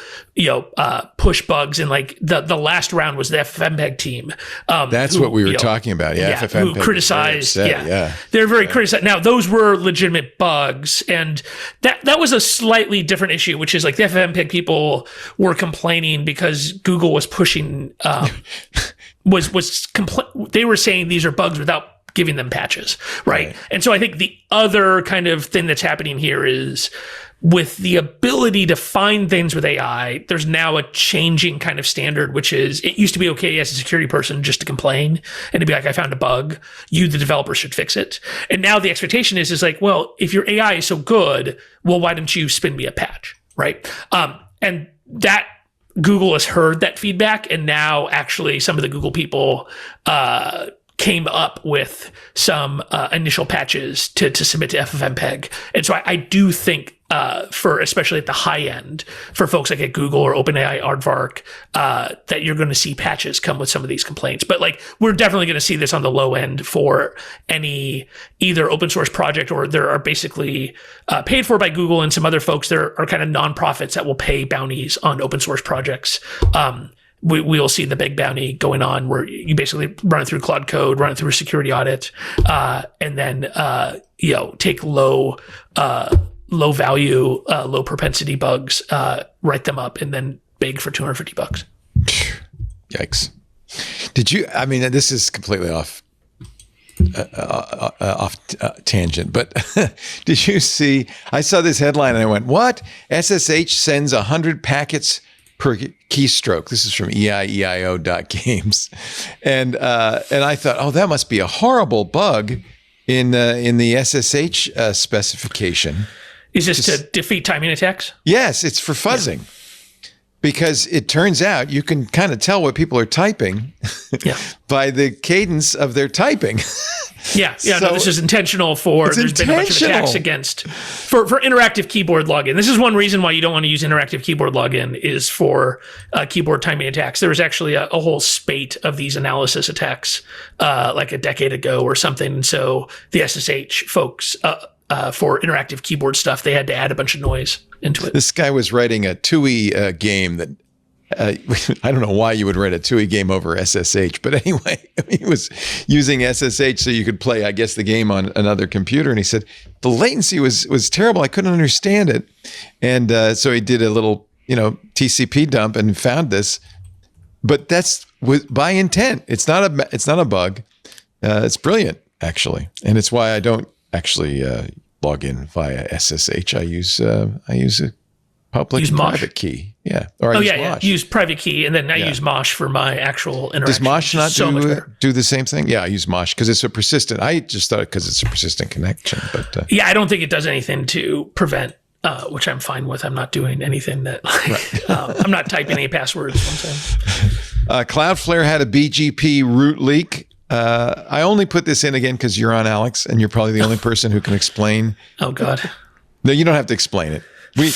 Speaker 6: push bugs. And like the last round was the FFmpeg team.
Speaker 1: That's what we were talking about. Yeah. FFmpeg
Speaker 6: who criticized.
Speaker 1: They're
Speaker 6: very criticized. Now those were legitimate bugs. And that was a slightly different issue, which is like the FFmpeg people were complaining because Google was pushing, they were saying these are bugs without giving them patches, right? And so I think the other kind of thing that's happening here is with the ability to find things with AI, there's now a changing kind of standard, which is it used to be okay as a security person just to complain and to be like, I found a bug. You, the developer, should fix it. And now the expectation is like, well, if your AI is so good, well, why don't you spin me a patch, right? And that Google has heard that feedback, and now actually some of the Google people came up with some initial patches to submit to FFmpeg. And so I do think for especially at the high end, for folks like at Google or OpenAI Aardvark, that you're going to see patches come with some of these complaints. But like we're definitely going to see this on the low end for any either open source project or there are basically paid for by Google and some other folks. There are kind of nonprofits that will pay bounties on open source projects. We'll see the big bounty going on where you basically run it through Claude Code, run it through a security audit, and then take low value, low propensity bugs, write them up, and then beg for $250.
Speaker 1: Yikes! This is completely off tangent, but did you see? I saw this headline and I went, "What? SSH sends 100 packets per keystroke." This is from EIEIO.games. And I thought, oh, that must be a horrible bug in the SSH specification.
Speaker 6: Is this to defeat timing attacks?
Speaker 1: Yes, it's for fuzzing. Yeah. Because it turns out you can kind of tell what people are typing by the cadence of their typing.
Speaker 6: No, this is intentional there's been a bunch of attacks against for interactive keyboard login. This is one reason why you don't want to use interactive keyboard login is for keyboard timing attacks. There was actually a whole spate of these analysis attacks like a decade ago or something. And so the SSH folks for interactive keyboard stuff, they had to add a bunch of noise into it. This
Speaker 1: guy was writing a TUI game that I don't know why you would write a TUI game over SSH, but anyway, he was using SSH so you could play, I guess, the game on another computer. And he said the latency was terrible. I couldn't understand it. And so he did a little, TCP dump and found this. But that's by intent. It's not a bug. It's brilliant, actually, and it's why I don't actually log in via SSH. I use a public private key. Yeah. Or I use Mosh.
Speaker 6: Use private key, and then I use Mosh for my actual interaction.
Speaker 1: Does Mosh not do the same thing? Yeah, I use Mosh because it's a persistent. I just thought because it's a persistent connection. But
Speaker 6: I don't think it does anything to prevent, which I'm fine with. I'm not doing anything that I'm not typing any passwords.
Speaker 1: Cloudflare had a BGP root leak. I only put this in again because you're on, Alex, and you're probably the only person who can explain.
Speaker 6: Oh, God.
Speaker 1: No, you don't have to explain it. We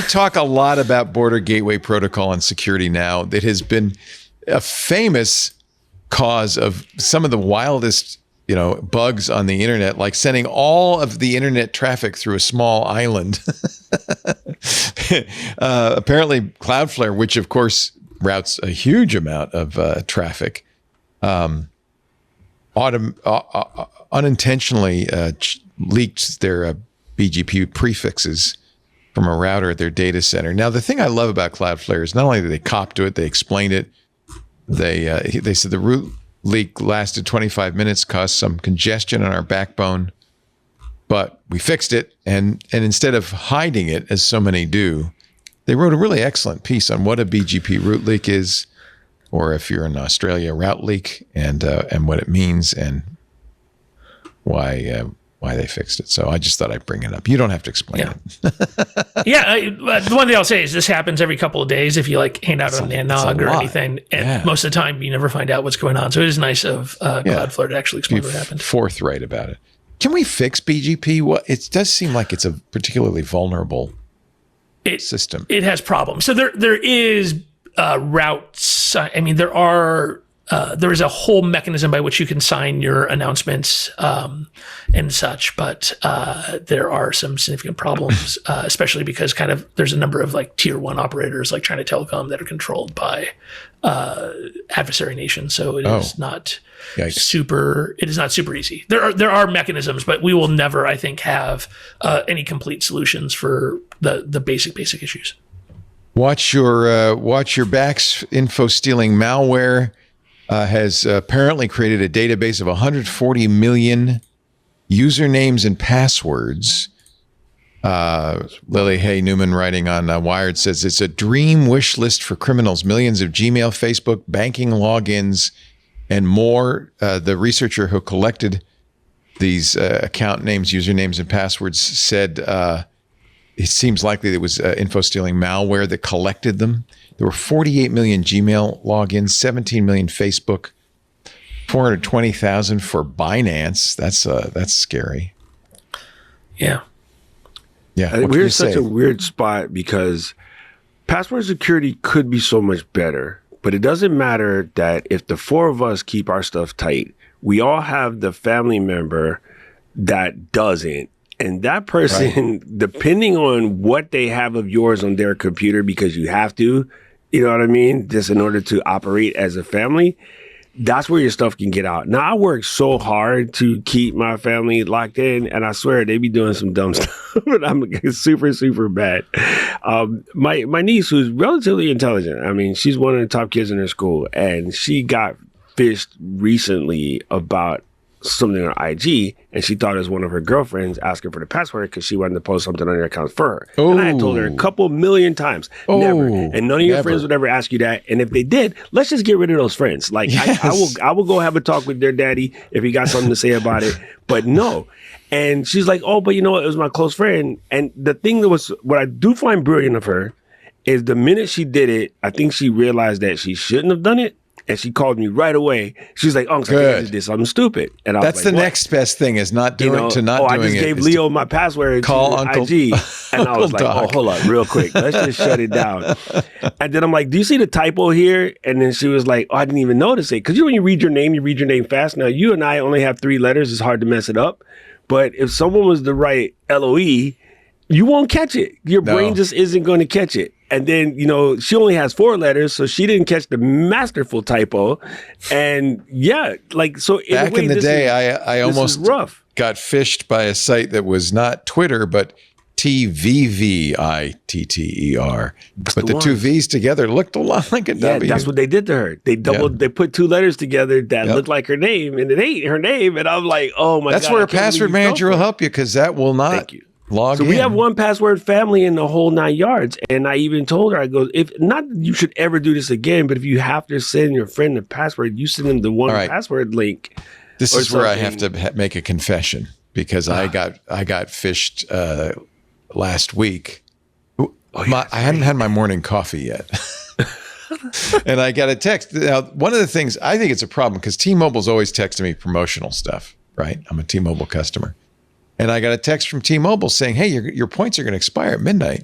Speaker 1: talk a lot about border gateway protocol and security now. That has been a famous cause of some of the wildest bugs on the internet, like sending all of the internet traffic through a small island. Apparently Cloudflare, which of course routes a huge amount of traffic, unintentionally leaked their BGP prefixes from a router at their data center. Now, the thing I love about Cloudflare is not only did they cop to it, they explained it. They said the root leak lasted 25 minutes, caused some congestion on our backbone, but we fixed it. And instead of hiding it, as so many do, they wrote a really excellent piece on what a BGP root leak is, or if you're in Australia, route leak, and what it means and why they fixed it. So I just thought I'd bring it up. You don't have to explain it.
Speaker 6: The one thing I'll say is this happens every couple of days if you hang out on Nanog or anything. And most of the time you never find out what's going on. So it is nice of Cloudflare to actually explain what happened.
Speaker 1: Forthright about it. Can we fix BGP? Well, it does seem like it's a particularly vulnerable system. It has problems. So there is routes. I mean, there is a whole mechanism by which you can sign your announcements and such, but there are some significant problems, especially because there's a number of tier one operators like China Telecom that are controlled by adversary nations. So it is not super. It is not super easy. There are mechanisms, but we will never, I think, have any complete solutions for the basic issues. Watch your backs. Info stealing malware has apparently created a database of 140 million usernames and passwords. Lily Hay Newman, writing on Wired, says it's a dream wish list for criminals. Millions of Gmail, Facebook, banking logins, and more. The researcher who collected these account names, usernames, and passwords said it seems likely there was info stealing malware that collected them. There were 48 million Gmail logins, 17 million Facebook, 420,000 for Binance. That's scary.
Speaker 6: Yeah.
Speaker 1: Yeah.
Speaker 5: We're in such a weird spot because password security could be so much better, but it doesn't matter that if the four of us keep our stuff tight, we all have the family member that doesn't. And that person, depending on what they have of yours on their computer, because you have to, you know what I mean? Just in order to operate as a family, that's where your stuff can get out. Now, I work so hard to keep my family locked in, and I swear they be doing some dumb stuff, but I'm super, super bad. My niece, who's relatively intelligent, I mean, she's one of the top kids in her school, and she got fished recently about something on IG, and she thought it was one of her girlfriends asking for the password because she wanted to post something on her account for her. And I had told her a couple million times, never. And none of your friends would ever ask you that. And if they did, let's just get rid of those friends. I will go have a talk with their daddy if he got something to say about it. But no. And she's like, oh, but you know what? It was my close friend. And the thing that was, what I do find brilliant of her is the minute she did it, I think she realized that she shouldn't have done it. And she called me right away. She's like, "Uncle, I did this. I'm stupid." And I was
Speaker 1: that's the next best thing is not doing doing it.
Speaker 5: I just gave Leo my password.
Speaker 1: Call
Speaker 5: to
Speaker 1: Uncle
Speaker 5: IG, and I was like, "Oh, hold up, real quick. Let's just shut it down." And then I'm like, "Do you see the typo here?" And then she was like, "Oh, I didn't even notice it." Because when you read your name fast. Now you and I only have 3 letters. It's hard to mess it up. But if someone was to write LOE, you won't catch it. Your brain just isn't going to catch it. And then, she only has 4 letters, so she didn't catch the masterful typo. And so
Speaker 1: back in the day, I almost got fished by a site that was not Twitter, but TVVITTER. But the 2 V's together looked a lot like a W.
Speaker 5: That's what they did to her. They they put 2 letters together that looked like her name, and it ain't her name. And I'm like, oh my God.
Speaker 1: That's where a password manager will help you, because that will not.
Speaker 5: Thank you. So we have 1 password family in the whole 9 yards. And I even told her, I go, if not, you should ever do this again. But if you have to send your friend the password, you send them the one password link.
Speaker 1: This is where I have to make a confession, because I got fished last week. I hadn't had my morning coffee yet. And I got a text. Now, one of the things, I think it's a problem because T-Mobile's always texting me promotional stuff, right? I'm a T-Mobile customer. And I got a text from T-Mobile saying, hey, your points are going to expire at midnight.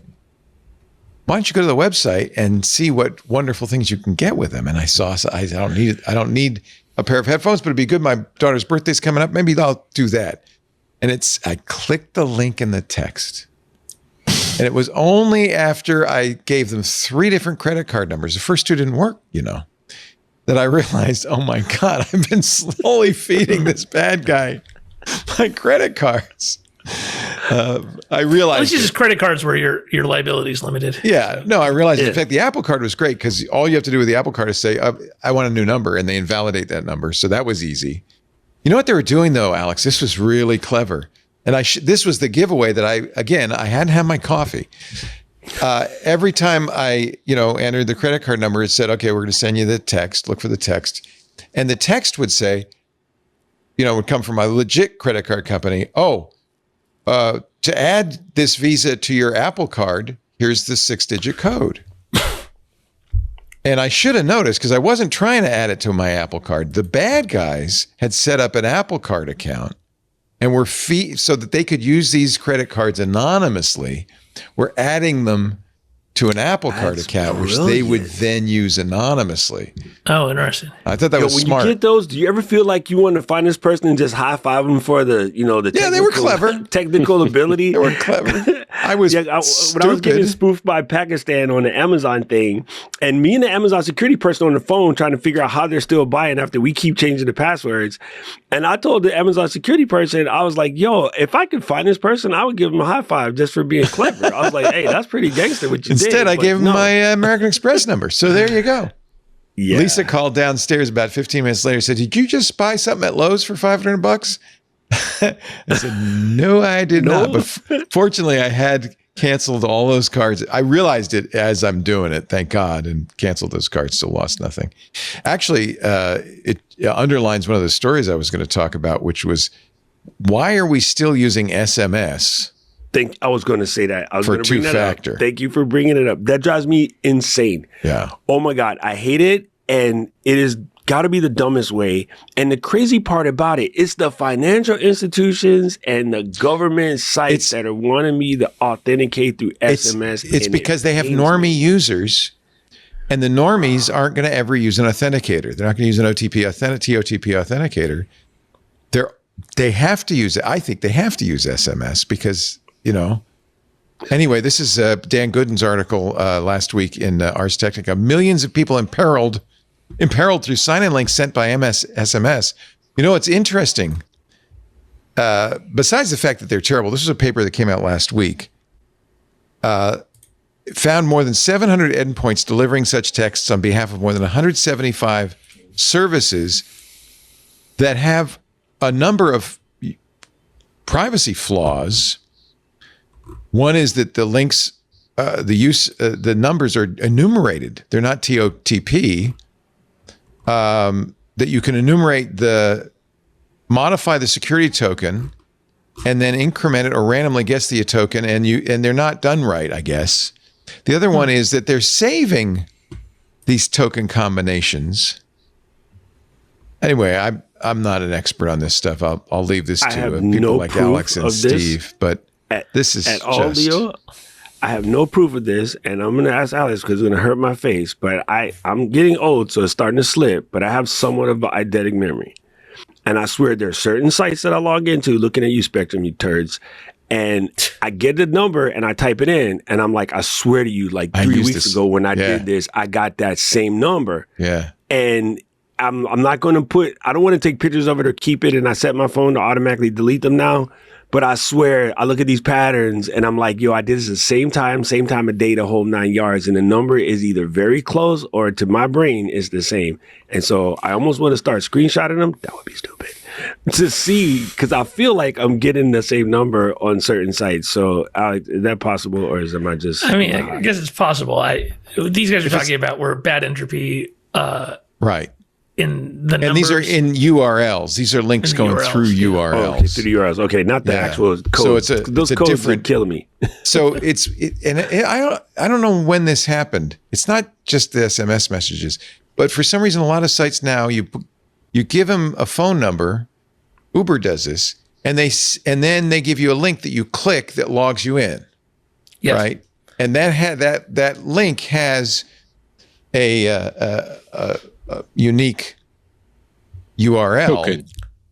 Speaker 1: Why don't you go to the website and see what wonderful things you can get with them? And I saw, I a pair of headphones, but it'd be good. My daughter's birthday's coming up. Maybe I'll do that. And I clicked the link in the text. And it was only after I gave them 3 different credit card numbers. The first 2 didn't work, that I realized, oh my God, I've been slowly feeding this bad guy my credit cards. I realized.
Speaker 6: At least it's just credit cards where your liability is limited.
Speaker 1: Yeah. No, I realized. In fact, the Apple Card was great because all you have to do with the Apple Card is say, I want a new number, and they invalidate that number. So that was easy. You know what they were doing, though, Alex? This was really clever. And this was the giveaway that I hadn't had my coffee. Every time I, entered the credit card number, it said, okay, we're going to send you the text, look for the text. And the text would say, would come from a legit credit card company. Oh, to add this Visa to your Apple Card, here's the 6-digit code. And I should have noticed because I wasn't trying to add it to my Apple Card. The bad guys had set up an Apple Card account and were so that they could use these credit cards anonymously. We're adding them to an Apple Card account, which they would then use anonymously.
Speaker 6: Oh, interesting.
Speaker 1: I thought that was smart.
Speaker 5: When you get those, do you ever feel like you want to find this person and just high five them for the,
Speaker 1: they were clever.
Speaker 5: Technical ability?
Speaker 1: They were clever. I was
Speaker 5: when I was getting spoofed by Pakistan on the Amazon thing, and me and the Amazon security person on the phone trying to figure out how they're still buying after we keep changing the passwords. And I told the Amazon security person, I was like, yo, if I could find this person, I would give him a high five just for being clever. I was like, hey, that's pretty gangster what you did.
Speaker 1: Instead, I gave him my American Express number. So there you go.
Speaker 5: Yeah.
Speaker 1: Lisa called downstairs about 15 minutes later, said, did you just buy something at Lowe's for $500? I said, no, I did not. But fortunately, I had canceled all those cards. I realized it as I'm doing it, thank God, and canceled those cards, still lost nothing. Actually, it underlines one of the stories I was going to talk about, which was, why are we still using SMS?
Speaker 5: I was going to say that. I was going to bring that
Speaker 1: two-factor.
Speaker 5: up. Thank you for bringing it up. That drives me insane.
Speaker 1: Yeah.
Speaker 5: Oh my God, I hate it, and it is got to be the dumbest way. And the crazy part about it, it's the financial institutions and the government sites that are wanting me to authenticate through SMS.
Speaker 1: It's because they have normie users, and the normies aren't going to ever use an authenticator. They're not going to use an TOTP authenticator. They have to use it. I think they have to use SMS because, Anyway, this is Dan Gooden's article last week in Ars Technica. Millions of people imperiled through sign-in links sent by SMS. It's interesting. Besides the fact that they're terrible, this was a paper that came out last week. Found more than 700 endpoints delivering such texts on behalf of more than 175 services that have a number of privacy flaws. One is that the links, the numbers are enumerated. They're not TOTP. That you can modify the security token, and then increment it or randomly guess the token, and they're not done right, I guess. The other one is that they're saving these token combinations. Anyway, I'm not an expert on this stuff. I'll leave this to people like Alex and Steve, but this is just...
Speaker 5: Leo, I have no proof of this, and I'm going to ask Alex because it's going to hurt my face, but I'm getting old, so it's starting to slip, but I have somewhat of an eidetic memory. And I swear there are certain sites that I log into looking at you, Spectrum, you turds, and I get the number and I type it in, and I'm like, I swear to you, like 3 weeks ago when I did this, I got that same number.
Speaker 1: Yeah.
Speaker 5: And I'm not going to I don't want to take pictures of it or keep it, and I set my phone to automatically delete them now. But I swear, I look at these patterns and I'm like, yo, I did this at the same time of day, the whole 9 yards. And the number is either very close or to my brain is the same. And so I almost want to start screenshotting them. That would be stupid to see, because I feel like I'm getting the same number on certain sites. So Alex, is that possible, or am I just...
Speaker 6: I mean, I guess it's possible. These guys are talking about where bad entropy...
Speaker 1: right.
Speaker 6: In the numbers.
Speaker 1: And these are in URLs. These are links going through URLs.
Speaker 5: Oh, okay, through the URLs. Okay, not the actual code.
Speaker 1: So
Speaker 5: those
Speaker 1: it's a
Speaker 5: codes
Speaker 1: different...
Speaker 5: are killing me.
Speaker 1: So I don't know when this happened. It's not just the SMS messages, but for some reason, a lot of sites now you give them a phone number. Uber does this, and then they give you a link that you click that logs you in.
Speaker 6: Yes.
Speaker 1: Right, and that link has a unique URL.
Speaker 4: Token.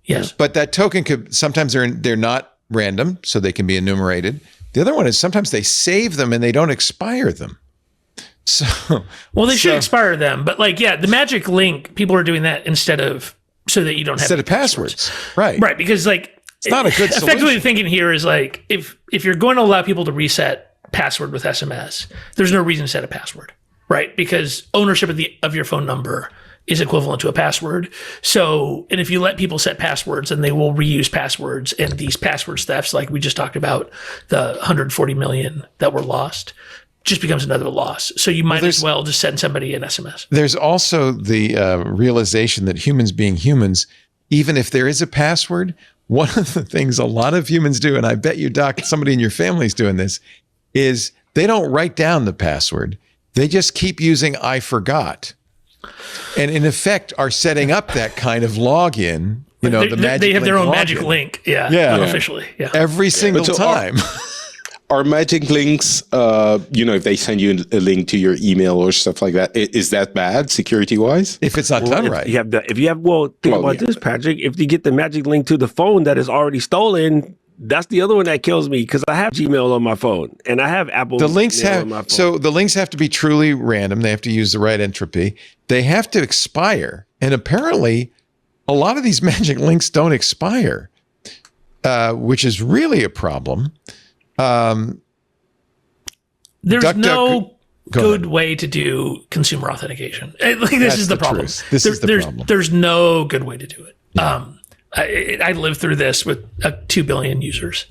Speaker 6: Yes.
Speaker 1: But that token could sometimes they're not random, so they can be enumerated. The other one is sometimes they save them and they don't expire them. So
Speaker 6: well, they should expire them, but like, yeah, the magic link, people are doing that instead of so that you don't have
Speaker 1: instead of passwords. Right.
Speaker 6: Right. Because like
Speaker 1: it's not a good solution.
Speaker 6: Effectively the thinking here is like if you're going to allow people to reset password with SMS, there's no reason to set a password. Right. Because ownership of your phone number is equivalent to a password. So, and if you let people set passwords, then they will reuse passwords, and these password thefts, like we just talked about, the 140 million that were lost, just becomes another loss. So you might as well just send somebody an SMS.
Speaker 1: There's also the realization that humans being humans, even if there is a password, one of the things a lot of humans do, and I bet you, Doc, somebody in your family's doing this, is they don't write down the password. They just keep using I forgot. And in effect are setting up that kind of login, the magic
Speaker 6: they have their own
Speaker 1: login.
Speaker 6: magic link. Yeah. Unofficially. Yeah.
Speaker 1: Every single time.
Speaker 4: Are magic links, if they send you a link to your email or stuff like that, is that bad security wise?
Speaker 1: If it's not done right.
Speaker 5: Think about this, Patrick. If you get the magic link to the phone that is already stolen, that's the other one that kills me, because I have Gmail on my phone and I have Apple.
Speaker 1: The links
Speaker 5: Mail on my phone.
Speaker 1: So the links have to be truly random. They have to use the right entropy. They have to expire. And apparently a lot of these magic links don't expire, which is really a problem.
Speaker 6: There's no good way to do consumer authentication. This is the problem.
Speaker 1: This is the problem.
Speaker 6: There's no good way to do it.
Speaker 1: Yeah.
Speaker 6: I lived through this with 2 billion users,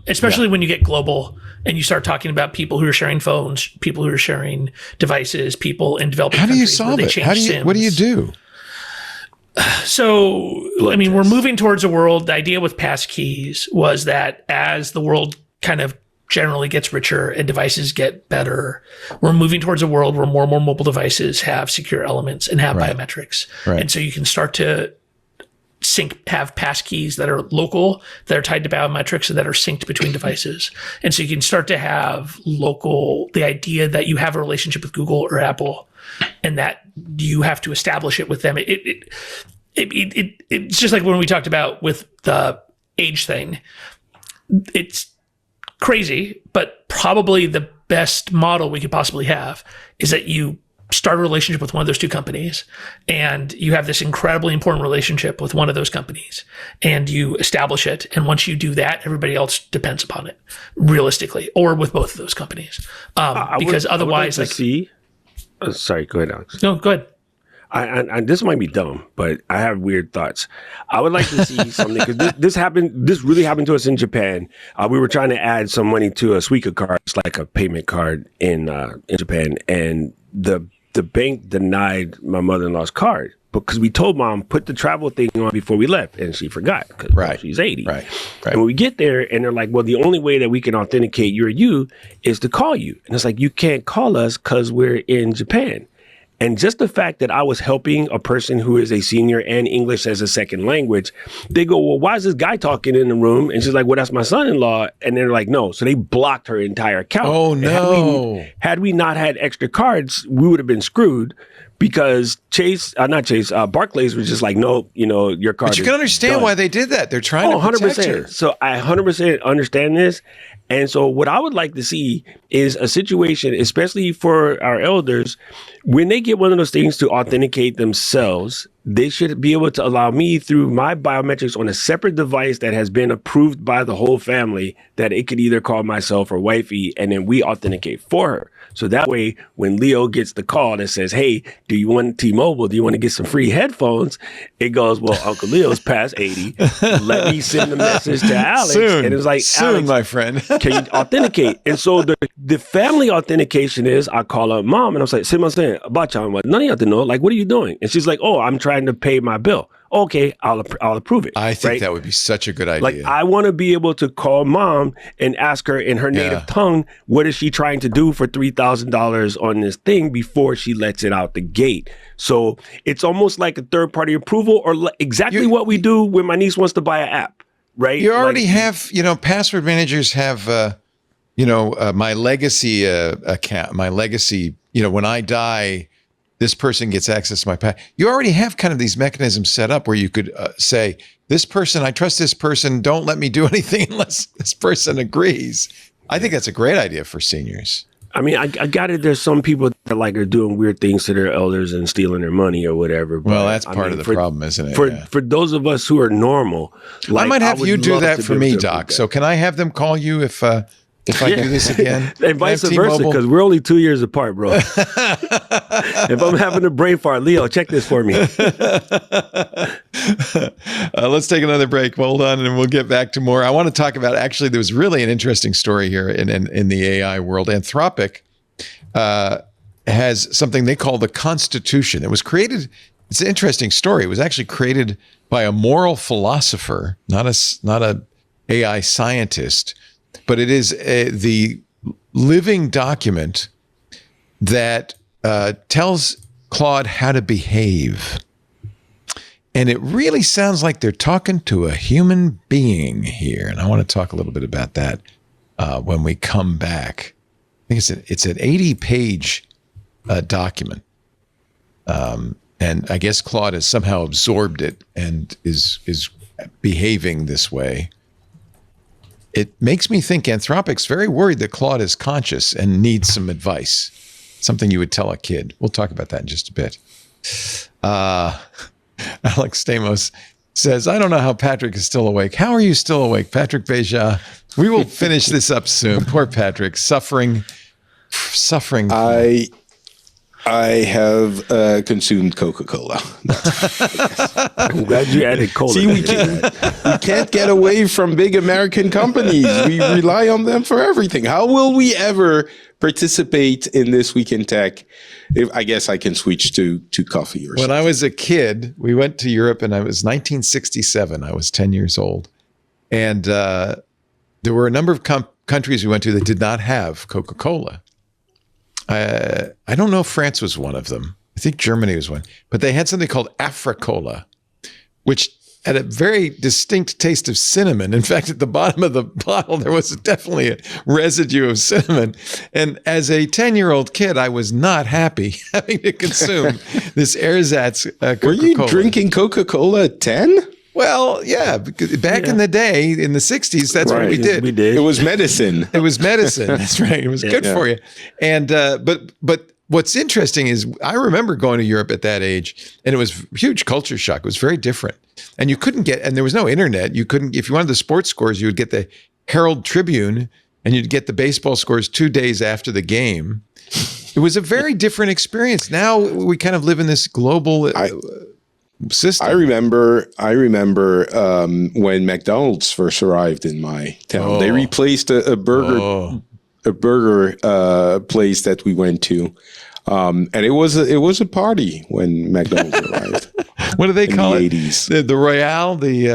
Speaker 6: especially when you get global and you start talking about people who are sharing phones, people who are sharing devices, people in developing
Speaker 1: countries.
Speaker 6: How do you solve it?
Speaker 1: What do you do?
Speaker 6: So, we're moving towards a world. The idea with passkeys was that as the world kind of generally gets richer and devices get better, we're moving towards a world where more and more mobile devices have secure elements and have biometrics. Right. And so you can start to have passkeys that are local, that are tied to biometrics, and that are synced between devices. And so you can start to have the idea that you have a relationship with Google or Apple, and that you have to establish it with them. It's just like when we talked about with the age thing. It's crazy, but probably the best model we could possibly have is that you start a relationship with one of those two companies, and you have this incredibly important relationship with one of those companies, and you establish it. And once you do that, everybody else depends upon it, realistically, or with both of those companies. Because otherwise,
Speaker 5: sorry, go ahead, Alex.
Speaker 6: No, go ahead.
Speaker 5: I this might be dumb, but I have weird thoughts. I would like to see something, because this really happened to us in Japan. We were trying to add some money to a Suica card, it's like a payment card in Japan, and the bank denied my mother-in-law's card because we told mom, put the travel thing on before we left, and she forgot because she's 80. Right. And when we get there, and they're like, well, the only way that we can authenticate you is to call you. And it's like, you can't call us because we're in Japan. And just the fact that I was helping a person who is a senior and English as a second language, they go, well, why is this guy talking in the room? And she's like, well, that's my son-in-law. And they're like, no. So they blocked her entire account.
Speaker 1: Oh, no.
Speaker 5: Had we not had extra cards, we would have been screwed, because Barclays was just like, no, your card.
Speaker 1: But you can understand
Speaker 5: done.
Speaker 1: Why they did that. They're trying to protect
Speaker 5: 100%.
Speaker 1: her.
Speaker 5: So I 100% understand this. And so what I would like to see is a situation, especially for our elders, when they get one of those things to authenticate themselves, they should be able to allow me through my biometrics on a separate device that has been approved by the whole family, that it could either call myself or wifey, and then we authenticate for her. So that way, when Leo gets the call that says, hey, do you want T-Mobile? Do you want to get some free headphones? It goes, well, Uncle Leo's past 80. Let me send a message to Alex.
Speaker 1: Soon,
Speaker 5: and it's like, Alex,
Speaker 1: my friend.
Speaker 5: Can you authenticate? And so the family authentication is, I call up mom and I was like, none of you know, like, what are you doing? And she's like, oh, I'm trying to pay my bill. Okay, I'll approve it.
Speaker 1: I think that would be such a good idea.
Speaker 5: Like, I want to be able to call mom and ask her in her native tongue, what is she trying to do for $3,000 on this thing before she lets it out the gate? So it's almost like a third-party approval, or exactly what we do when my niece wants to buy an app, right?
Speaker 1: You already have, password managers have, my legacy account, my legacy, when I die, this person gets access to my password. You already have kind of these mechanisms set up where you could say, this person, I trust this person, don't let me do anything unless this person agrees. I think that's a great idea for seniors.
Speaker 5: I mean, I got it. There's some people that are doing weird things to their elders and stealing their money or whatever. But,
Speaker 1: well, that's part of the problem, isn't it?
Speaker 5: For those of us who are normal,
Speaker 1: I might have you do that for me, Doc. So can I have them call you if I do this again?
Speaker 5: And vice versa, because we're only 2 years apart, bro. If I'm having a brain fart, Leo, check this for me.
Speaker 1: Let's take another break. Hold on, and we'll get back to more. I want to talk about, actually, there was really an interesting story here in the AI world. Anthropic has something they call the Constitution. It was created, it's an interesting story. It was actually created by a moral philosopher, not a AI scientist, but it is the living document that tells Claude how to behave. And it really sounds like they're talking to a human being here. And I want to talk a little bit about that when we come back. I think it's an 80-page document. And I guess Claude has somehow absorbed it and is behaving this way. It makes me think Anthropic's very worried that Claude is conscious and needs some advice. Something you would tell a kid. We'll talk about that in just a bit. Alex Stamos says, I don't know how Patrick is still awake. How are you still awake, Patrick Beja? We will finish this up soon. Poor Patrick, suffering.
Speaker 4: I have consumed Coca-Cola.
Speaker 5: I'm glad you added cola.
Speaker 4: See, we can't get away from big American companies. We rely on them for everything. How will we ever participate in This Week in Tech? I guess I can switch to coffee or something.
Speaker 1: When I was a kid, we went to Europe, and I was 1967. I was 10 years old. And there were a number of countries we went to that did not have Coca-Cola. I don't know if France was one of them. I think Germany was one. But they had something called Africola, which had a very distinct taste of cinnamon. In fact, at the bottom of the bottle, there was definitely a residue of cinnamon. And as a 10-year-old kid, I was not happy having to consume this ersatz Coca-Cola.
Speaker 4: Were you drinking Coca-Cola at 10?
Speaker 1: Well, yeah, because back in the day, in the 60s, that's what we did.
Speaker 5: We did.
Speaker 4: It was medicine.
Speaker 1: It was medicine. That's right. It was good for you. And but what's interesting is I remember going to Europe at that age, and it was a huge culture shock. It was very different. And you couldn't get, and there was no internet. You couldn't, if you wanted the sports scores, you would get the Herald Tribune, and you'd get the baseball scores 2 days after the game. It was a very different experience. Now we kind of live in this global system.
Speaker 4: I remember when McDonald's first arrived in my town. They replaced a burger place that we went to, and it was a party when McDonald's arrived.
Speaker 1: What do they call it?
Speaker 4: 80s.
Speaker 1: The Royale, the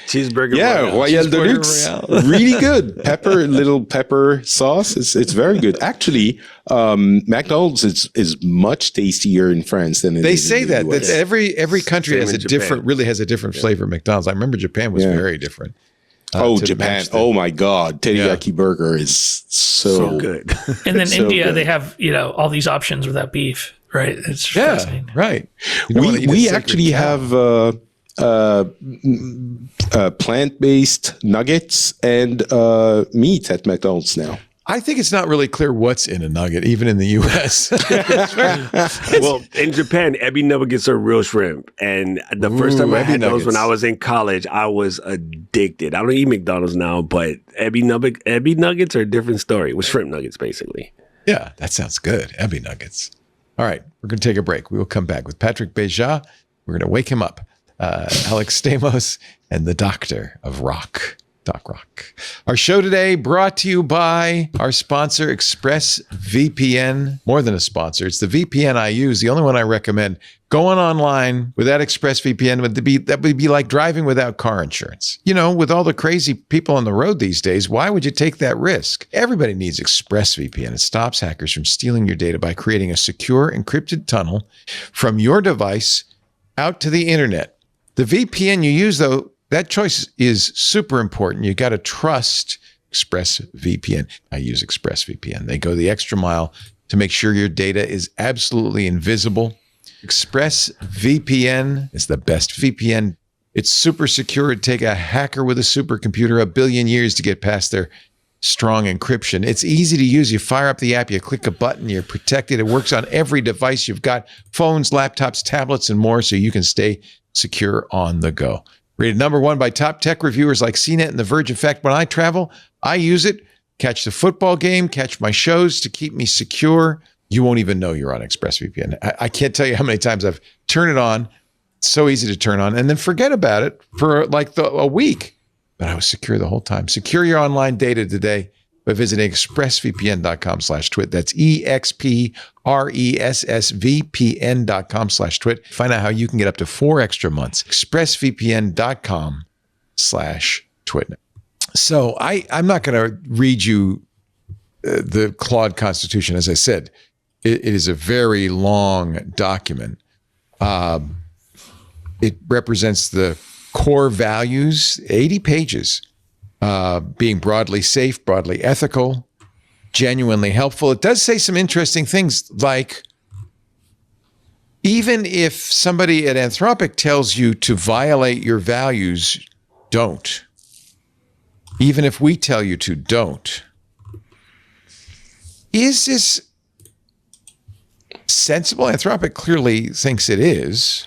Speaker 5: cheeseburger.
Speaker 4: Yeah, Royale Deluxe. Really good. Little pepper sauce. It's very good. Actually, McDonald's is much tastier in France than
Speaker 1: they say that. That every country has a different, really has a different flavor of McDonald's. I remember Japan was very different.
Speaker 4: Japan. Oh my God. Teriyaki burger is so
Speaker 5: good.
Speaker 6: And then India, they have, all these options without beef, right? It's fascinating.
Speaker 1: Right.
Speaker 4: We actually have plant-based nuggets and meat at McDonald's now.
Speaker 1: I think it's not really clear what's in a nugget, even in the U.S.
Speaker 5: Well, in Japan, Ebi nuggets are real shrimp. And the first time I had those when I was in college, I was addicted. I don't eat McDonald's now, but Ebi nuggets are a different story with shrimp nuggets, basically.
Speaker 1: Yeah, that sounds good. Ebi nuggets. All right, we're going to take a break. We will come back with Patrick Beja. We're going to wake him up. Alex Stamos and the Doctor of Rock. Doc Rock. Our show today brought to you by our sponsor, ExpressVPN. More than a sponsor. It's the VPN I use, the only one I recommend. Going online without ExpressVPN would be like driving without car insurance. With all the crazy people on the road these days, why would you take that risk? Everybody needs ExpressVPN. It stops hackers from stealing your data by creating a secure, encrypted tunnel from your device out to the internet. The VPN you use, though, that choice is super important. You got to trust ExpressVPN. I use ExpressVPN. They go the extra mile to make sure your data is absolutely invisible. ExpressVPN is the best VPN. It's super secure. It'd take a hacker with a supercomputer 1 billion years to get past their strong encryption. It's easy to use. You fire up the app, you click a button, you're protected. It works on every device you've got, phones, laptops, tablets, and more, so you can stay secure on the go. Rated #1 by top tech reviewers like CNET and The Verge. In fact, when I travel, I use it. Catch the football game, catch my shows to keep me secure. You won't even know you're on ExpressVPN. I can't tell you how many times I've turned it on. It's so easy to turn on and then forget about it for like a week. But I was secure the whole time. Secure your online data today by visiting expressvpn.com/twit. That's EXPRESSVPN.com/twit. Find out how you can get up to 4 extra months. expressvpn.com/twit. So I'm not going to read you the Claude Constitution. As I said, it is a very long document. It represents the core values, 80 pages, being broadly safe, broadly ethical, genuinely helpful. It does say some interesting things, like even if somebody at Anthropic tells you to violate your values, don't. Even if we tell you to, don't. Is this sensible? Anthropic clearly thinks it is.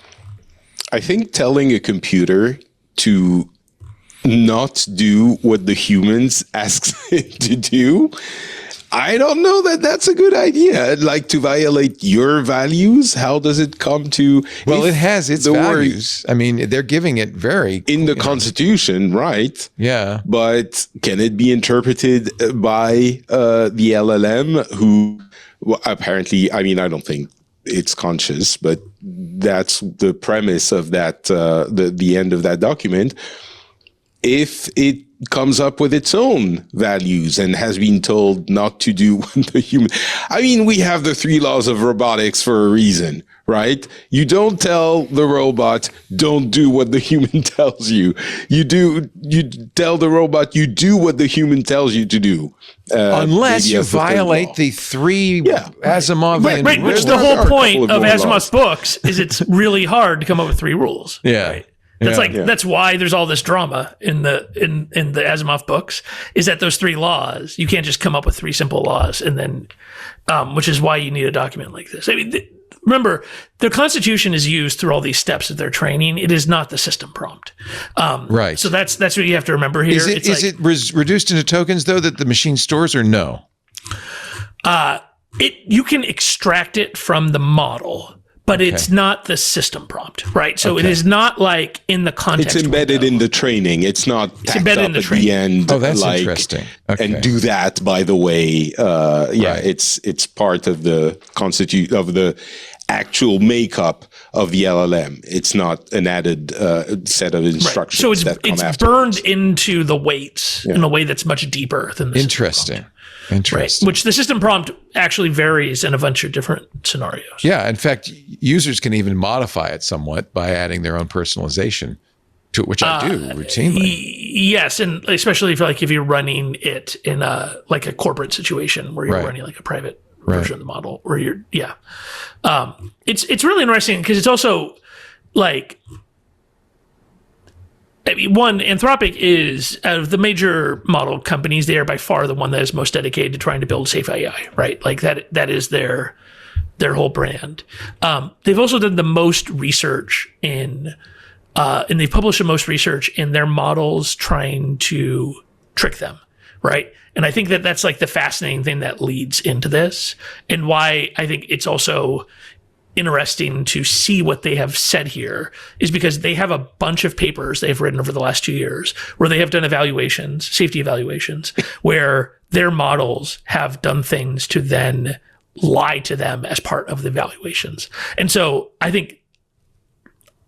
Speaker 4: I think telling a computer to not do what the humans asks it to do, I don't know that that's a good idea. Like, to violate your values, how does it come to?
Speaker 1: Well, it has its values. I mean, they're giving it very
Speaker 4: in the Constitution, right?
Speaker 1: Yeah.
Speaker 4: But can it be interpreted by the LLM, who apparently, I mean, I don't think it's conscious, but that's the premise of that, the end of that document. If it comes up with its own values and has been told not to do what the human, I mean, we have the 3 laws of robotics for a reason, right? You don't tell the robot, don't do what the human tells you. You tell the robot, you do what the human tells you to do.
Speaker 1: Unless you violate the 3 Asimov.
Speaker 6: Right, which the whole point of Asimov's books is it's really hard to come up with 3 rules.
Speaker 1: Yeah.
Speaker 6: Right? That's why there's all this drama in the Asimov books, is that those 3 laws, you can't just come up with 3 simple laws and then, which is why you need a document like this. I mean, remember, the Constitution is used through all these steps of their training. It is not the system prompt.
Speaker 1: Right.
Speaker 6: So that's what you have to remember here.
Speaker 1: Is it reduced into tokens though that the machine stores, or no?
Speaker 6: You can extract it from the model, but it's not the system prompt, right? So it is not like in the context.
Speaker 4: It's embedded in the training. It's not embedded in the training. The end.
Speaker 1: Oh, that's interesting. Okay.
Speaker 4: And do that, by the way. Right. It's part of the of the actual makeup of the LLM. It's not an added set of instructions.
Speaker 6: So
Speaker 4: it's
Speaker 6: burned into the weights in a way that's much deeper than the
Speaker 1: Interesting.
Speaker 6: Right. Which the system prompt actually varies in a bunch of different scenarios.
Speaker 1: Yeah. In fact, users can even modify it somewhat by adding their own personalization to it, which I do routinely.
Speaker 6: Yes, and especially if you're running it in a corporate situation where you're running like a private version of the model, where you're it's really interesting because it's also like. I mean, one, Anthropic is, out of the major model companies, they are by far the one that is most dedicated to trying to build safe AI, right? Like that is their whole brand. They've also done the most research and they've published the most research in their models trying to trick them, right? And I think that that's like the fascinating thing that leads into this, and why I think it's also interesting to see what they have said here is because they have a bunch of papers they've written over the last 2 years where they have done safety evaluations, where their models have done things to then lie to them as part of the evaluations. And so I think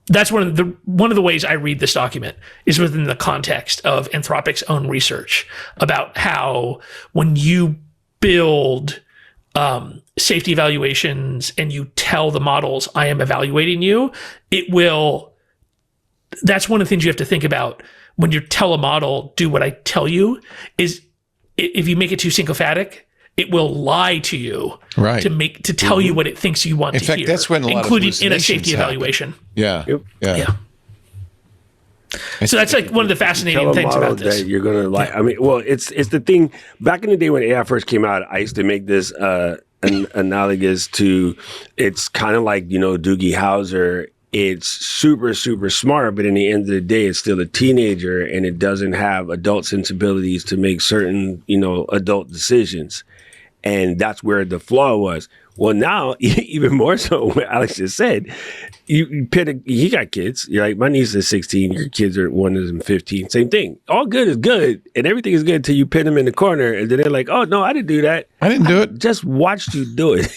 Speaker 6: that's one of the ways I read this document is within the context of Anthropic's own research about how when you build safety evaluations and you tell the models, I am evaluating you, that's one of the things you have to think about when you tell a model, do what I tell you, is if you make it too sycophantic, it will lie to you
Speaker 1: Right.
Speaker 6: to tell you what it thinks you want
Speaker 1: In
Speaker 6: to
Speaker 1: fact,
Speaker 6: hear,
Speaker 1: that's when a lot of
Speaker 6: including in a
Speaker 1: hallucinations
Speaker 6: safety
Speaker 1: happen.
Speaker 6: evaluation.
Speaker 1: Yeah.
Speaker 5: Yep.
Speaker 6: Yeah. So that's like one of the fascinating
Speaker 5: Tell a
Speaker 6: things
Speaker 5: model
Speaker 6: about this.
Speaker 5: that you're gonna like. I mean, well, it's the thing. Back in the day when AI first came out, I used to make this analogous to. It's kind of like Doogie Howser. It's super smart, but in the end of the day, it's still a teenager, and it doesn't have adult sensibilities to make certain adult decisions, and that's where the flaw was. Well, now, even more so, what Alex just said, you he got kids. You're like, my niece is 16, your kids are, one of them 15. Same thing. All good is good, and everything is good until you pin them in the corner, and then they're like, oh, no, I didn't do that.
Speaker 1: I didn't do it.
Speaker 5: Just watched you do it.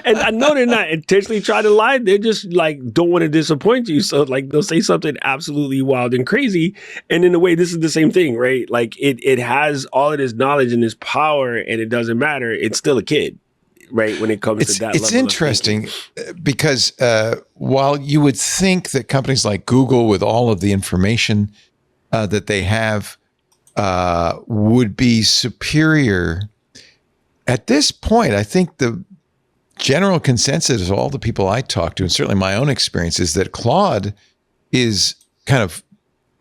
Speaker 5: And I know they're not intentionally trying to lie. They're just like, don't want to disappoint you. So like, they'll say something absolutely wild and crazy. And in a way, this is the same thing, right? Like it has all of this knowledge and this power, and it doesn't matter. It's still a kid. Right, when it comes to that,
Speaker 1: it's interesting because while you would think that companies like Google, with all of the information that they have, would be superior, at this point, I think the general consensus of all the people I talk to, and certainly my own experience, is that Claude is kind of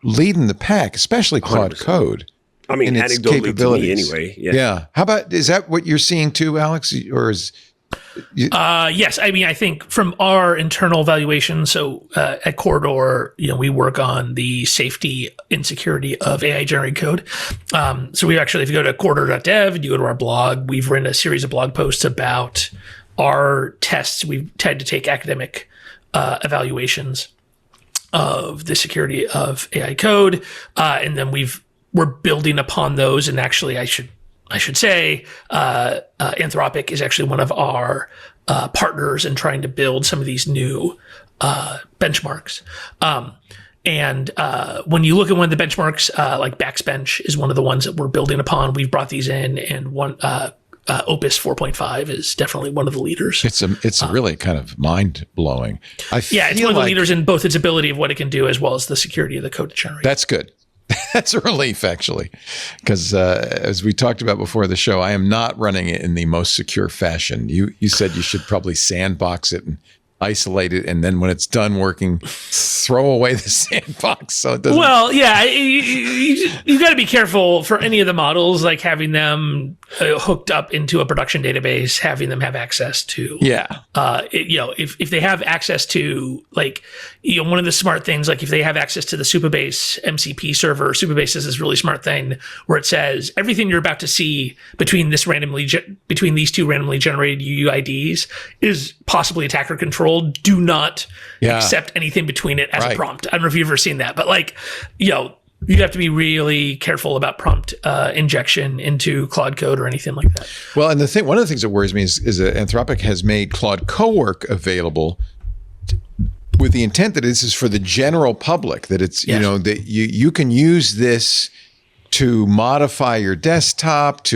Speaker 1: leading the pack, especially Claude
Speaker 5: 100%.
Speaker 1: Code.
Speaker 5: I mean,
Speaker 1: in its
Speaker 5: anecdotally to me
Speaker 1: capabilities.
Speaker 5: anyway.
Speaker 1: Yeah. How about, is that what you're seeing too, Alex? Or is
Speaker 6: Yes. I mean, I think from our internal evaluation, so at Corridor, we work on the safety and security of AI generated code. So we actually, if you go to corridor.dev and you go to our blog, we've written a series of blog posts about our tests. We've tried to take academic evaluations of the security of AI code, and then we're building upon those. And actually, I should say, Anthropic is actually one of our partners in trying to build some of these new benchmarks. And when you look at one of the benchmarks, like Backsbench is one of the ones that we're building upon. We've brought these in, and one Opus 4.5 is definitely one of the leaders.
Speaker 1: it's really kind of mind blowing.
Speaker 6: Yeah, it's one of the leaders in both its ability of what it can do as well as the security of the code it generates.
Speaker 1: That's good. That's a relief, actually, because as we talked about before the show, I am not running it in the most secure fashion. You said you should probably sandbox it and isolate it, and then when it's done working, throw away the sandbox so it doesn't.
Speaker 6: Well, yeah, you got to be careful for any of the models, like having them hooked up into a production database, having them have access to.
Speaker 1: Yeah.
Speaker 6: If they have access to, like, one of the smart things, like if they have access to the Supabase MCP server, Supabase is this really smart thing where it says everything you're about to see between these two randomly generated UUIDs is possibly attacker controlled. Do not accept anything between it as a prompt. I don't know if you've ever seen that, but you have to be really careful about prompt injection into Claude Code or anything like that.
Speaker 1: Well, and one of the things that worries me is that Anthropic has made Claude Cowork available with the intent that this is for the general public, that it's, that you can use this to modify your desktop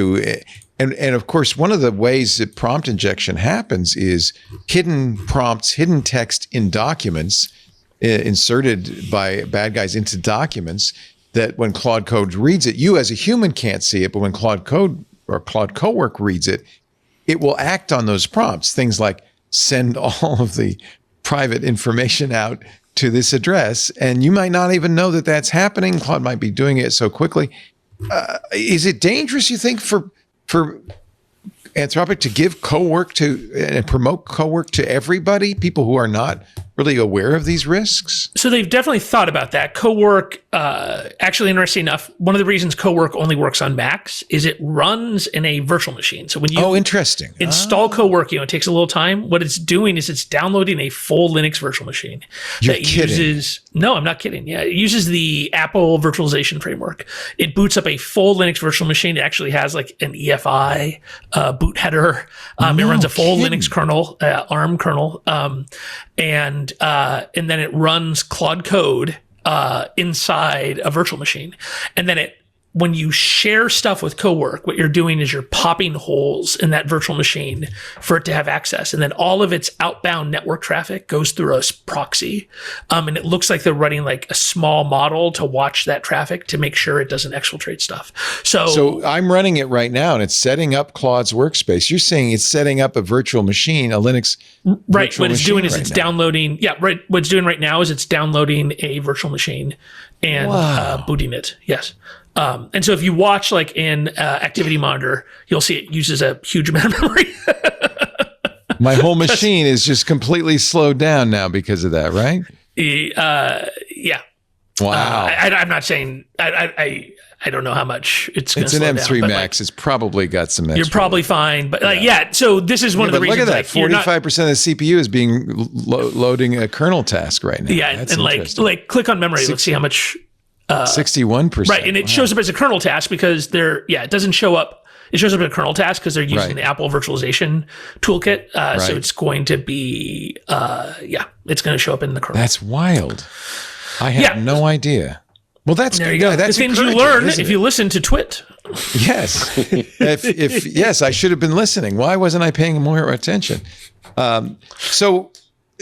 Speaker 1: and of course, one of the ways that prompt injection happens is hidden prompts, hidden text in documents inserted by bad guys into documents that when Claude Code reads it, you as a human can't see it, but when Claude Code or Claude Cowork reads it, it will act on those prompts. Things like send all of the private information out to this address, and you might not even know that that's happening. Claude might be doing it so quickly. Is it dangerous, you think, for Anthropic to give Cowork and promote Cowork to everybody, people who are not really aware of these risks? So
Speaker 6: they've definitely thought about that. Cowork, actually, interesting enough, one of the reasons Cowork only works on Macs is it runs in a virtual machine. So when you install Cowork, it takes a little time. What it's doing is it's downloading a full Linux virtual machine.
Speaker 1: You're kidding.
Speaker 6: No, I'm not kidding. Yeah, it uses the Apple virtualization framework. It boots up a full Linux virtual machine. It actually has like an EFI boot header. It runs a full Linux kernel, ARM kernel, and then it runs Claude Code inside a virtual machine, and then it when you share stuff with Cowork, what you're doing is you're popping holes in that virtual machine for it to have access. And then all of its outbound network traffic goes through a proxy. And it looks like they're running like a small model to watch that traffic to make sure it doesn't exfiltrate stuff. So
Speaker 1: I'm running it right now and it's setting up Claude's workspace. You're saying it's setting up a virtual machine, a Linux
Speaker 6: right. What it's doing is
Speaker 1: right
Speaker 6: it's
Speaker 1: now.
Speaker 6: downloading. Yeah, right. What it's doing right now is it's downloading a virtual machine and booting it. Yes. And so if you watch like in Activity Monitor, you'll see it uses a huge amount of memory.
Speaker 1: My whole machine is just completely slowed down now because of that, right?
Speaker 6: Yeah.
Speaker 1: Wow.
Speaker 6: I'm not saying I don't know how much it's going to
Speaker 1: It's an
Speaker 6: slow
Speaker 1: M3
Speaker 6: down,
Speaker 1: Max. It's probably got some extra.
Speaker 6: You're probably fine, but so this is one of the
Speaker 1: but
Speaker 6: reasons.
Speaker 1: look at that. 45% of the CPU is being loading a kernel task right now.
Speaker 6: Yeah,
Speaker 1: That's
Speaker 6: and
Speaker 1: interesting.
Speaker 6: like click on memory. Let's see how much.
Speaker 1: 61%.
Speaker 6: Right, and it shows up as a kernel task because it doesn't show up. It shows up as a kernel task because they're using the Apple virtualization toolkit. So it's going to be, it's going to show up in the kernel.
Speaker 1: That's wild. I had no idea. Well, that's
Speaker 6: there you go.
Speaker 1: That's
Speaker 6: the things you learn if you listen to Twit.
Speaker 1: Yes. if yes, I should have been listening. Why wasn't I paying more attention? So,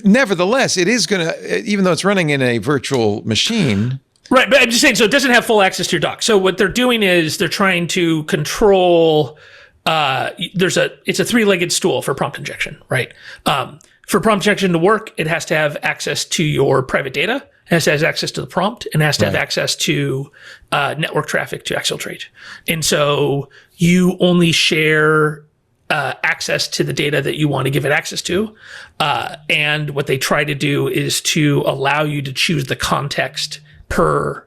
Speaker 1: nevertheless, it is going to, even though it's running in a virtual machine.
Speaker 6: Right, but I'm just saying, so it doesn't have full access to your dock. So what they're doing is they're trying to control. It's a three-legged stool for prompt injection, right? For prompt injection to work, it has to have access to your private data, it has to have access to the prompt, and it has to have access to network traffic to exfiltrate. And so you only share access to the data that you want to give it access to. And what they try to do is to allow you to choose the context per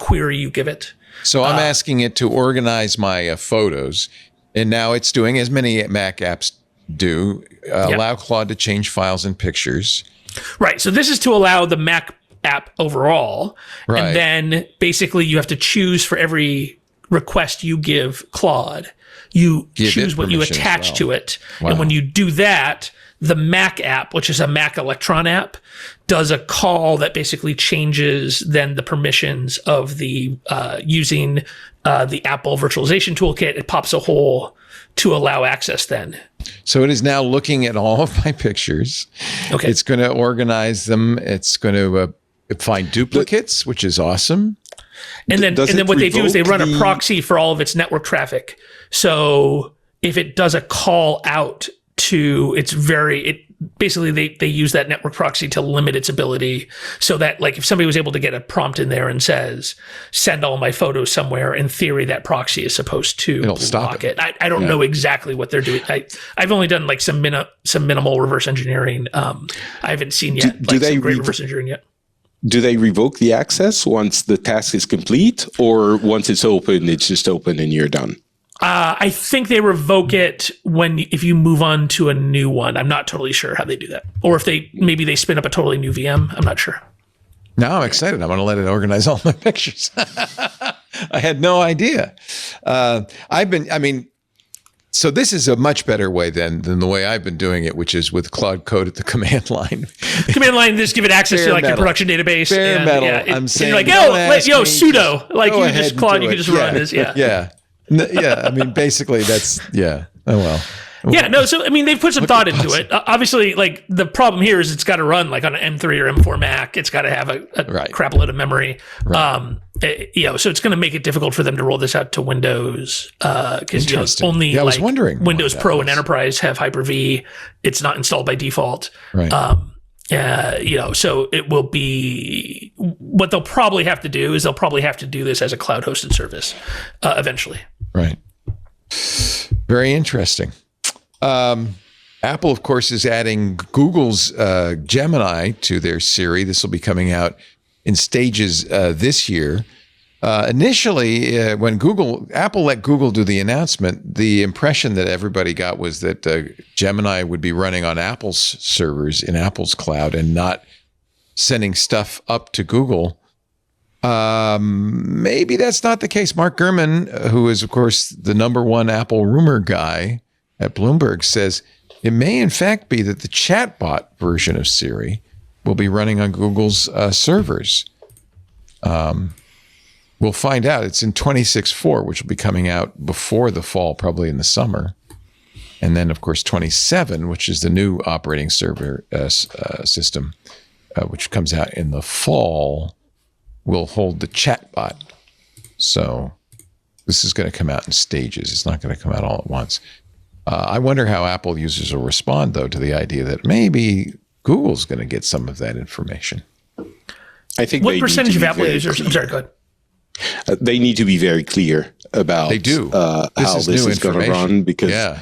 Speaker 6: query you give it.
Speaker 1: So I'm asking it to organize my photos, and now it's doing, as many Mac apps do, allow Claude to change files and pictures.
Speaker 6: Right. So this is to allow the Mac app overall.
Speaker 1: Right.
Speaker 6: And then basically you have to choose for every request you give Claude, you choose what you attach to it. Wow. And when you do that, the Mac app, which is a Mac Electron app, does a call that basically changes then the permissions of the using the Apple virtualization toolkit. It pops a hole to allow access then.
Speaker 1: So it is now looking at all of my pictures.
Speaker 6: Okay.
Speaker 1: It's going to organize them. It's going to find duplicates, which is awesome.
Speaker 6: And then what they do is they run a proxy for all of its network traffic. So if it does a call out to basically they use that network proxy to limit its ability, so that like if somebody was able to get a prompt in there and says send all my photos somewhere, in theory that proxy is supposed to block it. I don't know exactly what they're doing. I've only done like some minimal reverse engineering. I haven't seen yet some great reverse engineering yet.
Speaker 4: Do they revoke the access once the task is complete, or once it's open, it's just open and you're done?
Speaker 6: I think they revoke it if you move on to a new one. I'm not totally sure how they do that, or if maybe they spin up a totally new VM. I'm not sure.
Speaker 1: Now I'm excited. I'm going to let it organize all my pictures. I had no idea. So this is a much better way than the way I've been doing it, which is with Claude Code at the command line.
Speaker 6: Command line, just give it access to like your production database.
Speaker 1: Bare metal. I'm saying,
Speaker 6: you're like, sudo. Like you just Claude, you can just run this. Yeah.
Speaker 1: Yeah. I mean, basically that's, Oh, well.
Speaker 6: Yeah, no, so, I mean, they've put some thought into it. Obviously, like, the problem here is it's got to run, like, on an M3 or M4 Mac. It's got to have a crap load of memory. Right. So it's going to make it difficult for them to roll this out to Windows. Because only
Speaker 1: I was wondering
Speaker 6: Windows Pro and Enterprise have Hyper-V. It's not installed by default.
Speaker 1: Right.
Speaker 6: So it will be, what they'll probably have to do is they'll probably have to do this as a cloud-hosted service eventually.
Speaker 1: Right. Very interesting. Apple, of course, is adding Google's Gemini to their Siri. This will be coming out in stages this year. Initially, when Apple let Google do the announcement, the impression that everybody got was that Gemini would be running on Apple's servers in Apple's cloud and not sending stuff up to Google. Maybe that's not the case. Mark Gurman, who is, of course, the #1 Apple rumor guy at Bloomberg, says it may in fact be that the chatbot version of Siri will be running on Google's servers. we'll find out. It's in 26.4, which will be coming out before the fall, probably in the summer. And then, of course, 27, which is the new operating server system, which comes out in the fall, will hold the Chatbot. So this is going to come out in stages. It's not going to come out all at once. I wonder how Apple users will respond, though, to the idea that maybe Google's going to get some of that information.
Speaker 4: I think
Speaker 6: what percentage of Apple users? I'm sorry, go ahead.
Speaker 4: They need to be very clear about
Speaker 1: how this
Speaker 4: is going to run, because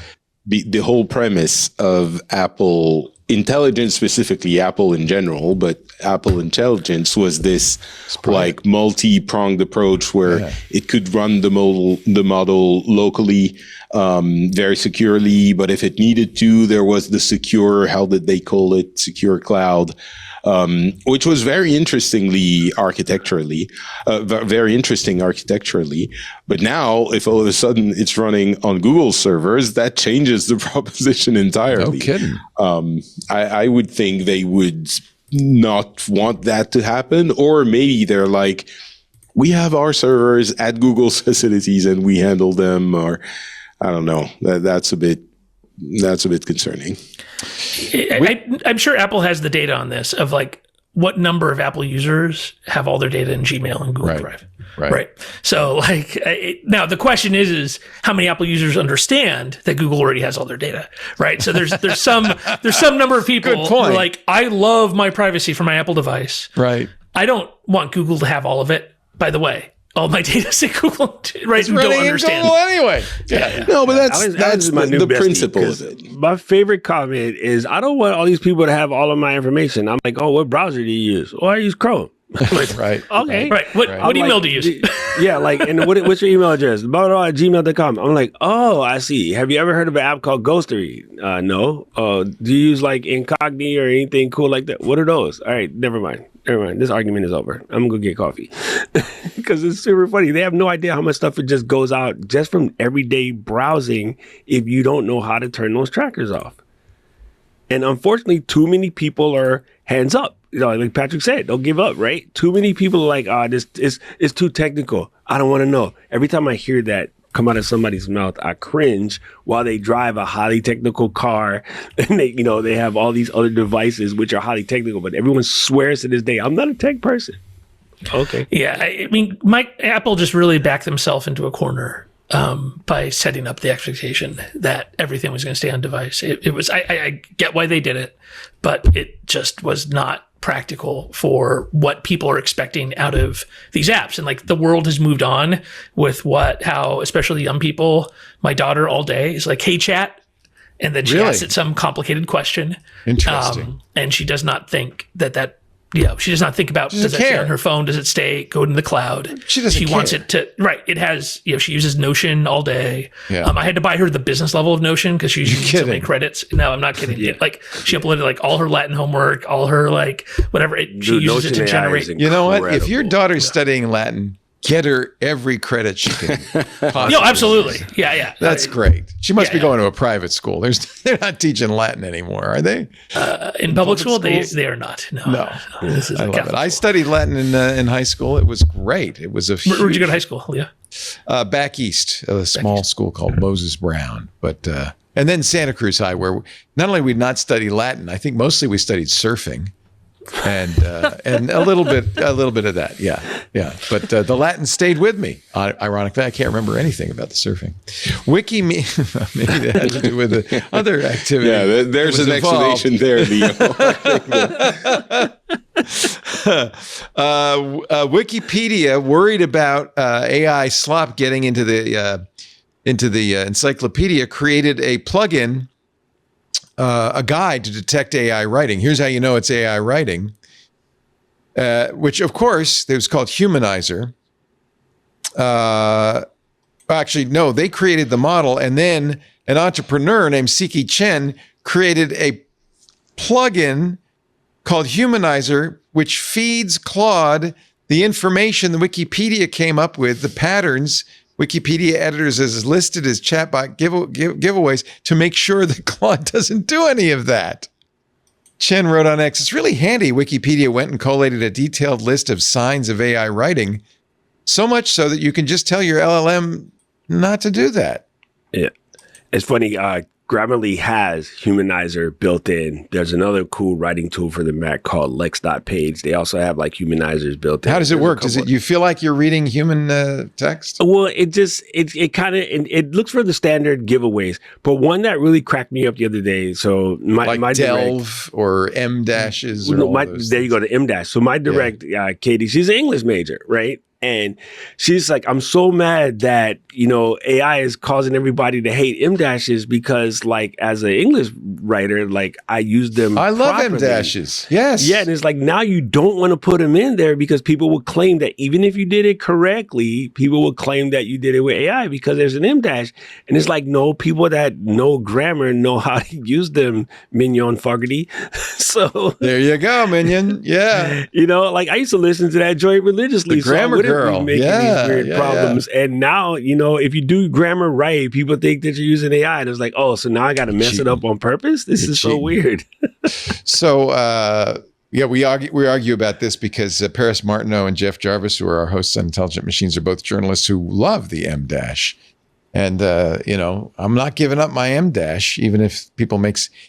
Speaker 4: the whole premise of Apple intelligence, specifically Apple in general, but Apple intelligence was this like multi-pronged approach where it could run the model locally, very securely. But if it needed to, there was the secure, how did they call it? Secure cloud. Which was very interesting architecturally. But now, if all of a sudden it's running on Google servers, that changes the proposition entirely.
Speaker 1: No kidding.
Speaker 4: I would think they would not want that to happen, or maybe they're like, we have our servers at Google's facilities and we handle them, or I don't know. That's a bit concerning.
Speaker 6: I'm sure Apple has the data on this of like what number of Apple users have all their data in Gmail and Google Drive. Right. So like now the question is how many Apple users understand that Google already has all their data, right? So there's some number of people who are like, I love my privacy for my Apple device.
Speaker 1: Right.
Speaker 6: I don't want Google to have all of it, by the way. All my data's in Google, right?
Speaker 1: It's running in Google anyway.
Speaker 6: Yeah.
Speaker 4: No, but that's
Speaker 5: my new
Speaker 4: the
Speaker 5: bestie,
Speaker 4: principle of it.
Speaker 5: My favorite comment is, I don't want all these people to have all of my information. I'm like, oh, what browser do you use? Oh, I use Chrome. Like,
Speaker 1: right.
Speaker 5: Okay.
Speaker 6: Right. What email do you use?
Speaker 5: Yeah, like, and what's your email address? @gmail.com. I'm like, oh, I see. Have you ever heard of an app called Ghostery? No. Do you use like Incogni or anything cool like that? What are those? All right, never mind. This argument is over. I'm going to get coffee. Because it's super funny. They have no idea how much stuff it just goes out just from everyday browsing if you don't know how to turn those trackers off. And unfortunately, too many people are hands up. You know, like Patrick said, don't give up, right? Too many people are like, this is too technical. I don't want to know. Every time I hear that come out of somebody's mouth, I cringe while they drive a highly technical car and they have all these other devices which are highly technical, but everyone swears to this day, I'm not a tech person. Okay.
Speaker 6: Yeah. I mean, Apple just really backed themselves into a corner by setting up the expectation that everything was going to stay on device. It was, I get why they did it, but it just was not practical for what people are expecting out of these apps. And like the world has moved on with how especially young people, my daughter all day is like, hey, chat. And then she asks it some complicated question.
Speaker 1: Interesting.
Speaker 6: And she does not think that she does not think about, does it stay on her phone? Does it go into the cloud?
Speaker 1: She doesn't care.
Speaker 6: Wants it to, right. It has, she uses Notion all day.
Speaker 1: Yeah.
Speaker 6: I had to buy her the business level of Notion because she's using so many credits. No, I'm not kidding.
Speaker 5: Yeah.
Speaker 6: Like she uploaded like all her Latin homework, all her like whatever. She uses it to generate.
Speaker 1: You know what? If your daughter's studying Latin, get her every credit she can possibly.
Speaker 6: No, absolutely. Yeah.
Speaker 1: That's great. She must be going to a private school. They're not teaching Latin anymore, are they?
Speaker 6: In public school, they are not. No. This is
Speaker 1: I love it. I studied Latin in high school. It was great. It was
Speaker 6: Where'd you go to high school? Yeah.
Speaker 1: Back east, a small school called Moses Brown. But and then Santa Cruz High, where not only we'd not study Latin, I think mostly we studied surfing. And a little bit of that, yeah. But the Latin stayed with me. Ironically, I can't remember anything about the surfing. Maybe that has to do with the other activity.
Speaker 4: Yeah, there's an explanation there, Leo.
Speaker 1: Wikipedia, worried about AI slop getting into the encyclopedia, created a plugin. A guide to detect AI writing. Here's how you know it's AI writing, which, of course, it was called Humanizer. Actually, no, they created the model, and then an entrepreneur named Siki Chen created a plugin called Humanizer, which feeds Claude the information the Wikipedia came up with, the patterns Wikipedia editors has listed as chatbot giveaways to make sure that Claude doesn't do any of that. Chen wrote on X, it's really handy. Wikipedia went and collated a detailed list of signs of AI writing So much so that you can just tell your LLM not to do that.
Speaker 5: Yeah. It's funny. Grammarly has Humanizer built in. There's another cool writing tool for the Mac called Lex.page. They also have like Humanizers built in.
Speaker 1: How does it work? Does it you feel like you're reading human text?
Speaker 5: Well, it kind of it looks for the standard giveaways, but one that really cracked me up the other day. So my
Speaker 1: Delve or M dashes. Or
Speaker 5: there you go, the M dash. So my direct Katie, she's an English major, right? And she's like, I'm so mad that, AI is causing everybody to hate M dashes because, like, as an English writer, like, I use them.
Speaker 1: I love
Speaker 5: properly.
Speaker 1: M dashes. Yes.
Speaker 5: Yeah. And it's like, now you don't want to put them in there because people will claim that even if you did it correctly, people will claim that you did it with AI because there's an M dash. And it's like, no, people that know grammar know how to use them, Mignon Fogarty. So
Speaker 1: there you go, Minion. Yeah.
Speaker 5: Like, I used to listen to that joint religiously.
Speaker 1: The grammar girl.
Speaker 5: Making these weird problems. Yeah. And now, if you do grammar right, people think that you're using AI. And it's like, oh, so now I got to mess it up on purpose? This is so weird.
Speaker 1: So, we argue about this because Paris Martineau and Jeff Jarvis, who are our hosts on Intelligent Machines, are both journalists who love the M dash. And, I'm not giving up my M dash, even if people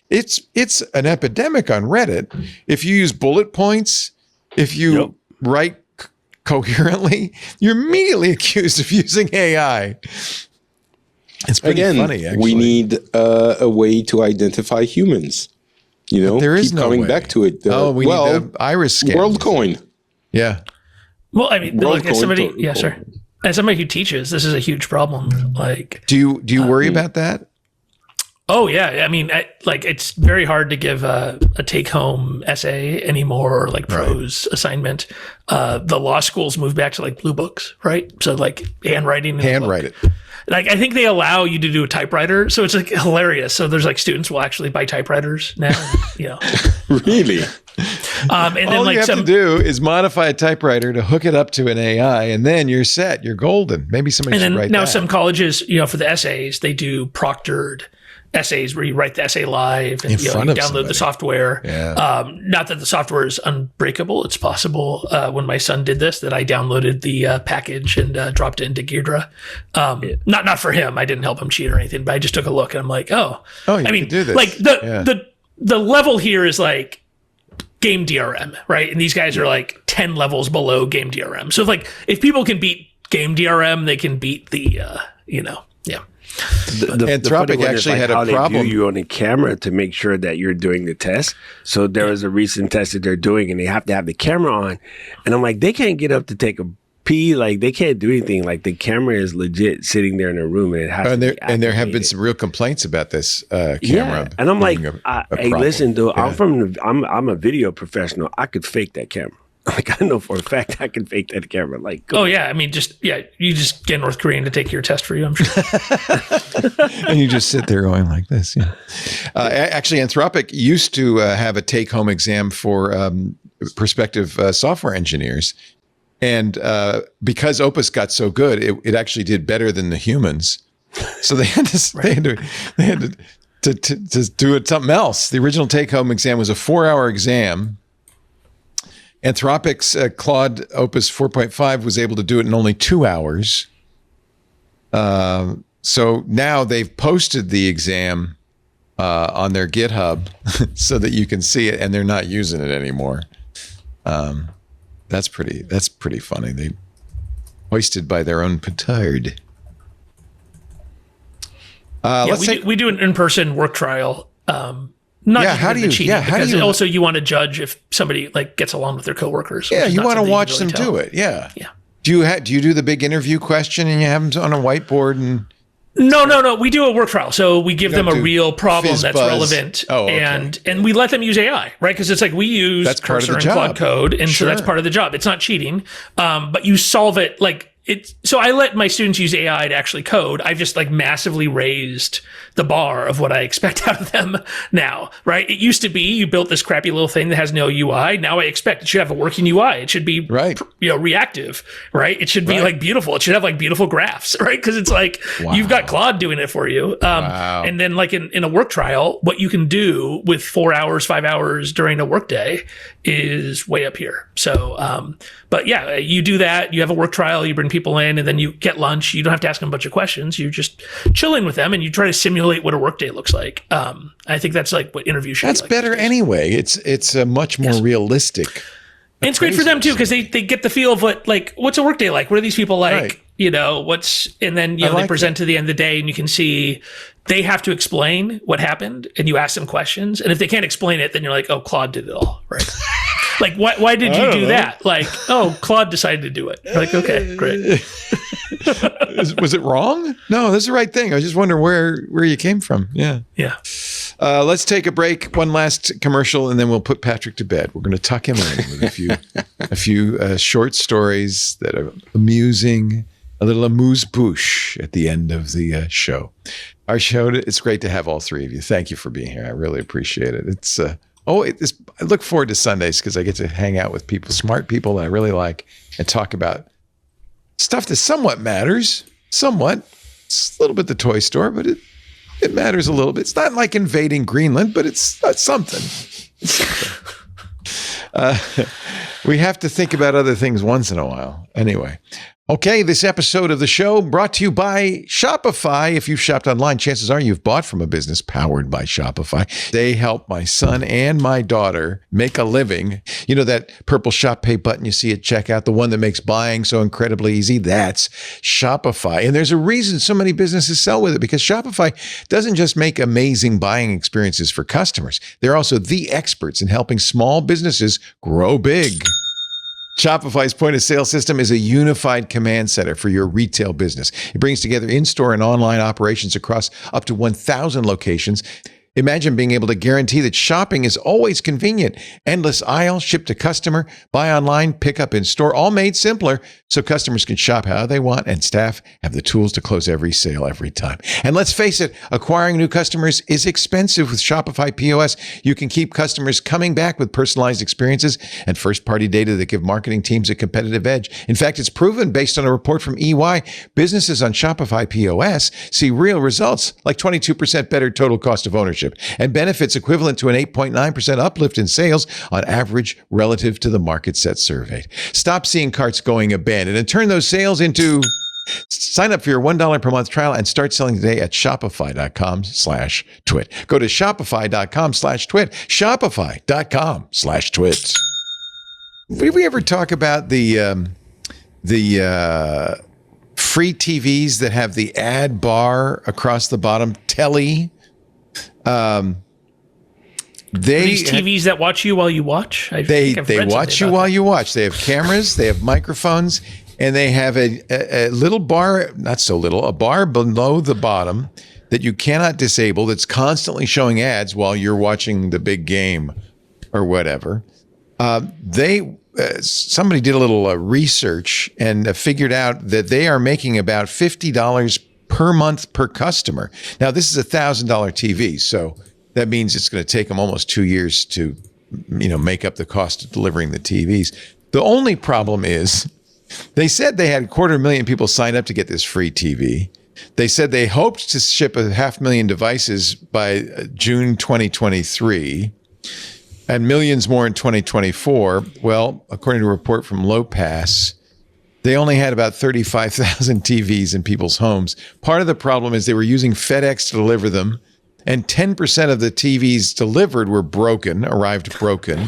Speaker 1: it's an epidemic on Reddit. If you use bullet points, if you write coherently, you're immediately accused of using AI. It's pretty funny, actually.
Speaker 4: We need a way to identify humans.
Speaker 1: But there is
Speaker 4: keep
Speaker 1: no
Speaker 4: coming
Speaker 1: way.
Speaker 4: back to it.
Speaker 1: We need the iris scan.
Speaker 4: WorldCoin.
Speaker 1: Yeah.
Speaker 6: Well, I mean, look, as somebody, as somebody who teaches, this is a huge problem. Like,
Speaker 1: do you worry about that?
Speaker 6: Oh yeah, I mean, it's very hard to give a take-home essay anymore, or like prose assignment. The law schools moved back to like blue books, right? So like handwriting.
Speaker 1: Handwrite it.
Speaker 6: Like, I think they allow you to do a typewriter, so it's like hilarious. So there's like students will actually buy typewriters now.
Speaker 4: Really?
Speaker 1: And then all you have to do is modify a typewriter to hook it up to an AI, and then you're set. You're golden. Maybe somebody should write that.
Speaker 6: Now some colleges, for the essays, they do proctored essays where you write the essay live and you download the software.
Speaker 1: Yeah.
Speaker 6: Not that the software is unbreakable. It's possible when my son did this that I downloaded the package and dropped it into Geardra. Not for him. I didn't help him cheat or anything, but I just took a look and I'm like, you can do this. Like the level here is like game DRM, right? And these guys are like 10 levels below game DRM. So if people can beat game DRM, they can beat the
Speaker 1: Anthropic actually had a problem.
Speaker 5: They view you on a camera to make sure that you're doing the test. So there was a recent test that they're doing, and they have to have the camera on. And I'm like, they can't get up to take a pee. Like, they can't do anything. Like, the camera is legit sitting there in a room, and it has to be activated. And
Speaker 1: there have been some real complaints about this camera.
Speaker 5: Yeah. And I'm like, hey, listen, dude,
Speaker 1: Yeah.
Speaker 5: I'm a video professional. I could fake that camera. Like, I know for a fact I can fake that camera. Like,
Speaker 6: I mean, you just get North Korean to take your test for you, I'm sure.
Speaker 1: And you just sit there going like this. Yeah. Actually, Anthropic used to have a take-home exam for prospective software engineers, and because Opus got so good, it actually did better than the humans. So they had to do it something else. The original take-home exam was a 4-hour exam. Anthropic's Claude Opus 4.5 was able to do it in only 2 hours. So now they've posted the exam on their GitHub so that you can see it, and they're not using it anymore. That's pretty funny. They hoisted by their own petard.
Speaker 6: We do an in-person work trial. Not
Speaker 1: how do you
Speaker 6: cheating, because also you want to judge if somebody gets along with their coworkers.
Speaker 1: Yeah, you want to watch them do it. Yeah. Do you do the big interview question and you have them on a whiteboard and?
Speaker 6: No. We do a work trial, so we give them a real problem that's relevant, and we let them use AI, right? Because it's like we use Cursor and Claude Code, and so that's part of the job. It's not cheating, but you solve it so I let my students use AI to actually code. I've just like massively raised the bar of what I expect out of them now, right? It used to be you built this crappy little thing that has no UI. Now I expect it should have a working UI. It should be reactive, right? It should be like beautiful. It should have like beautiful graphs, right? Because it's like you've got Claude doing it for you. And then like in a work trial, what you can do with 4 hours, 5 hours during a workday is way up here. So, but yeah, you do that. You have a work trial. You bring people in, and then you get lunch. You don't have to ask them a bunch of questions. You're just chilling with them, and you try to simulate what a workday looks like. I think that's like what interview should be like.
Speaker 1: That's better anyway. It's a much more realistic.
Speaker 6: And it's great for them too, because they get the feel of what's a workday like? What are these people like?
Speaker 1: Right.
Speaker 6: And then they present to the end of the day, and you can see they have to explain what happened, and you ask them questions. And if they can't explain it, then you're like, oh, Claude did it all, right? Like, why did you do that? Like, oh, Claude decided to do it. Like, okay, great.
Speaker 1: Was it wrong? No, that's the right thing. I was just wondering where you came from. Yeah.
Speaker 6: Yeah.
Speaker 1: Let's take a break. One last commercial, and then we'll put Patrick to bed. We're going to tuck him in with a few short stories that are amusing, a little amuse-bouche at the end of the show. Our show, it's great to have all three of you. Thank you for being here. I really appreciate it. I look forward to Sundays because I get to hang out with people, smart people that I really like, and talk about stuff that somewhat matters. Somewhat. It's a little bit the toy store, but it matters a little bit. It's not like invading Greenland, but it's something. We have to think about other things once in a while. Anyway. Okay, this episode of the show brought to you by Shopify. If you've shopped online, chances are you've bought from a business powered by Shopify. They help my son and my daughter make a living. You know that purple Shop Pay button you see at checkout, the one that makes buying so incredibly easy? That's Shopify. And there's a reason so many businesses sell with it, because Shopify doesn't just make amazing buying experiences for customers. They're also the experts in helping small businesses grow big. Shopify's point-of-sale system is a unified command center for your retail business. It brings together in-store and online operations across up to 1,000 locations. Imagine being able to guarantee that shopping is always convenient. Endless aisle, ship to customer, buy online, pick up in store, all made simpler so customers can shop how they want and staff have the tools to close every sale every time. And let's face it, acquiring new customers is expensive with Shopify POS. You can keep customers coming back with personalized experiences and first-party data that give marketing teams a competitive edge. In fact, it's proven based on a report from EY, businesses on Shopify POS see real results, like 22% better total cost of ownership and benefits equivalent to an 8.9% uplift in sales on average relative to the market set surveyed. Stop seeing carts going abandoned and turn those sales into... Sign up for your $1 per month trial and start selling today at shopify.com/twit. Go to shopify.com/twit. Shopify.com/twit. Did we ever talk about the free TVs that have the ad bar across the bottom? Telly.
Speaker 6: These TVs that watch you while you watch?
Speaker 1: They watch you while you watch. They have cameras, they have microphones, and they have a little bar, not so little, a bar below the bottom that you cannot disable that's constantly showing ads while you're watching the big game or whatever. Somebody did a little research and figured out that they are making about $50 per month per customer. Now, this is a $1,000 TV, so that means it's going to take them almost 2 years to, make up the cost of delivering the TVs. The only problem is they said they had 250,000 people sign up to get this free TV. They said they hoped to ship 500,000 devices by June 2023 and millions more in 2024. Well, according to a report from Lowpass, they only had about 35,000 TVs in people's homes. Part of the problem is they were using FedEx to deliver them, and 10% of the TVs delivered were arrived broken.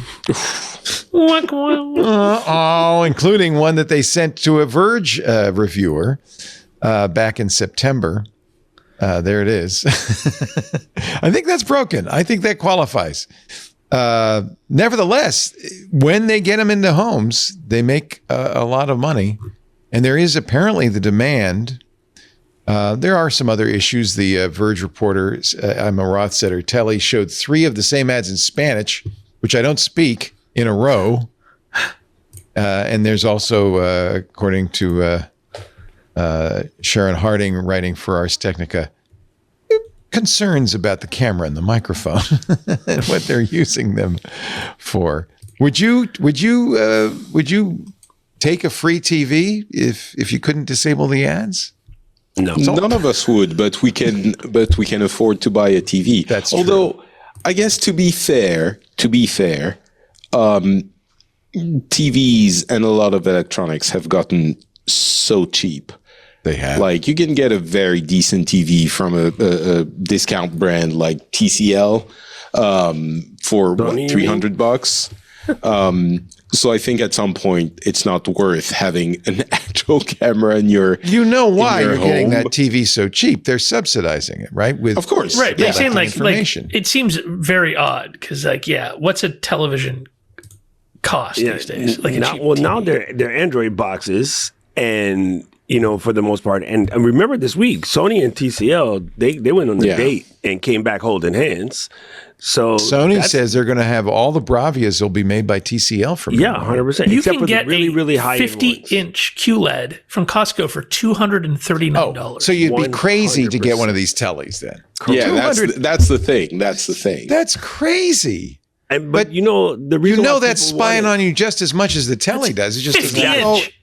Speaker 1: Including one that they sent to a Verge reviewer back in September. There it is. I think that's broken. I think that qualifies. Nevertheless, when they get them into homes, they make a lot of money. And there is apparently the demand. There are some other issues. The Verge reporter, Emma Rothstetter, Telly showed 3 of the same ads in Spanish, which I don't speak, in a row. And there's also, according to Sharon Harding writing for Ars Technica. Concerns about the camera and the microphone and what they're using them for. Would you take a free TV if you couldn't disable the ads?
Speaker 5: No,
Speaker 4: none of us would, but we can afford to buy a TV.
Speaker 1: That's
Speaker 4: although
Speaker 1: true.
Speaker 4: I guess to be fair, TVs and a lot of electronics have gotten so cheap.
Speaker 1: They have.
Speaker 4: Like you can get a very decent TV from a discount brand like TCL for $300. So I think at some point it's not worth having an actual camera in your.
Speaker 1: You know why you're getting
Speaker 4: home.
Speaker 1: that TV so cheap? They're subsidizing it, right? With
Speaker 4: Of course,
Speaker 6: Right, but
Speaker 1: Yeah,
Speaker 6: you're saying
Speaker 1: like
Speaker 6: like
Speaker 1: information.
Speaker 6: it seems very odd because what's a television cost these days? Like a cheap TV?
Speaker 5: now they're Android boxes, and for the most part, and remember this week, Sony and TCL they went on a date and came back holding hands. So
Speaker 1: Sony says they're going to have all the Bravias will be made by TCL from now on.
Speaker 5: 100%.
Speaker 6: You
Speaker 5: except
Speaker 6: can
Speaker 5: for
Speaker 6: get
Speaker 5: the really, really high
Speaker 6: 50-inch QLED from Costco for $239.
Speaker 1: Oh, so you'd be crazy to get one of these tellies then.
Speaker 4: Yeah,
Speaker 1: 200
Speaker 4: that's the thing. That's the thing.
Speaker 1: That's crazy.
Speaker 5: But the reason
Speaker 1: That's spying on you just as much as the telly does. It just
Speaker 6: 50-inch.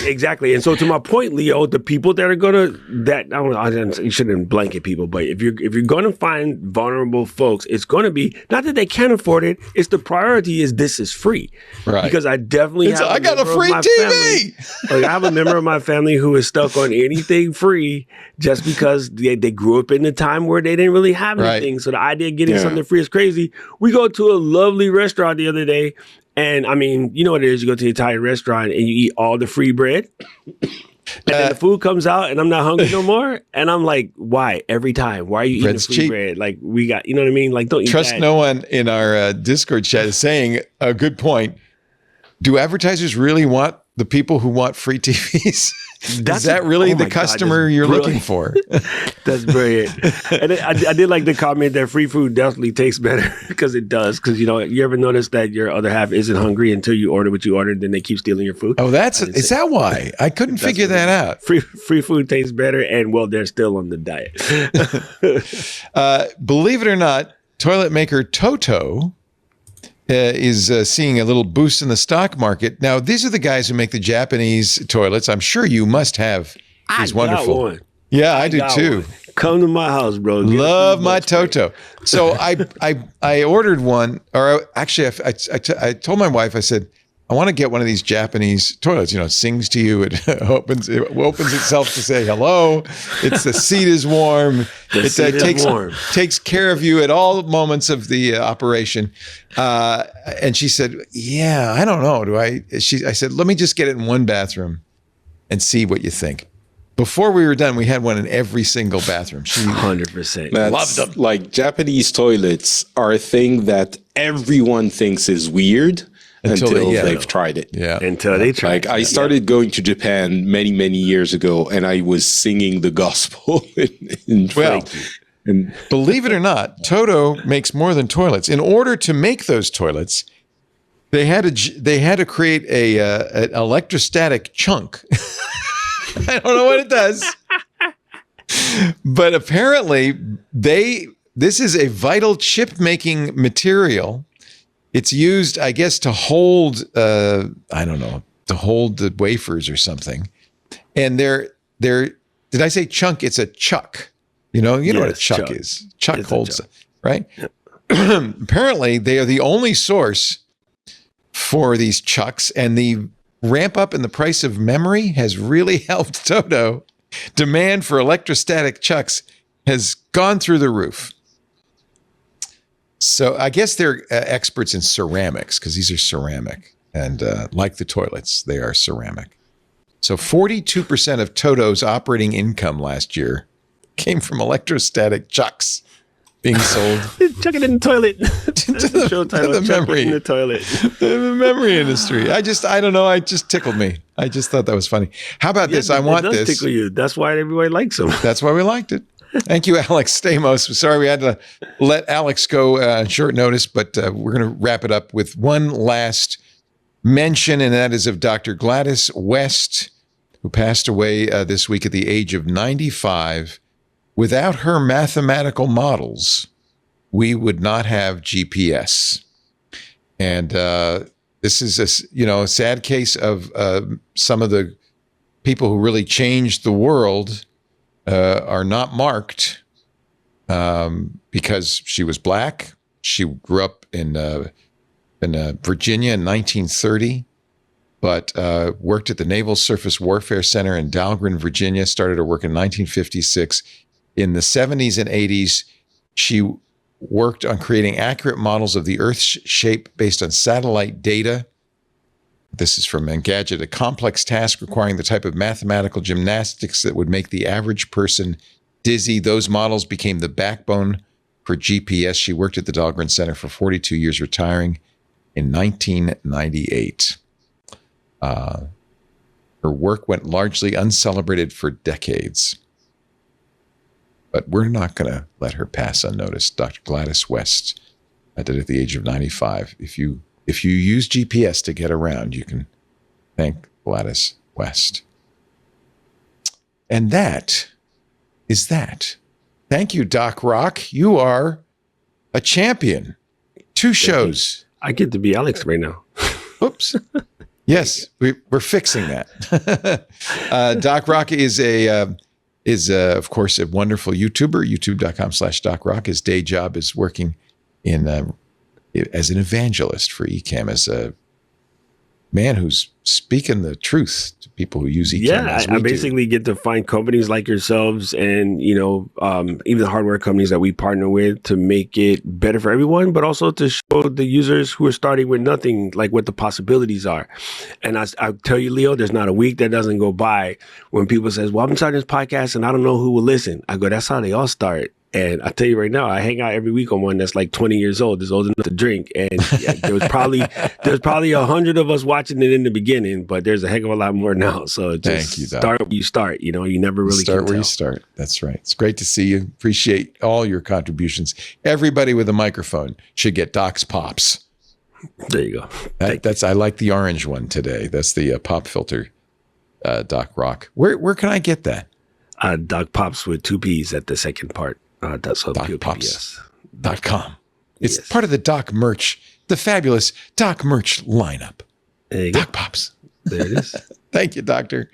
Speaker 5: Exactly. And so to my point, Leo, the people that are you shouldn't blanket people, but if you're going to find vulnerable folks, it's going to be not that they can't afford it. It's the priority is this is free.
Speaker 1: Right.
Speaker 5: Because I definitely
Speaker 1: I got a free TV.
Speaker 5: Like I have a member of my family who is stuck on anything free just because they grew up in a time where they didn't really have anything.
Speaker 1: Right.
Speaker 5: So the idea of getting something free is crazy. We go to a lovely restaurant the other day. And I mean, you know what it is? You go to the Italian restaurant and you eat all the free bread. And then the food comes out and I'm not hungry no more. And I'm like, why? Every time. Why are you eating the free
Speaker 1: cheap.
Speaker 5: bread? Like we got, you know what I mean? Like don't eat
Speaker 1: Trust
Speaker 5: that.
Speaker 1: no one in our Discord chat is saying a good point. Do advertisers really want the people who want free TVs? Is that really the customer you're looking for?
Speaker 5: That's brilliant. And I did like the comment that free food definitely tastes better because it does. Because, you ever notice that your other half isn't hungry until you order what you ordered, then they keep stealing your food?
Speaker 1: Oh, is that why? I couldn't figure that out.
Speaker 5: Free food tastes better, and they're still on the diet.
Speaker 1: Believe it or not, toilet maker Toto is seeing a little boost in the stock market. Now, these are the guys who make the Japanese toilets. I'm sure you must have these wonderful.
Speaker 5: Got one.
Speaker 1: Yeah, I do too.
Speaker 5: One. Come to my house, bro.
Speaker 1: Love my Toto. So I ordered one, or actually I told my wife, I said, I want to get one of these Japanese toilets. It sings to you. It opens itself to say hello. The seat is warm. Takes care of you at all moments of the operation. And she said, yeah, I don't know. I said, let me just get it in one bathroom and see what you think. Before we were done, we had one in every single bathroom. She
Speaker 5: 100%
Speaker 4: loved them. Like Japanese toilets are a thing that everyone thinks is weird. Until they've tried it.
Speaker 1: Yeah.
Speaker 5: Until they tried it.
Speaker 4: I started going to Japan many, many years ago, and I was singing the gospel in
Speaker 1: and believe it or not, Toto makes more than toilets. In order to make those toilets, they had to create an electrostatic chunk. I don't know what it does. But apparently, this is a vital chip-making material. It's used, I guess, to hold, to hold the wafers or something. And did I say chunk? It's a chuck. You know what a chuck is. Chuck holds, right? Yeah. Apparently, they are the only source for these chucks, and the ramp up in the price of memory has really helped Toto. Demand for electrostatic chucks has gone through the roof. So I guess they're experts in ceramics because these are ceramic. And like the toilets, they are ceramic. So 42% of Toto's operating income last year came from electrostatic chucks being sold.
Speaker 5: Chuck it in the toilet.
Speaker 1: to the memory.
Speaker 5: In the toilet.
Speaker 1: The memory industry. I don't know. It just tickled me. I just thought that was funny. How about this? I want this.
Speaker 5: Tickle you. That's why everybody likes them.
Speaker 1: That's why we liked it. Thank you, Alex Stamos. Sorry we had to let Alex go short notice, but we're going to wrap it up with one last mention, and that is of Dr. Gladys West, who passed away this week at the age of 95. Without her mathematical models, we would not have GPS. And this is a sad case of some of the people who really changed the world are not marked because she was black. She grew up in Virginia in 1930, but worked at the Naval Surface Warfare Center in Dahlgren, Virginia. Started her work in 1956. In the 70s and 80s, she worked on creating accurate models of the Earth's shape based on satellite data. This is from Engadget, a complex task requiring the type of mathematical gymnastics that would make the average person dizzy. Those models became the backbone for GPS. She worked at the Dahlgren Center for 42 years, retiring in 1998. Her work went largely uncelebrated for decades. But we're not going to let her pass unnoticed. Dr. Gladys West did at the age of 95. If you use GPS to get around, you can thank Gladys West. And that is that. Thank you, Doc Rock. You are a champion. 2 shows.
Speaker 5: I get to be Alex right now.
Speaker 1: Oops. Yes, we're fixing that. Doc Rock is of course, a wonderful YouTuber, youtube.com/Doc Rock. His day job is working as an evangelist for Ecamm, as a man who's speaking the truth to people who use Ecamm.
Speaker 5: Yeah, I basically get to find companies like yourselves and, even the hardware companies that we partner with to make it better for everyone, but also to show the users who are starting with nothing, like what the possibilities are. And I tell you, Leo, there's not a week that doesn't go by when people says, well, I'm starting this podcast and I don't know who will listen. I go, that's how they all start. And I tell you right now, I hang out every week on one that's like 20 years old, is old enough to drink. And there's probably 100 of us watching it in the beginning, but there's a heck of a lot more now. So just start where you start. You never really
Speaker 1: start where you start. That's right. It's great to see you. Appreciate all your contributions. Everybody with a microphone should get Doc's Pops.
Speaker 5: There you go.
Speaker 1: I like the orange one today. That's the pop filter, Doc Rock. Where can I get that?
Speaker 5: Doc Pops with 2 P's at the second part. That's
Speaker 1: DocPops.com. It's part of the Doc merch, the fabulous Doc merch lineup.
Speaker 5: There you
Speaker 1: Doc
Speaker 5: go.
Speaker 1: Pops.
Speaker 5: There it is.
Speaker 1: Thank you, Doctor.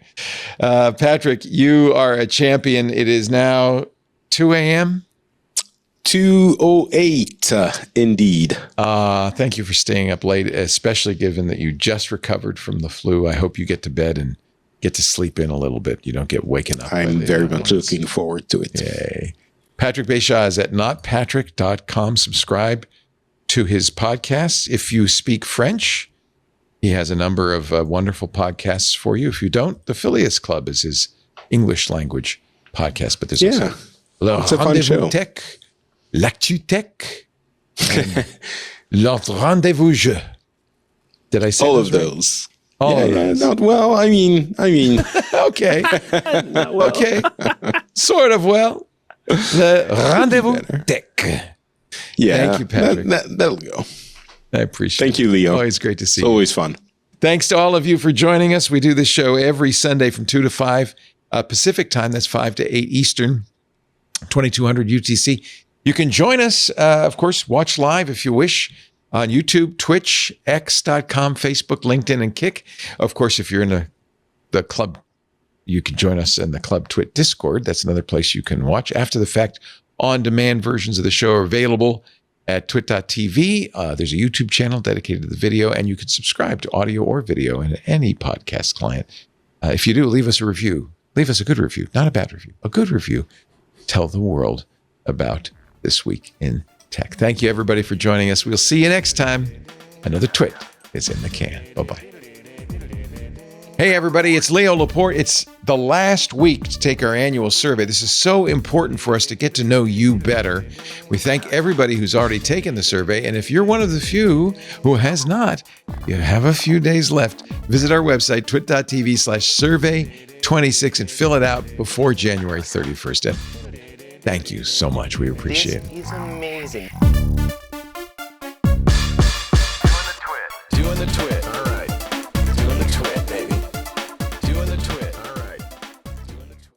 Speaker 1: Patrick, you are a champion. It is now 2 a.m.
Speaker 4: 2:08, indeed.
Speaker 1: Thank you for staying up late, especially given that you just recovered from the flu. I hope you get to bed and get to sleep in a little bit. You don't get waken up.
Speaker 4: I'm very much looking forward to it.
Speaker 1: Yay. Patrick Béchat is at notpatrick.com. Subscribe to his podcasts. If you speak French, he has a number of wonderful podcasts for you. If you don't, the Phileas Club is his English language podcast. But there's also Le Rendez-vous Tech, L'Actu Tech, and L'Autre Rendez-vous Jeu. Did I say
Speaker 4: all
Speaker 1: those
Speaker 4: of
Speaker 1: right?
Speaker 4: those?
Speaker 1: Not
Speaker 4: well. I mean.
Speaker 1: Okay.
Speaker 5: Well.
Speaker 1: Okay. Sort of well. Le Rendezvous Tech.
Speaker 4: Yeah.
Speaker 1: Thank you, Patrick.
Speaker 4: That'll go.
Speaker 1: I appreciate it.
Speaker 4: Thank you, Leo.
Speaker 1: Always great to see you.
Speaker 4: It's always fun.
Speaker 1: Thanks to all of you for joining us. We do this show every Sunday from 2 to 5 Pacific time. That's 5 to 8 Eastern, 2200 UTC. You can join us, of course, watch live if you wish on YouTube, Twitch, X.com, Facebook, LinkedIn, and Kick. Of course, if you're in the club, you can join us in the Club Twit Discord. That's another place you can watch. After the fact, on-demand versions of the show are available at twit.tv. There's a YouTube channel dedicated to the video, and you can subscribe to audio or video in any podcast client. If you do, leave us a review. Leave us a good review, not a bad review, a good review. Tell the world about This Week in Tech. Thank you, everybody, for joining us. We'll see you next time. Another Twit is in the can. Bye-bye. Hey, everybody, it's Leo Laporte. It's the last week to take our annual survey. This is so important for us to get to know you better. We thank everybody who's already taken the survey. And if you're one of the few who has not, you have a few days left. Visit our website, twit.tv/survey26, and fill it out before January 31st. And thank you so much. We appreciate it.
Speaker 7: This is amazing.